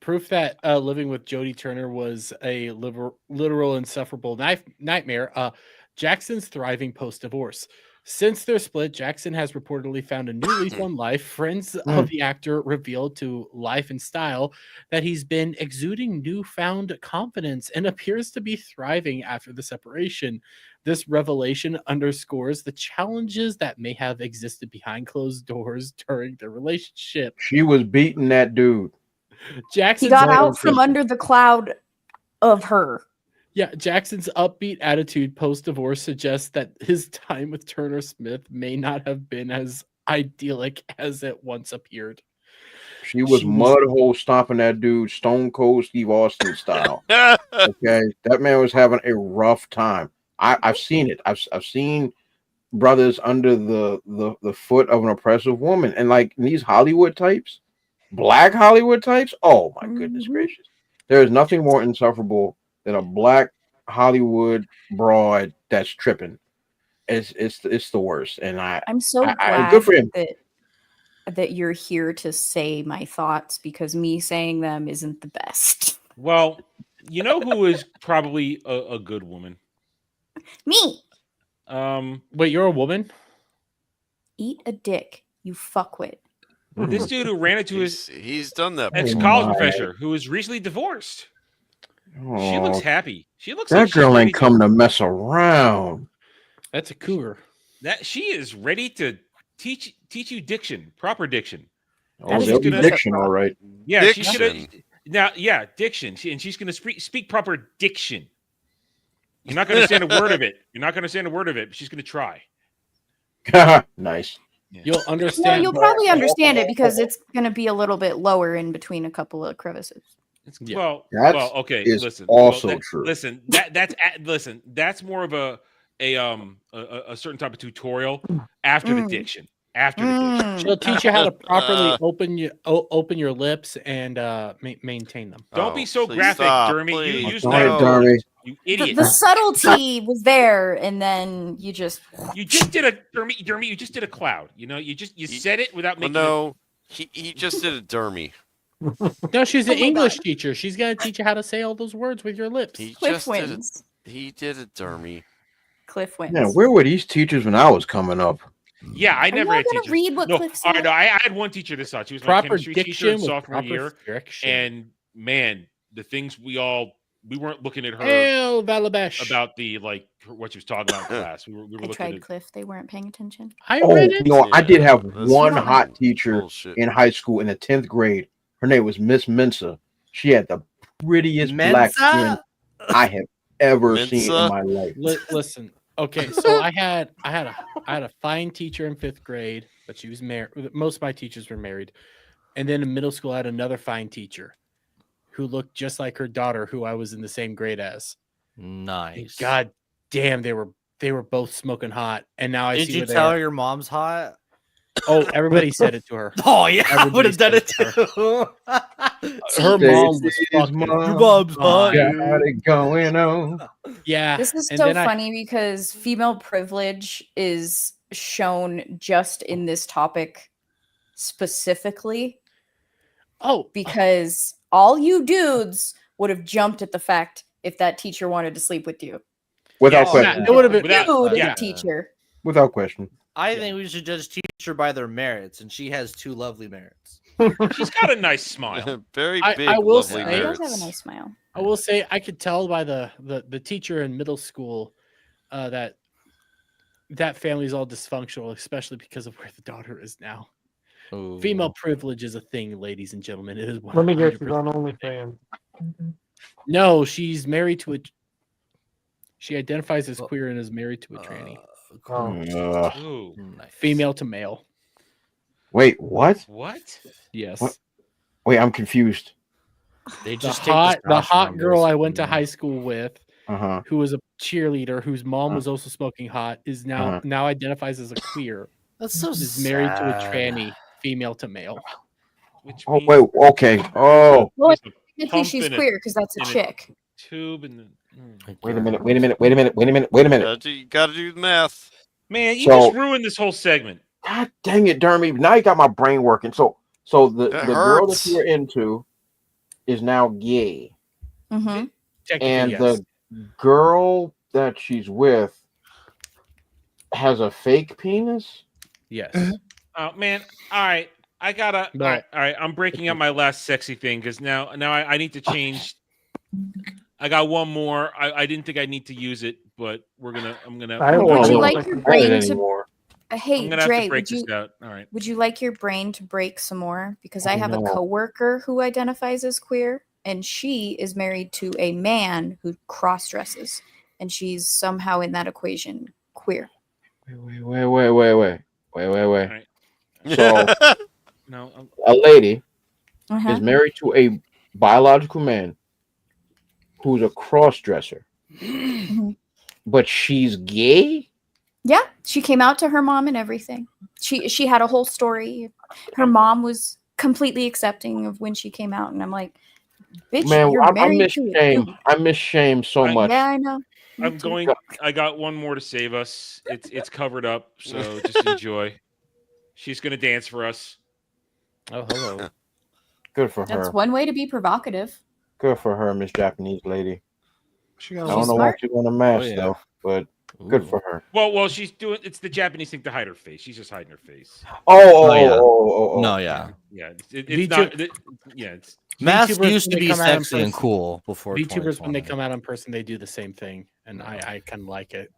Proof that living with Jodie Turner was a literal insufferable nightmare. Jackson's thriving post-divorce. Since their split, Jackson has reportedly found a new lease on life. Friends of the actor revealed to Life and Style that he's been exuding newfound confidence and appears to be thriving after the separation. This revelation underscores the challenges that may have existed behind closed doors during their relationship. She was beating that dude. He got out from under the cloud of her. Yeah, Jackson's upbeat attitude post-divorce suggests that his time with Turner Smith may not have been as idyllic as it once appeared. She was mud hole stomping that dude, Stone Cold Steve Austin style. Okay, that man was having a rough time. I've seen it. I've seen brothers under the foot of an oppressive woman, and like these Hollywood types, black Hollywood types. Oh my goodness gracious! There is nothing more insufferable than a black Hollywood broad that's tripping. It's the worst, and I'm so glad good for him. that you're here to say my thoughts, because me saying them isn't the best. Well, you know who is probably a good woman? Me. Wait, you're a woman? Eat a dick, you fuckwit. This dude who ran into he's done that ex-college before. professor who is recently divorced. She Oh, looks happy. She looks that like she's girl ready ain't come to mess around. That's a cougar. That she is ready to teach you diction, proper diction. Oh, there'll be diction, all right. Yeah, Diction. she's gonna now. Yeah, diction, and she's gonna speak proper diction. You're not gonna understand a word of it. You're not gonna understand a word of it. But she's gonna try. Nice. You'll understand. Well, you'll probably understand it because it's going to be a little bit lower in between a couple of crevices. Well, That okay. is Listen. also true. Listen. That's more of a certain type of tutorial after the diction. After the diction. She'll teach you how to properly open your lips and maintain them. Don't be so graphic, Jeremy. You use Jeremy. you idiot. The subtlety was there, and then you just did a Jeremy. You just did a cloud. You know, you said it without making. No, He just did a dermy. No, she's an English teacher. She's gonna teach you how to say all those words with your lips. He Cliff just did wins. he did a dermy. Cliff wins. Yeah, where were these teachers when I was coming up? Yeah, I never you had gonna teachers. read what no, Cliff all right, said? no, I had one teacher this such. She was my Proper chemistry teacher diction in with sophomore proper year. friction. And man, the things we weren't looking at her Ew, Valabesh. about the what she was talking about in class. We were I looking tried at Cliff. They weren't paying attention. I Oh, read it. you know, I did have that's one fucking hot teacher bullshit. in high school in the 10th grade. Her name was Miss Mensa. She had the prettiest black skin I have ever seen in Mensa? my life. Listen, okay, so I had a fine teacher in 5th grade, but she was married. Most of my teachers were married, and then in middle school I had another fine teacher who looked just like her daughter, who I was in the same grade as. Nice. God damn, they were both smoking hot, and now I Did see you where they tell are. her your mom's hot? Oh, everybody said it to her. Oh yeah, I would Everybody have done said it to too. Her mom was fucking Your mom's hot. Got it going on. Yeah. This is and so then I- funny because female privilege is shown just in this topic specifically. Oh, because all you dudes would have jumped at the fact if that teacher wanted to sleep with you. Without Yeah, question. it would have been. Dude, yeah. the teacher. Without question. I think we should judge teacher by their merits, and she has 2 lovely merits. She's got a nice smile. Very I- big, I will lovely say- He merits. does have a nice smile. I will say I could tell by the teacher in middle school that family's all dysfunctional, especially because of where the daughter is now. Female privilege is a thing, ladies and gentlemen. It is. Let me guess, she's 100%. on OnlyFans. No, she's married to a. She identifies as queer and is married to a tranny. Ooh. Female to male. Wait, what? What? Yes. What? Wait, I'm confused. They The just hot testosterone girl I doses, went to you know. high school with, Uh-huh. who was a cheerleader, whose mom was also smoking hot, is now identifies as a queer. That's so is married to a sad. tranny, female to male. Which Oh, wait, okay. Oh. Well, There's a technically pump she's in queer because that's a in chick. Tube and Wait a minute, wait a minute, wait a minute, wait a minute, wait a minute. You gotta do the math. man, you So- just ruined this whole segment. God dang it, Dermy. Now you got my brain working. So the That girl that hurts. you're into is now gay. Mm-hmm. Technically, And yes. the girl that she's with has a fake penis? Yes. Oh man, all right. I gotta. No. All right. I'm breaking up my last sexy thing because now I need to change. I got one more. I didn't think I need to use it, but I'm gonna. I don't Would you know. like your I brain don't to? anymore. Hey, I'm gonna have Dre, to break would you this out. All right. would you like your brain to break some more? Because I Oh, have a no. coworker who identifies as queer, and she is married to a man who cross dresses, and she's somehow in that equation queer. Wait. right. So No. a lady Uh-huh. is married to a biological man who's a cross-dresser, Mhm. but she's gay? Yeah, she came out to her mom and everything. She had a whole story. Her mom was completely accepting of when she came out, and I'm like, bitch, Man, you're I married miss to a shame. dude. I miss shame so much. Yeah, I know. Me I'm too. going. I got one more to save us. It's covered up, so just enjoy. She's gonna dance for us. Oh, hello. Good for That's her. one way to be provocative. Good for her, Miss Japanese lady. She I got don't know smart. why she's on a mask Oh, yeah. though, but good for her. Well, she's doing. It's the Japanese thing to hide her face. She's just hiding her face. Oh. No, yeah. Yeah, it's VTuber not. Yeah, it's Masks VTubers, used to when they be come out in sexy and person- cool before VTubers, when they 2020. come out in person, they do the same thing, and I kind of like it.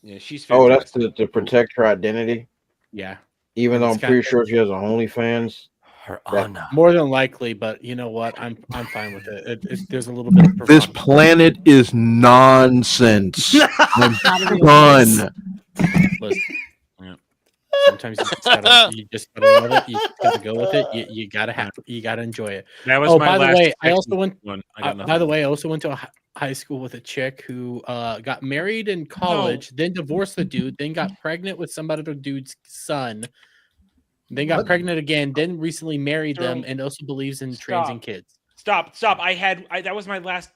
yeah. She's. Oh, that's fantastic. to protect her identity. Yeah, Even though I'm It's pretty kinda- sure she has a OnlyFans. Her That- honor. more than likely, but you know what? I'm fine with it. There's a little bit of This provocative. planet is nonsense. I'm done. Listen, yeah. Sometimes you just gotta love it. You just gotta go with it. You gotta enjoy it. That was Oh, my by the last way, I sexy also went. one. I got By nothing. the way, I also went to a high school with a chick who got married in college, then divorced the dude, then got pregnant with some other dude's son, then got pregnant again, then recently married them, Jerome, and also believes in trans and kids. Stop. That was my last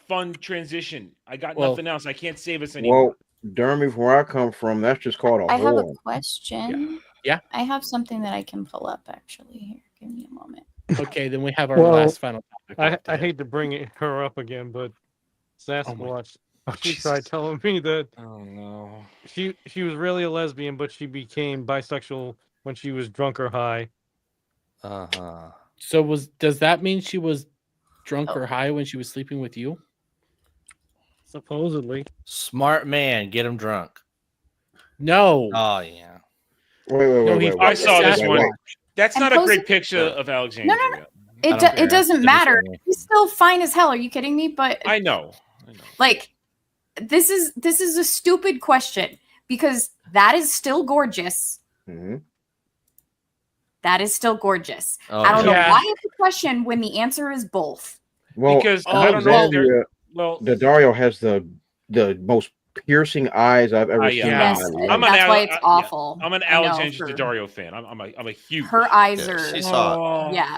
fun transition. I got Well- nothing else. I can't save us anymore. Well, Dermy, from where I come from, that's just called a I have a whore. question. Yeah. I have something that I can pull up actually. Here, give me a moment. Okay, then we have our Well, last final topic. I hate to bring her up again, but Sasquatch, she tried telling me that no, she was really a lesbian, but she became bisexual when she was drunk or high. So does that mean she was drunk or high when she was sleeping with you? Supposedly. Smart man, get him drunk. No. Oh yeah. Wait. I saw this one. That's And not a pose great it- picture of Alexandria. No. It doesn't matter. He's still fine as hell. Are you kidding me? But I know. like, this is a stupid question because that is still gorgeous. That is still gorgeous. Oh, I don't know yeah. why it's a question when the answer is both. Well, Because I don't know if they're- well- Daddario has the most piercing eyes I've ever seen. Yes, in my life. I'm that's an why it's awful. I'm an I know, Alexandria for- Daddario fan. I'm a huge. Her eyes are. she's hot. Oh, Yeah.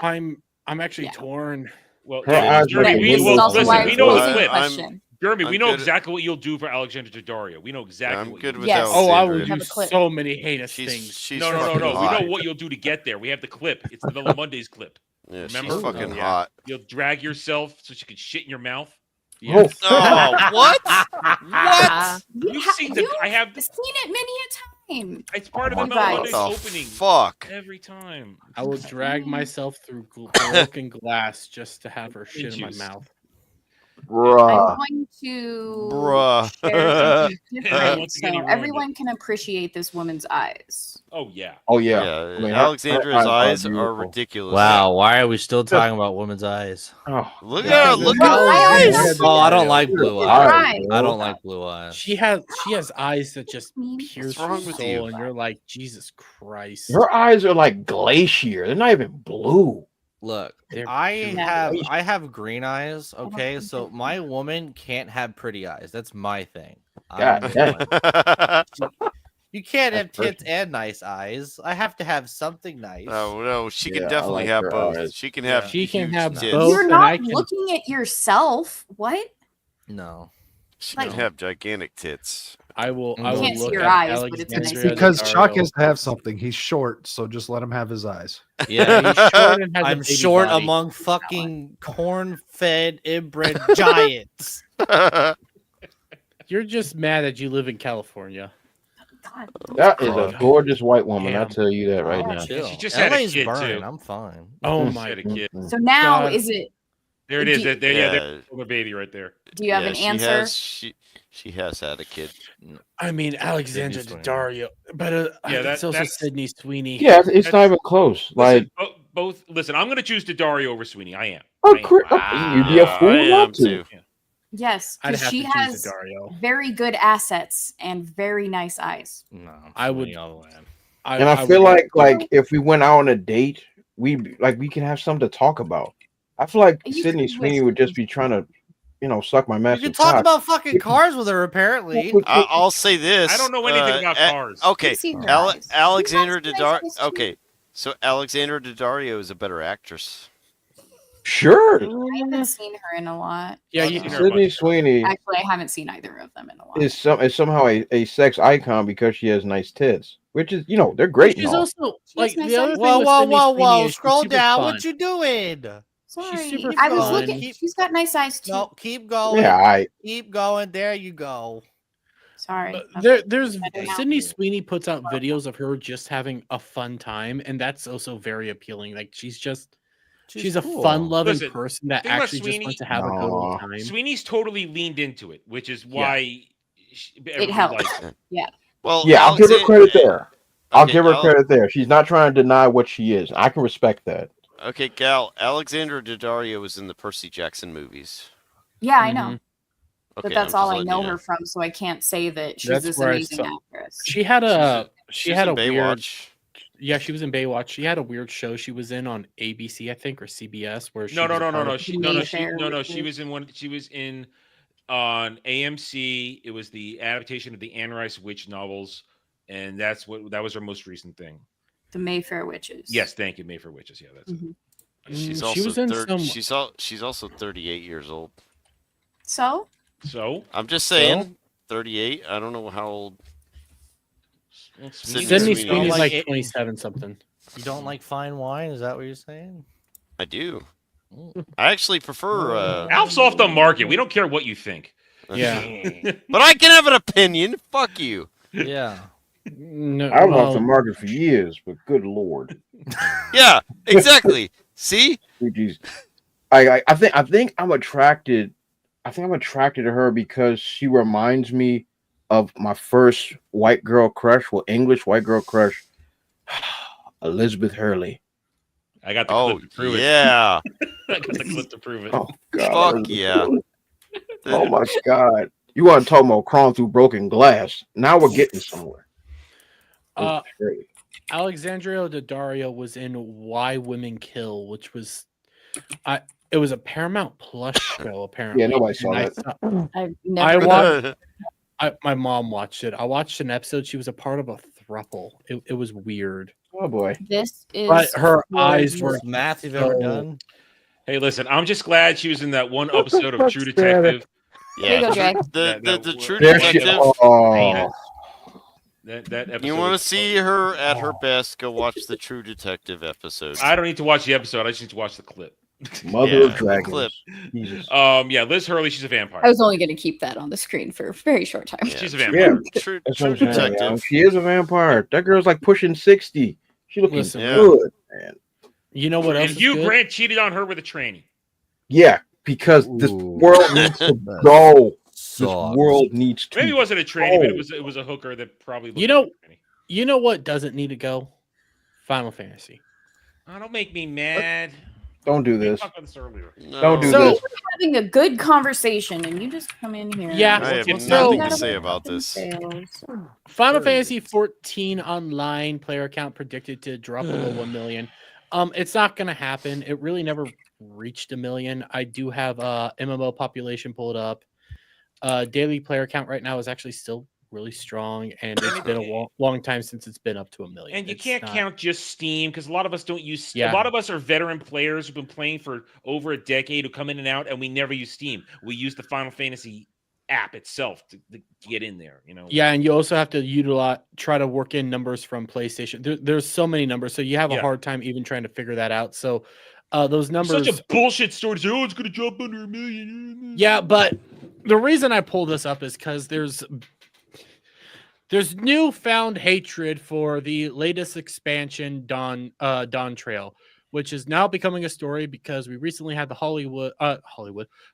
I'm actually torn. Well, Her eyes Jeremy, like we, windows well, on listen, the we know wall. the clip. I'm- Jeremy, we I'm know good- exactly what you'll do for Alexandria Daddario. We know exactly. I'm what good you'll with do. Oh, I will Alexandria. do so many heinous things. She's No. fucking We hot. know what you'll do to get there. We have the clip. It's the Villa Mondays clip. Yeah, she's Remember? fucking hot. You'll drag yourself so she can shit in your mouth. Yes. Oh, what? What? You've seen the? I have. Seen it many a time. It's part of Oh the my Villa God. Mondays What the opening. fuck? Every time. I will drag myself through broken glass just to have her shit in my Inches. mouth. I'm Bruh. going to Bruh. share something Once different again, so he ruined everyone can appreciate this woman's eyes. Oh yeah. Oh yeah. Yeah, I mean, Alexandria's her eyes are beautiful. ridiculous. Wow, why are we still talking about women's eyes? Oh, Look yeah. at her! Look Well, I at her already eyes! know Oh, I don't like blue eyes. Right. I don't like blue eyes. She has eyes that just pierce wrong your with soul, you? and you're like, Jesus Christ. Her eyes are like glacier. They're not even blue. Look, They're I pure have green eyes. Okay, so my woman can't have pretty eyes. That's my thing. God damn. You can't have That's tits and nice eyes. I have to have something nice. No, she can Yeah, I definitely like have her both. eyes. She can have. She can huge have tits. both. You're and I not can- looking at yourself. What? No. She Like- can have gigantic tits. I will You can't see look your at eyes, but it's It's Alexandria because Chuck Daddario. has to have something. He's short, so just let him have his eyes. Yeah, He's short and has a I'm baby short body. among fucking corn-fed inbred giants. You're just mad that you live in California. God. That is a gorgeous white woman. I'll Damn. tell you that right Oh, now. chill. She just had a LA's kid, burning. too. I'm fine. Oh She my had a kid. So now God. is it? There it is. Do- There, yeah, Yeah. there's the baby right there. Do you have Yeah, an she answer? has- she has had a kid. I mean, Alexandria Sweeney. Daddario, but Yeah, that's also that's- Sydney Sweeney. Yeah, it's not even close. Like, Listen, both. Listen, I'm going to choose Daddario over Sweeney. I am. oh, I am. you'd be a I fool am not to. too. Yes, I'd because have she to choose has Daddario. very good assets and very nice eyes. No, I would- Sweeney all the way. And I feel like if we went out on a date, we can have something to talk about. I feel like You Sydney could Sweeney would just be trying to, suck my You massive can talk cock. about fucking cars with her, apparently. I'll say this. I don't know anything about cars. Okay, You see her Ale- eyes. Alexandra She has nice Daddario. eyes, too. Okay, so Alexandra Daddario is a better actress. Sure. I haven't seen her in a lot. Yeah, I've you, seen her a Sydney bunch. Sweeney Actually, I haven't seen either of them in a while. is somehow a sex icon because she has nice tits, which is they're great. she's and all. also She's like nice the other eyes. thing Whoa, with whoa, Sydney whoa, Sweeney whoa! is she's Scroll super down. fun. What you doing? Sorry, super I was fun. looking. She's got nice eyes too. No, keep going. Yeah, Keep going. There you go. Sorry. There's Better now. Sydney Sweeney puts out videos of her just having a fun time, and that's also very appealing. Like she's a cool. fun-loving Listen, person that thing about actually just Sweeney- wants to have a good old time. Sweeney's totally leaned into it, which is why everybody helps. likes her. Yeah. Well, yeah, I'll give her credit there. I'll Okay, give her credit there. She's not trying to deny what she is. I can respect that. Okay, Gal. Alexandra Daddario was in the Percy Jackson movies. Yeah, I know. Okay, But that's I'm all just I letting know you her from, so I can't say that she's That's this where I amazing saw- actress. She had a She's weird. in Baywatch. Yeah, she was in Baywatch. She had a weird show she was in on ABC, I think, or CBS, where she No. was a part of- She was in one. She was in on AMC. It was the adaptation of the Anne Rice Witch novels, and that was her most recent thing. The Mayfair Witches. Yes, thank you, Mayfair Witches. Yeah, that's it. She's she also was in she's also 38 years old. So? So I'm just saying, 38. I don't know how old. Sweeney. Sydney Sweeney's like like it- 27 something. You don't like fine wine? Is that what you're saying? I do. I actually prefer. Alf's off the market. We don't care what you think. Yeah. But I can have an opinion. Fuck you. Yeah. No, I was off well, the market for years, but good lord. Yeah, exactly. See? Jeez. I think I'm attracted. I think I'm attracted to her because she reminds me of my first white girl crush, English white girl crush, Elizabeth Hurley. I got the clip to prove yeah. it. I got the clip to prove it. Oh God! Fuck yeah. Oh my God! You want to talk about crawling through broken glass? Now we're getting somewhere. Alexandria Daddario was in Why Women Kill, which was, it was a Paramount Plus show apparently. Yeah, nobody saw And that. I've I never. watched. My mom watched it. I watched an episode. She was a part of a throuple. It was weird. Oh boy! This is. But her eyes were math you've ever done. Hey, listen, I'm just glad she was in that one episode of True Detective. Here you go, Jack. The True There she- Detective. oh. That episode. You want to see her at her best? Go watch the True Detective episode. I don't need to watch the episode. I just need to watch the clip. Mother of the dragons. clip. Jesus. Yeah, Liz Hurley, she's a vampire. I was only going to keep that on the screen for a very short time. She's a Yeah, vampire. True that's what I'm saying, Detective. man. She is a vampire. That girl's like pushing 60. She looking Listen, good, man. You know what else? And is Hugh good? Grant cheated on her with a tranny. Yeah, because this world needs to go. This world needs to. Maybe it wasn't a tranny, but go. it was a hooker that probably. Looked You know, like a tranny. you know what doesn't need to go? Final Fantasy. Oh, don't make me mad. Don't do We this. talked about this earlier. Don't do So- this. Having a good conversation, and you just come in here. Yeah, I have so- nothing to say about this. Final Fantasy 14 online player count predicted to drop below 1 million. It's not going to happen. It really never reached 1 million. I do have MMO population pulled up. Daily player count right now is actually still really strong, and it's been a long time since it's been up to 1 million. And you It's can't not- count just Steam because a lot of us don't use Steam. Yeah. A lot of us are veteran players who've been playing for over a decade who come in and out, and we never use Steam. We use the Final Fantasy app itself to get in there, you know. Yeah, and you also have to try to work in numbers from PlayStation. There's so many numbers, so you have a hard time even trying to figure that out. So those numbers. Such a bullshit story to say, oh, it's going to jump under 1 million. Yeah, but the reason I pull this up is because there's newfound hatred for the latest expansion, Dawn Trail, which is now becoming a story because we recently had the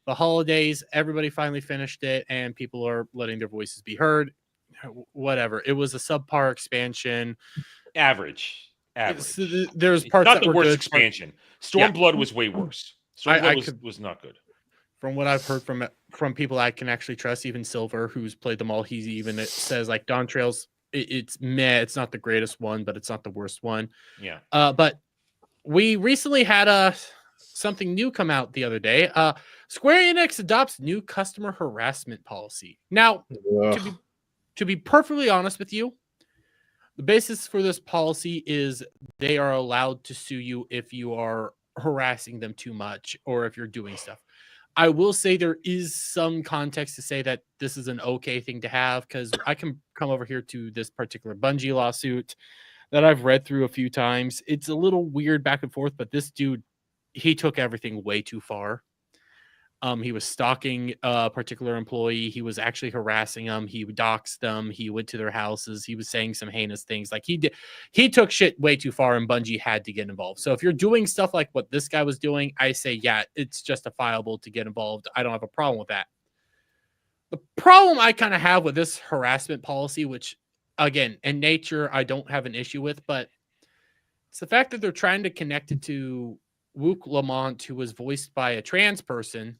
holidays. Everybody finally finished it, and people are letting their voices be heard. Whatever. It was a subpar expansion. Average. There's parts not that the were worst good. expansion. Stormblood was way worse. Stormblood was not good. From what I've heard from people I can actually trust, even Silver, who's played them all, it says like Dawn Trails, it's meh. It's not the greatest one, but it's not the worst one. Yeah. But we recently had something new come out the other day. Square Enix adopts new customer harassment policy. Now, to be perfectly honest with you, the basis for this policy is they are allowed to sue you if you are harassing them too much or if you're doing stuff. I will say there is some context to say that this is an okay thing to have, because I can come over here to this particular Bungie lawsuit that I've read through a few times. It's a little weird back and forth, but this dude, he took everything way too far. He was stalking a particular employee. He was actually harassing them. He doxed them. He went to their houses. He was saying some heinous things. Like he took shit way too far, and Bungie had to get involved. So if you're doing stuff like what this guy was doing, I say, yeah, it's justifiable to get involved. I don't have a problem with that. The problem I kind of have with this harassment policy, which again, in nature, I don't have an issue with, but it's the fact that they're trying to connect it to Wook Lamont, who was voiced by a trans person.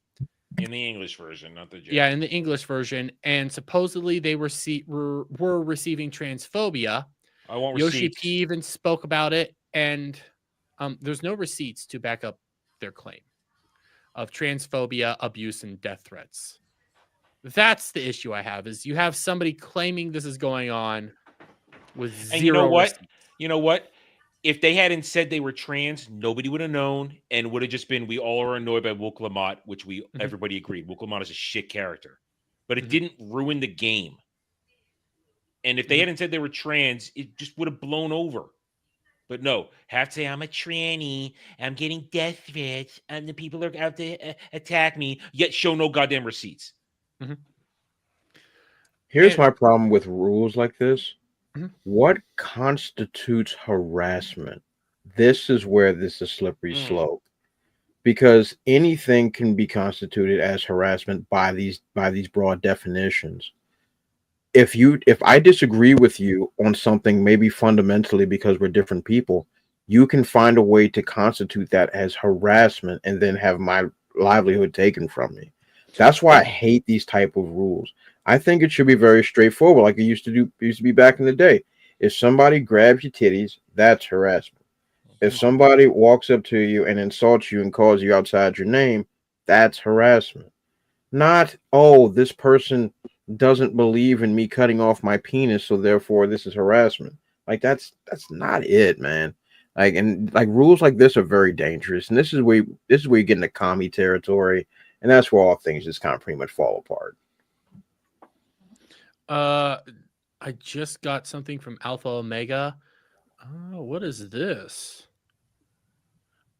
In the English version, not the Japanese. Yeah, in the English version, and supposedly they were receiving transphobia. I want Yoshi receipts. P even spoke about it, and there's no receipts to back up their claim of transphobia, abuse, and death threats. That's the issue I have. Is you have somebody claiming this is going on with zero. And you know what? receipts. You know what? If they hadn't said they were trans, nobody would have known, and would have just been, we all are annoyed by Wook Lamont, which everybody agreed. Wook Lamont is a shit character, but it didn't ruin the game. And if they hadn't said they were trans, it just would have blown over. But no, have to say I'm a tranny, I'm getting death threats, and the people are out to attack me, yet show no goddamn receipts. Here's my problem with rules like this. Mhm. What constitutes harassment? This is where this is a slippery slope. Because anything can be constituted as harassment by these broad definitions. If I disagree with you on something, maybe fundamentally because we're different people, you can find a way to constitute that as harassment and then have my livelihood taken from me. That's why I hate these type of rules. I think it should be very straightforward, like it used to be back in the day. If somebody grabs your titties, that's harassment. If somebody walks up to you and insults you and calls you outside your name, that's harassment. Not, oh, this person doesn't believe in me cutting off my penis, so therefore this is harassment. Like that's not it, man. Like rules like this are very dangerous, and this is where you get into commie territory, and that's where all things just kind of pretty much fall apart. I just got something from Alpha Omega. What is this?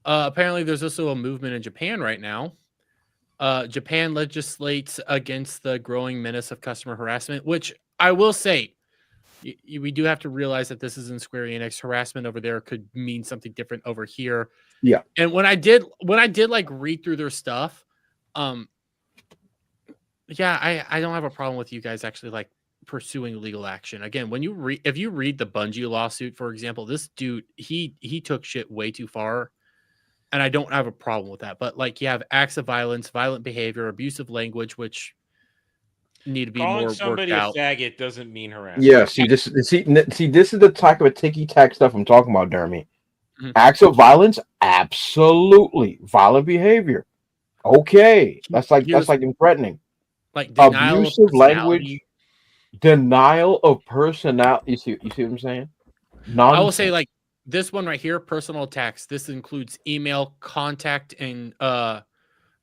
Apparently, there's also a movement in Japan right now. Japan legislates against the growing menace of customer harassment, which I will say, we do have to realize that this is in Square Enix. Harassment over there could mean something different over here. Yeah. And when I did like read through their stuff, yeah, I don't have a problem with you guys actually like pursuing legal action. Again, when if you read the Bungie lawsuit, for example, this dude, he took shit way too far. And I don't have a problem with that. But like you have acts of violence, violent behavior, abusive language, which need to be Calling more somebody worked out. a faggot doesn't mean harassment. Yeah, see, this is the type of ticky-tack stuff I'm talking about, Dermy. Acts of violence, absolutely. Violent behavior, okay. That's like threatening. Like denial abusive of language, denial of personality. You see what I'm saying? I will say like this one right here, personal attacks. This includes email, contact in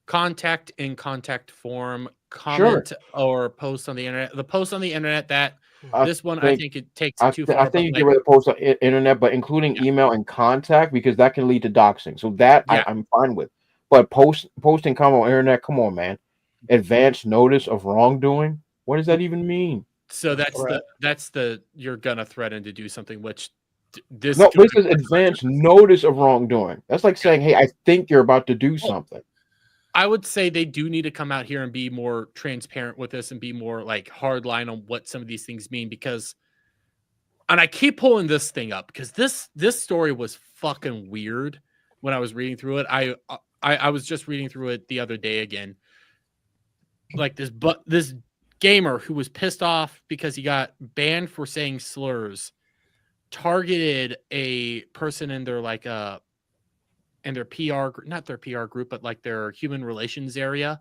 contact form, comment or post on the internet. The post on the internet I think it takes it too far. I think you get rid of post on internet, but including email and contact, because that can lead to doxing. So that I'm fine with. But posting comment on internet, come on, man. Advance notice of wrongdoing. What does that even mean? So that's the you're gonna threaten to do something, which this is advance notice of wrongdoing. That's like saying, hey, I think you're about to do something. I would say they do need to come out here and be more transparent with this and be more like hardline on what some of these things mean, because, and I keep pulling this thing up because this story was fucking weird when I was reading through it. I was just reading through it the other day again. Like this gamer who was pissed off because he got banned for saying slurs targeted a person in their like and their PR, not their PR group, but like their human relations area,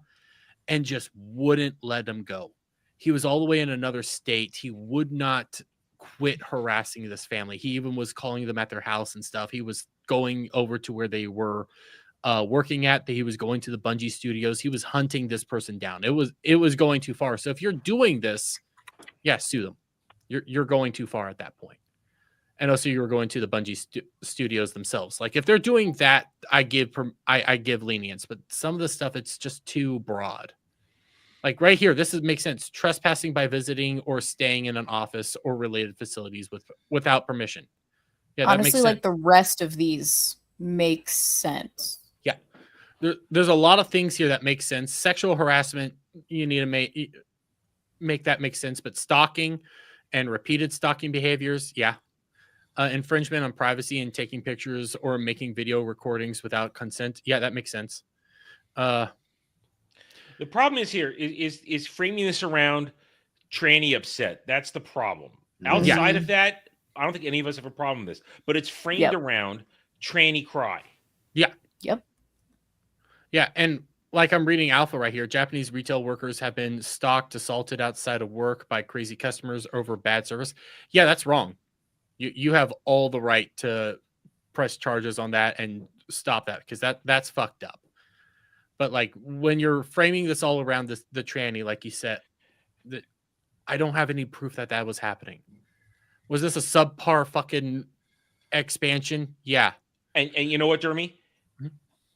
and just wouldn't let them go. He was all the way in another state. He would not quit harassing this family. He even was calling them at their house and stuff. He was going over to where they were working at. He was going to the Bungie studios. He was hunting this person down. It was going too far. So if you're doing this, yeah, sue them. You're going too far at that point. And also, you were going to the Bungie studios themselves. Like, if they're doing that, I give lenience. But some of the stuff, it's just too broad. Like right here, makes sense. Trespassing by visiting or staying in an office or related facilities without permission. Yeah, honestly, that makes sense. like the rest of these makes sense. Yeah, there's a lot of things here that make sense. Sexual harassment, you need to make that make sense. But stalking and repeated stalking behaviors, yeah. Infringement on privacy and taking pictures or making video recordings without consent. Yeah, that makes sense. The problem is here is framing this around tranny upset. That's the problem. Outside of that, I don't think any of us have a problem with this, but it's framed around tranny cry. Yeah. Yep. Yeah, and like I'm reading Alpha right here, Japanese retail workers have been stalked, assaulted outside of work by crazy customers over bad service. Yeah, that's wrong. You have all the right to press charges on that and stop that, because that's fucked up. But like when you're framing this all around the tranny, like you said, I don't have any proof that that was happening. Was this a subpar fucking expansion? Yeah. And you know what, Jeremy?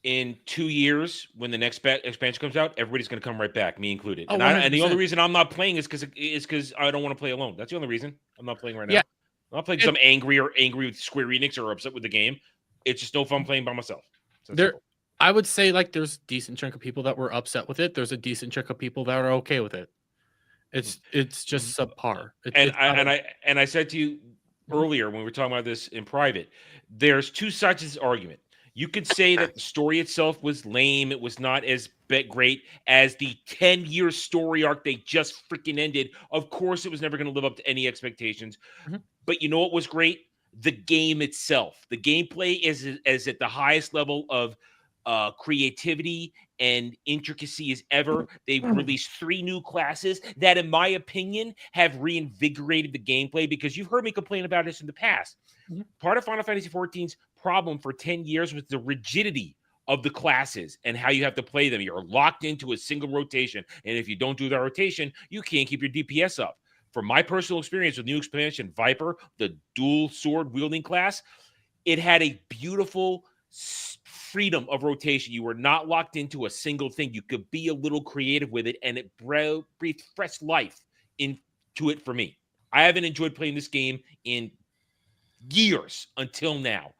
In 2 years, when the next expansion comes out, everybody's going to come right back, me included. Oh, And the only 100%. reason I'm not playing is because I don't want to play alone. That's the only reason I'm not playing right now. Yeah. I'm not playing because I'm angry with Square Enix or upset with the game. It's just no fun playing by myself. So I would say like there's a decent chunk of people that were upset with it. There's a decent chunk of people that are okay with it. It's just subpar. I said to you earlier when we were talking about this in private, there's two sides to this argument. You could say that the story itself was lame. It was not as great as the 10-year story arc they just freaking ended. Of course, it was never going to live up to any expectations. But you know what was great? The game itself. The gameplay is at the highest level of creativity and intricacy as ever. They've released 3 new classes that, in my opinion, have reinvigorated the gameplay, because you've heard me complain about this in the past. Part of Final Fantasy XIV's problem for 10 years was the rigidity of the classes and how you have to play them. You're locked into a single rotation, and if you don't do that rotation, you can't keep your DPS up. From my personal experience with new expansion Viper, the dual sword wielding class, it had a beautiful freedom of rotation. You were not locked into a single thing. You could be a little creative with it, and it breathed fresh life into it for me. I haven't enjoyed playing this game in years until now.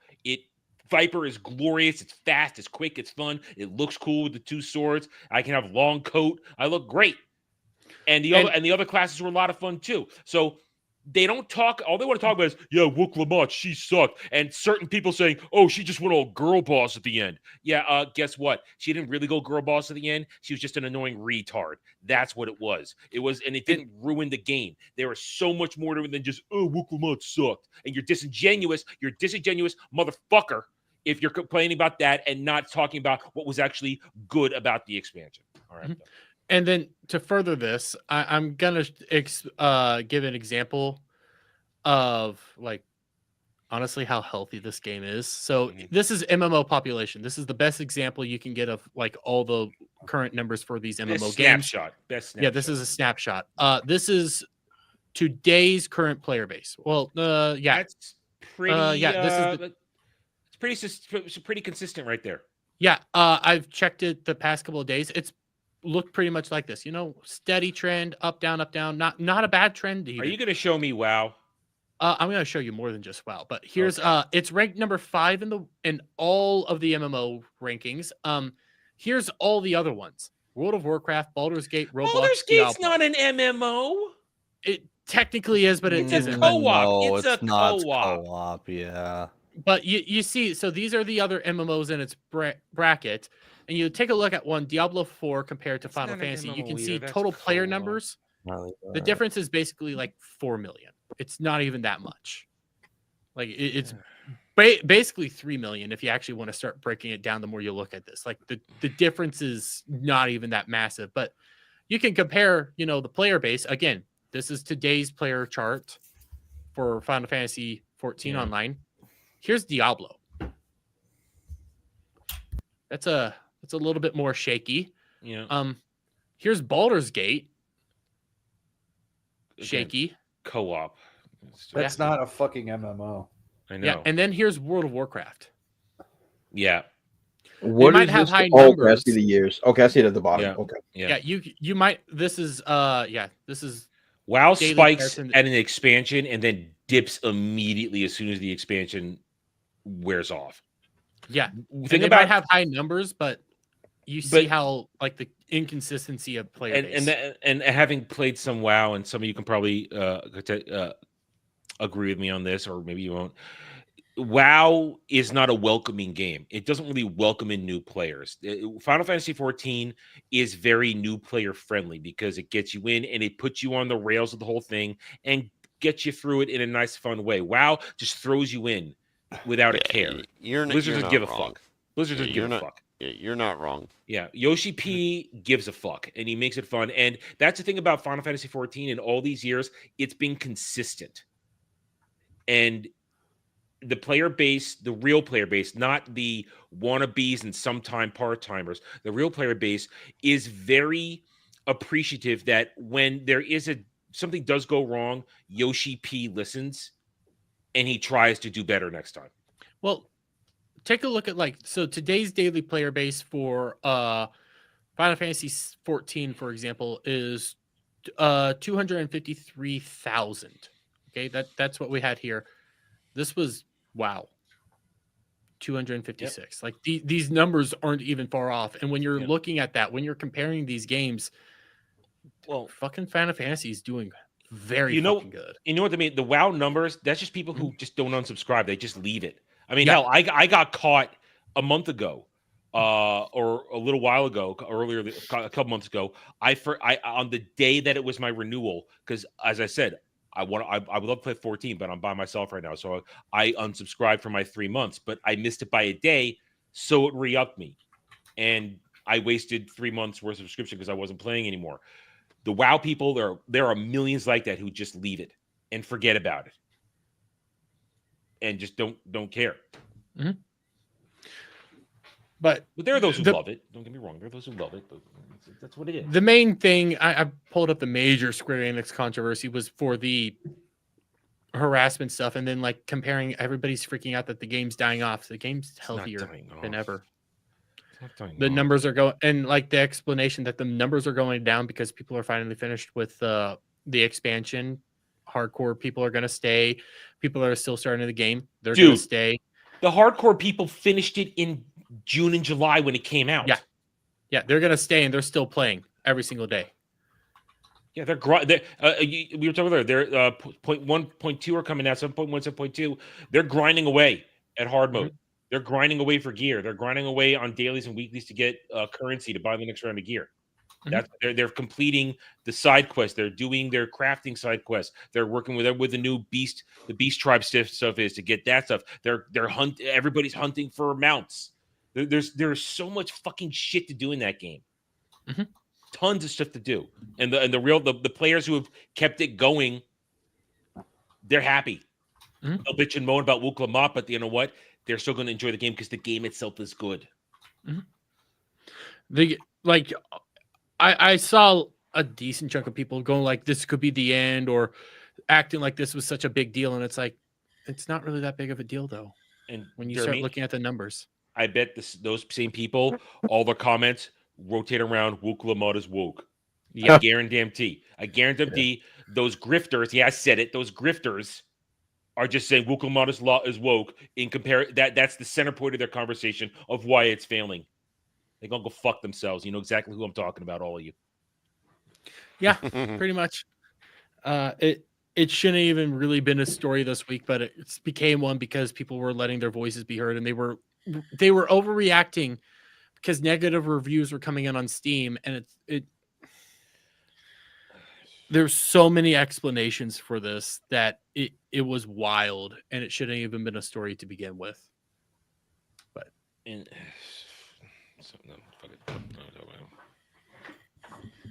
Viper is glorious. It's fast. It's quick. It's fun. It looks cool with the 2 swords. I can have long coat. I look great. And the other classes were a lot of fun too. So they don't talk. All they want to talk about is, yeah, Wook Lamont, she sucked. And certain people saying, oh, she just went all girl boss at the end. Yeah, guess what? She didn't really go girl boss at the end. She was just an annoying retard. That's what it was. And it didn't ruin the game. There was so much more to it than just, oh, Wook Lamont sucked. And you're disingenuous motherfucker if you're complaining about that and not talking about what was actually good about the expansion. All right. And then to further this, I'm gonna give an example of like honestly how healthy this game is. So this is MMO population. This is the best example you can get of like all the current numbers for these MMO games. Best snapshot. Yeah, this is a snapshot. This is today's current player base. Well, yeah, that's pretty. It's pretty consistent right there. Yeah, I've checked it the past couple of days. It's looked pretty much like this, steady trend, up, down, not a bad trend either. Are you going to show me WoW? I'm going to show you more than just WoW, but here's it's ranked number 5 in all of the MMO rankings. Here's all the other ones: World of Warcraft, Baldur's Gate, Roblox. Baldur's Gate's not an MMO. It technically is, but it isn't. Co-op. It's not co-op. co-op. Yeah. But you see, so these are the other MMOs in its bracket. And you take a look at one, Diablo 4 compared to Final Fantasy, you can see total player numbers. The difference is basically like 4 million. It's not even that much. Like it's basically 3 million if you actually want to start breaking it down. The more you look at this, like the difference is not even that massive. But you can compare, the player base. Again, this is today's player chart for Final Fantasy 14 online. Here's Diablo. That's a little bit more shaky. Yeah. Here's Baldur's Gate. Shaky. Co-op. That's not a fucking MMO. I know. Yeah, and then here's World of Warcraft. Yeah. What might is have this? high Oh, numbers. I see the years. Okay, I see it at the bottom. Yeah. Okay. Yeah. You might. This is this is WoW daily spikes comparison. at an expansion and then dips immediately as soon as the expansion wears off. Yeah. Think They about might have high numbers, but you see how like the inconsistency of player base. and having played some WoW, and some of you can probably agree with me on this, or maybe you won't. WoW is not a welcoming game. It doesn't really welcome in new players. Final Fantasy XIV is very new player friendly because it gets you in and it puts you on the rails of the whole thing and gets you through it in a nice, fun way. WoW just throws you in without a care. Blizzard doesn't give a fuck. Blizzard doesn't give a fuck. You're not wrong. Yeah, Yoshi P gives a fuck, and he makes it fun. And that's the thing about Final Fantasy XIV. In all these years, it's been consistent. And the player base, the real player base, not the wannabes and sometime part-timers, the real player base is very appreciative that when there is a something does go wrong, Yoshi P listens and he tries to do better next time. Well, take a look at so today's daily player base for Final Fantasy 14, for example, is 253,000. Okay, that's what we had here. This was 256. Like these numbers aren't even far off. And when you're looking at that, when you're comparing these games, well, fucking Final Fantasy is doing very fucking good. You know what I mean? The WoW numbers, that's just people who just don't unsubscribe. They just leave it. I mean, hell, I got caught a month ago, or a little while ago, earlier, a couple months ago. I on the day that it was my renewal, because as I said, I would love to play 14, but I'm by myself right now, so I unsubscribed for my 3 months. But I missed it by a day, so it re-upped me, and I wasted 3 months worth of subscription because I wasn't playing anymore. The WoW people, there are millions like that who just leave it and forget about it, and just don't care. Mm-hmm. But there are those who love it. Don't get me wrong. There are those who love it. That's what it is. The main thing I pulled up the major Square Enix controversy was for the harassment stuff, and then comparing, everybody's freaking out that the game's dying off. The game's healthier than ever. The numbers are going, and the explanation that the numbers are going down because people are finally finished with the expansion. Hardcore people are going to stay. People that are still starting the game, they're going to stay. The hardcore people finished it in June and July when it came out. Yeah, they're going to stay, and they're still playing every single day. Yeah, we were talking earlier. They're 0.1, 0.2 are coming out. 7.1, 7.2. They're grinding away at hard mode. They're grinding away for gear. They're grinding away on dailies and weeklies to get currency to buy the next round of gear. That's they're completing the side quest. They're doing their crafting side quest. They're working with the new beast, the beast tribe stuff is to get that stuff. They're everybody's hunting for mounts. There's so much fucking shit to do in that game. Tons of stuff to do. And the players who have kept it going, they're happy. They'll bitch and moan about Wuklamat, but you know what? They're still going to enjoy the game because the game itself is good. I saw a decent chunk of people going this could be the end, or acting like this was such a big deal, and it's it's not really that big of a deal though. And when you start looking at the numbers, I bet those same people, all their comments rotate around Wuklamat is woke. I guarantee those grifters. Yeah, I said it. Those grifters are just saying Wuklamat is woke. That's the center point of their conversation of why it's failing. They're gonna go fuck themselves. You know exactly who I'm talking about, all of you. Yeah, pretty much. It shouldn't even really been a story this week, but it became one because people were letting their voices be heard, and they were overreacting because negative reviews were coming in on Steam, and there's so many explanations for this that it was wild, and it shouldn't even been a story to begin with. But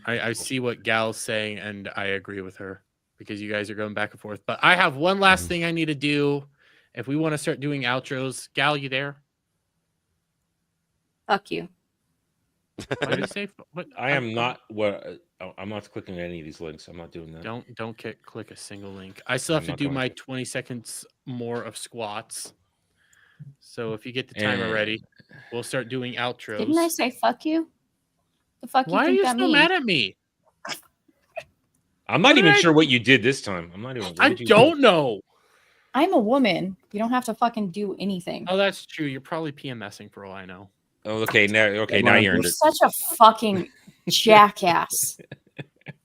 I see what Gal's saying, and I agree with her because you guys are going back and forth. But I have one last thing I need to do. If we want to start doing outros, Gal, you there? Fuck you. What did you say? I am not. I'm not clicking any of these links. I'm not doing that. Don't click a single link. I still have to do my 20 seconds more of squats. So if you get the timer ready, we'll start doing outros. Didn't I say fuck you? The fuck you Why are think you that so means? mad at me? I'm not even sure what you did this time. I'm not even. I don't know. I'm a woman. You don't have to fucking do anything. Oh, that's true. You're probably PMSing for all I know. Oh, okay. Now you earned You're it. such a fucking jackass.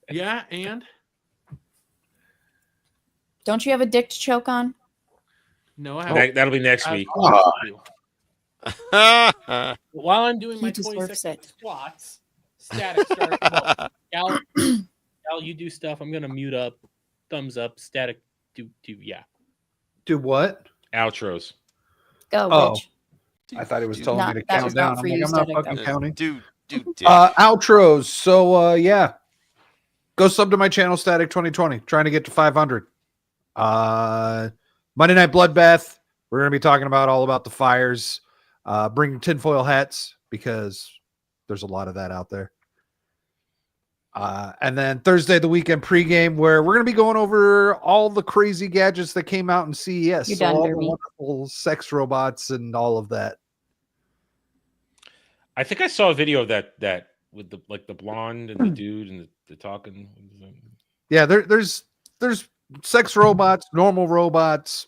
Yeah, and Don't you have a dick to choke on? no, I haven't. That'll be next week. While I'm doing my He 20 deserves second it. squats, static start. Gal, you do stuff. I'm gonna mute up. Thumbs up. Static. Do yeah. Do what? Outros. Go, Oh. bitch. I thought he was telling me to That count was down. not for I'm you, like, I'm not Static, fucking though. counting. Dude. Outros. So yeah. Go sub to my channel, Static 2020. Trying to get to 500. Monday Night Bloodbath. We're gonna be talking about all about the fires. Bring tinfoil hats because there's a lot of that out there. And then Thursday, the weekend pregame, where we're going to be going over all the crazy gadgets that came out in CES. You're So done, all the Derby. wonderful sex robots and all of that. I think I saw a video of that with the blonde and the dude and the talking. Yeah, there's sex robots, normal robots,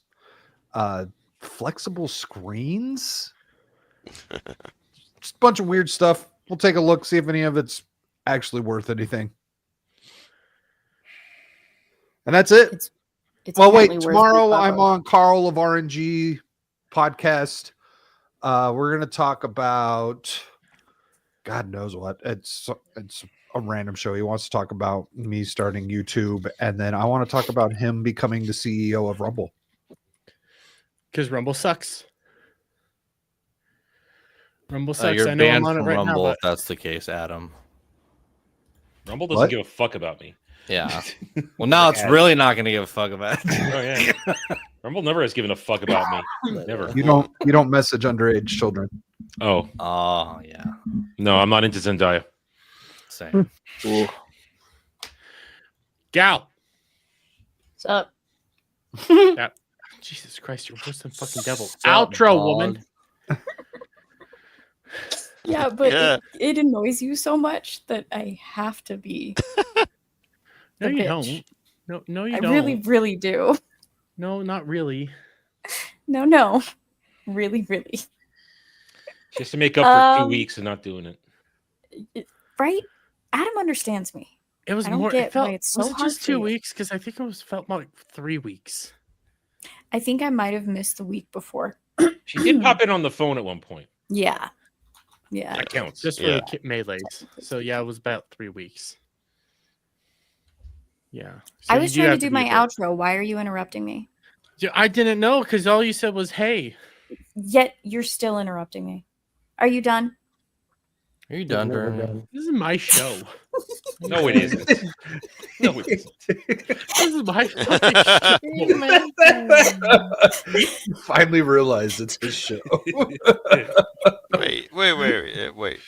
flexible screens, just a bunch of weird stuff. We'll take a look, see if any of it's actually worth anything. And that's it. It's Well, wait, apparently worth tomorrow the I'm bubble. on Carl of RNG podcast. We're gonna talk about God knows what. It's a random show. He wants to talk about me starting YouTube, and then I want to talk about him becoming the CEO of Rumble. Because Rumble sucks. Rumble sucks. You're I know I'm banned on it from right Rumble now. if that's the case, Adam. Rumble doesn't What? give a fuck about me. Yeah. Well, now it's really not going to give a fuck about it. Oh yeah. Rumble never has given a fuck about me. Never. You don't message underage children. Oh. Oh yeah. No, I'm not into Zendaya. Same. Gal. What's up? Yeah. Jesus Christ, you're worse than fucking devil. Outro, woman. Yeah, but Yeah. It annoys you so much that I have to be. No, the you bitch. don't. No, you I don't. really, really do. No, not really. No. Really, really. Just to make up for 2 Um, weeks of not doing it. Right? Adam understands me. It was I don't more. get It felt. why it's Was so it hard just for 2 you. weeks? Because I think it was felt more like 3 weeks. I think I might have missed the week before. She did pop in on the phone at one point. Yeah. Yeah. That counts. Just for Yeah. the melees. So yeah, it was about 3 weeks. Yeah. I So was you trying to have do be my a bit- outro. Why are you interrupting me? Yeah, I didn't know because all you said was "Hey." Yet you're still interrupting me. Are you done? Are you done, Vern? This is my show. No, it isn't. No, it isn't. This is my fucking show, man. You finally realized it's his show. Wait.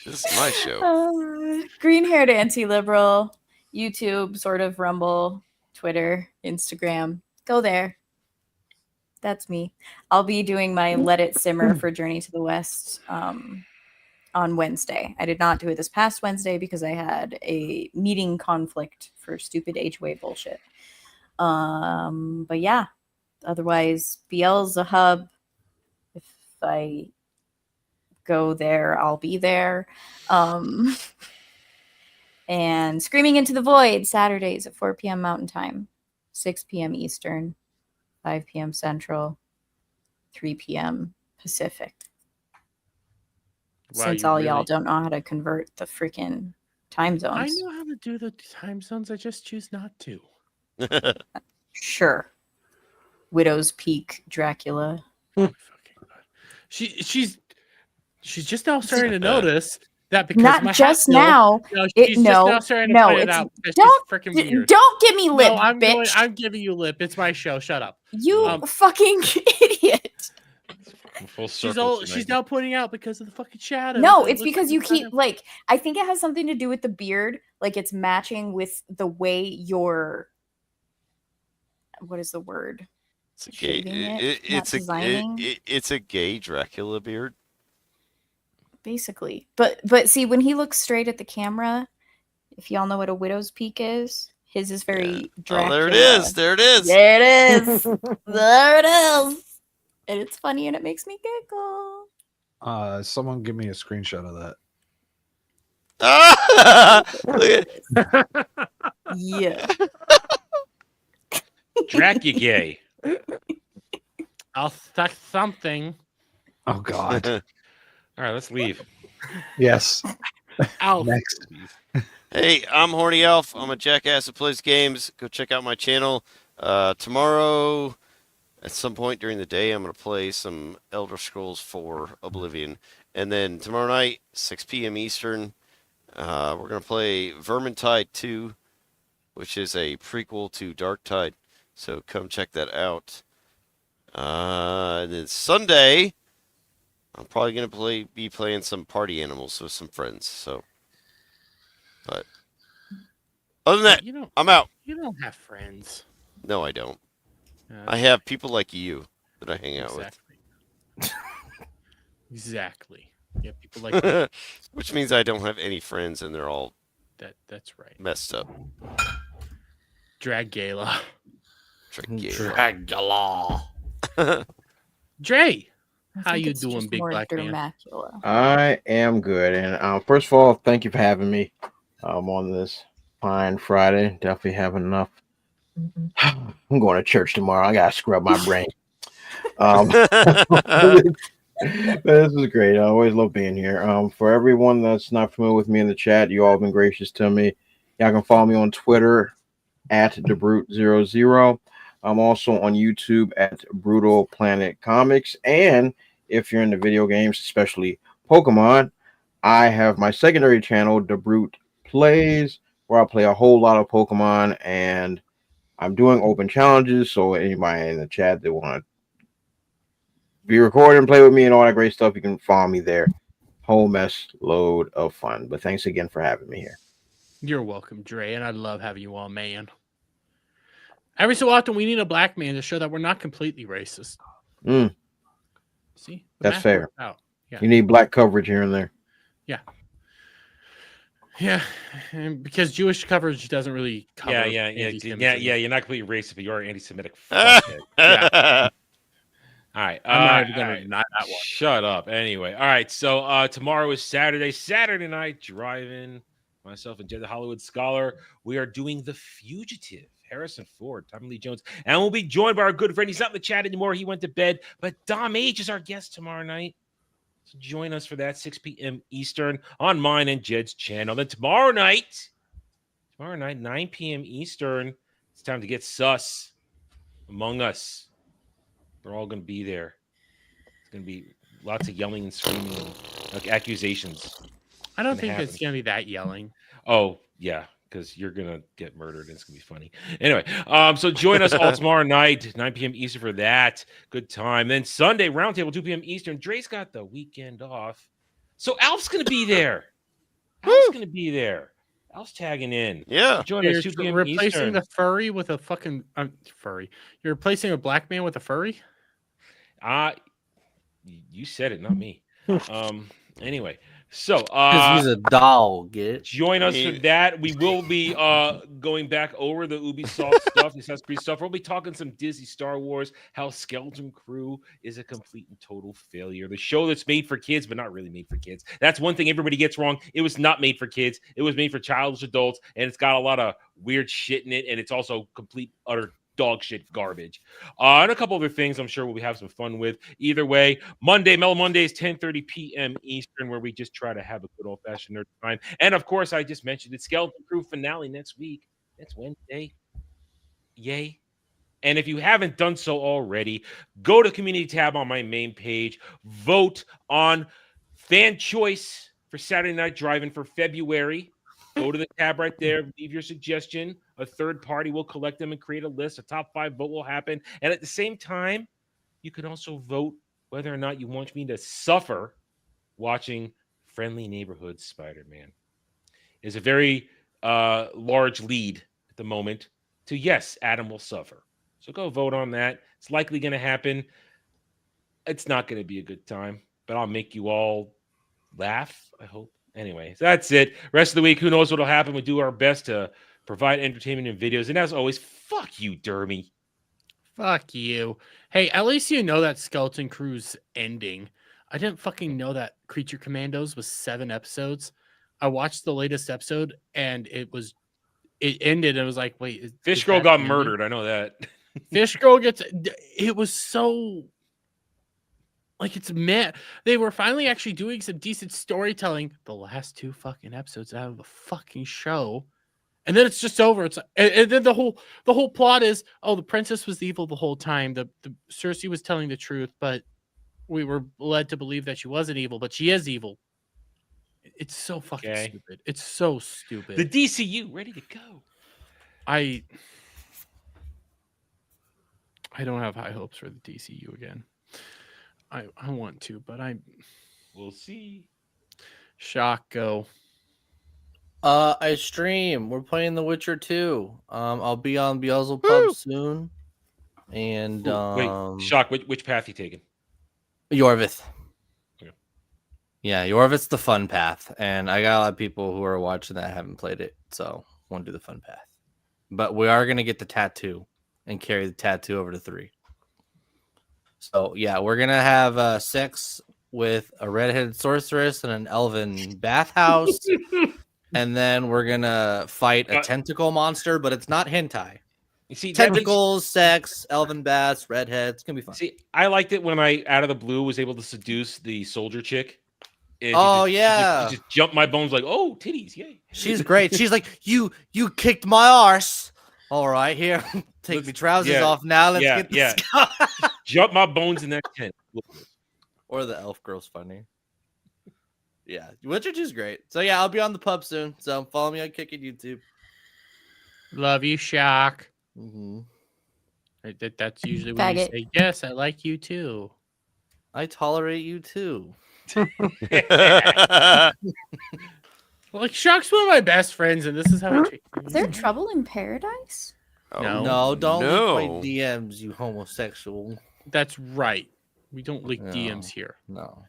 This is my show. Green-haired anti-liberal, YouTube, sort of Rumble, Twitter, Instagram. Go there. That's me. I'll be doing my Let It Simmer for Journey to the West on Wednesday. I did not do it this past Wednesday because I had a meeting conflict for stupid HOA bullshit. But yeah, otherwise, BL's a hub. If I go there, I'll be there. And Screaming Into the Void, Saturdays at 4 p.m. Mountain Time, 6 p.m. Eastern, 5 p.m. Central, 3 p.m. Pacific. Wow, Since you all y'all really- don't know how to convert the freaking time zones. I know how to do the time zones. I just choose not to. Sure. Widow's Peak, Dracula. She's just now starting to notice that because Not my just hat- now. No, It- she's no, just now starting to no, point it it's- out. Because don't- she's freaking weird. Don't give me lip, No, I'm bitch. I'm giving you lip. It's my show. Shut up. You fucking idiot. Full She's circle all. tonight. She's now pointing out because of the fucking shadow. No, it's because you keep like I think it has something to do with the beard. Like it's matching with the way your what is the word? It's a gay. Shaving it, not It's a designing. it's a gay Dracula beard. Basically. But see, when he looks straight at the camera, if y'all know what a widow's peak is, his is very Dracula. Oh, there it is. There it is. There it is. There it is. And it's funny and it makes me giggle. Someone give me a screenshot of that. Yeah. Drac, you gay. I'll stuck something. Oh God. All right, let's leave. Yes. Alf. Next. Hey, I'm Horny Alf. I'm a jackass that plays games. Go check out my channel. Tomorrow, at some point during the day, I'm going to play some Elder Scrolls 4 Oblivion. And then tomorrow night, 6 p.m. Eastern, we're going to play Vermintide 2, which is a prequel to Darktide. So come check that out. And then Sunday, I'm probably going to be playing some Party Animals with some friends. So, but Other than that, You don't. I'm out. You don't have friends. No, I don't. Yeah, I have people like you that I hang out exactly. Exactly. Yeah, people like with. Which means I don't have any friends and they're all that's right. messed up. Drag Gala. Dragula. Dre, I how think you it's doing, just big more black man? Dermacula. I am good. And first of all, thank you for having me on this fine Friday. Definitely have enough. I'm going to church tomorrow. I got to scrub my brain. This is great. I always love being here. For everyone that's not familiar with me in the chat, you all have been gracious to me. Y'all can follow me on Twitter at TheBrute00. I'm also on YouTube at Brutal Planet Comics. And if you're into video games, especially Pokemon, I have my secondary channel, The Brute Plays, where I play a whole lot of Pokemon, and I'm doing open challenges. So anybody in the chat that want to be recording, play with me, and all that great stuff, you can follow me there. Whole mess load of fun. But thanks again for having me here. You're welcome, Dre, and I love having you on, man. Every so often, we need a black man to show that we're not completely racist. See, the That's math fair. works out. Yeah. You need black coverage here and there. Yeah. Yeah, and because Jewish coverage doesn't really cover. Yeah. anti-Semitism. You're not completely racist, but you're anti-Semitic. Fuckhead. Yeah. All right. I'm not even all gonna right. deny that one. Shut up. Anyway. All right. So tomorrow is Saturday. Saturday night driving. Myself and Jed the Hollywood Scholar. We are doing The Fugitive. Harrison Ford, Tommy Lee Jones, and we'll be joined by our good friend. He's not in the chat anymore. He went to bed, but Dom H is our guest tomorrow night. So join us for that 6 p.m. Eastern on mine and Jed's channel. Then tomorrow night, 9 p.m. Eastern, it's time to get sus Among Us. We're all going to be there. It's going to be lots of yelling and screaming and like accusations. I don't think it's going to be that yelling. Oh, yeah, because you're going to get murdered and it's going to be funny. Anyway, so join us all tomorrow night, 9 p.m. Eastern for that. Good time. Then Sunday, roundtable, 2 p.m. Eastern. Dre's got the weekend off. So Alf's going to be there. Alf's going to be there. Alf's tagging in. Yeah. Join us 2 p.m. replacing Eastern. the furry with a fucking furry. You're replacing a black man with a furry? You said it, not me. Anyway, so Because he's a dog. Join us for that. We will be going back over the Ubisoft stuff, the Assassin's Creed stuff. We'll be talking some Disney Star Wars, how Skeleton Crew is a complete and total failure. The show that's made for kids, but not really made for kids. That's one thing everybody gets wrong. It was not made for kids. It was made for childish adults, and it's got a lot of weird shit in it, and it's also complete, utter dog shit garbage. And a couple other things I'm sure we'll have some fun with. Either way, Mellow Mondays, 10:30 p.m. Eastern, where we just try to have a good old-fashioned nerd time. And, of course, I just mentioned it, Skeleton Crew finale next week. That's Wednesday. Yay. And if you haven't done so already, go to the community tab on my main page. Vote on fan choice for Saturday Night Drive-In for February. Go to the tab right there. Leave your suggestion. A third party will collect them and create a list. A top 5 vote will happen. And at the same time, you can also vote whether or not you want me to suffer watching Friendly Neighborhood Spider-Man. It's a very large lead at the moment to yes, Adam will suffer. So go vote on that. It's likely going to happen. It's not going to be a good time, but I'll make you all laugh, I hope. Anyway, so that's it. Rest of the week, who knows what'll happen. We do our best to provide entertainment and videos. And as always, fuck you, Dermy. Fuck you. Hey, at least you know that Skeleton Crew's ending. I didn't fucking know that Creature Commandos was 7 episodes. I watched the latest episode and it ended and I was like, wait. Fish Girl got murdered. I know that. Fish Girl it was so like it's mad. They were finally actually doing some decent storytelling the last 2 fucking episodes out of the fucking show. And then it's just over. It's and then the whole plot is, oh, the princess was evil the whole time. The Cersei was telling the truth, but we were led to believe that she wasn't evil, but she is evil. It's so fucking stupid. It's so stupid. The DCU ready to go. I don't have high hopes for the DCU again. I want to, but we'll see. Shock go. I stream. We're playing The Witcher 2. I'll be on Beelzebub soon. And Wait, Shock, which path you taking? Yorvith. Okay. Yeah, Yorvith's the fun path, and I got a lot of people who are watching that haven't played it, so want to do the fun path. But we are gonna get the tattoo and carry the tattoo over to 3. So yeah, we're gonna have sex with a redheaded sorceress in an elven bathhouse, and then we're gonna fight a tentacle monster, but it's not hentai. You see, Tentacles, sex, elven baths, redheads. It's gonna be fun. See, I liked it when I, out of the blue, was able to seduce the soldier chick. And Yeah. she just jumped my bones like, oh, titties, yay. She's great. She's like, you kicked my arse. All right, here, take my trousers off now. Let's get this going. Jump my bones in that tent. Or the elf girl's funny. Yeah, Witcher 2's great. So yeah, I'll be on the pub soon. So follow me on Kicking YouTube. Love you, Shock. Mm-hmm. That's usually when you say, yes, I like you too. I tolerate you too. Like, Shock's one of my best friends, and this is how I treat him. Is there trouble in paradise? No, don't leak my DMs, you homosexual. That's right. We don't leak DMs here. No.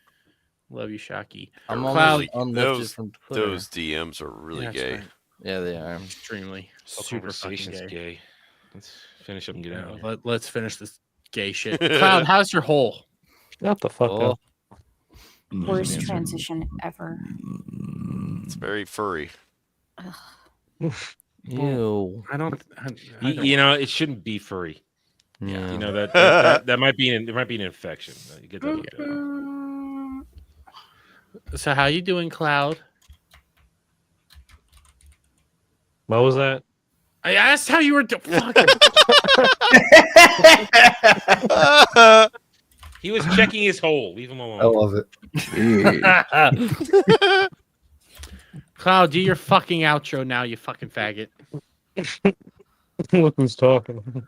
Love you, Shocky. I'm Cloud. unlifted from Twitter. Those DMs are really That's gay. right. Yeah, they are. Extremely. Super Super fucking conversation's gay. gay. Let's finish up and get out of here. Let's finish this gay shit. Cloud, how's your hole? Shut the fuck up. Worst transition ever. It's very furry. Ew. I don't. You know, it shouldn't be furry. Yeah. You know that might be an infection. You get that. So how you doing, Cloud? What was that? I asked how you were doing. He was checking his hole. Leave him alone. I love it. Cloud, do your fucking outro now, you fucking faggot. Look who's talking.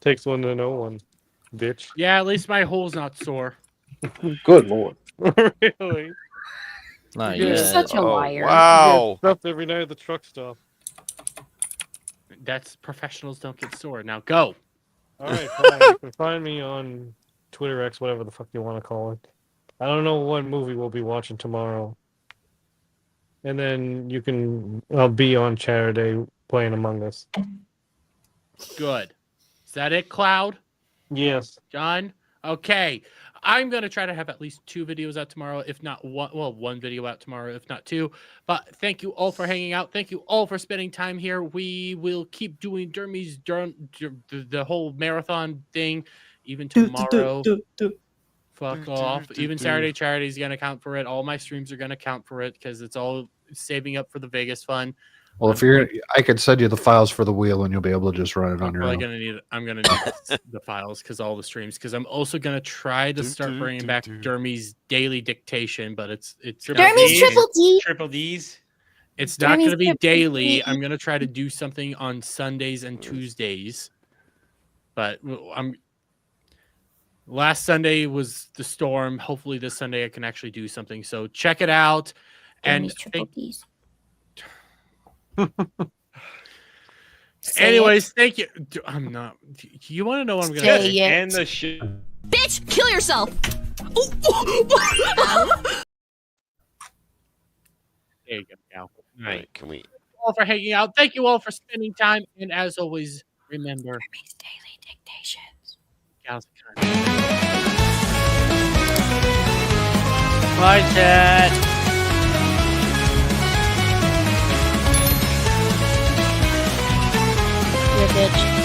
Takes one to know one, bitch. Yeah, at least my hole's not sore. Good lord. Really? Not You're yet. such a liar. Wow. Stuff every night at the truck stop. That's professionals don't get sore. Now go. All right, fine. You can find me on Twitter X, whatever the fuck you want to call it. I don't know what movie we'll be watching tomorrow. And then I'll be on Saturday playing Among Us. Good. Is that it, Cloud? Yes. John? Okay. I'm going to try to have at least 2 videos out tomorrow, if not one. Well, 1 video out tomorrow, if not 2. But thank you all for hanging out. Thank you all for spending time here. We will keep doing the whole marathon thing, even tomorrow. Fuck off. Even Saturday Charity is going to count for it. All my streams are going to count for it because it's all saving up for the Vegas fun. Well, if I could send you the files for the wheel, and you'll be able to just run it on your own. I'm gonna need the files because all the streams. Because I'm also gonna try to start bringing back Dermy's daily dictation, but it's Dermy's triple D's. It's not gonna be daily. I'm gonna try to do something on Sundays and Tuesdays, but last Sunday was the storm. Hopefully this Sunday I can actually do something. So check it out. Dermy's triple D's. Anyways, thank you. I'm not. You want to know what I'm gonna say? End the shit. Bitch, kill yourself. There you go. Now, Right, can we? Thank you all for hanging out. Thank you all for spending time. And as always, remember daily dictations. Bye, chat. You're a bitch.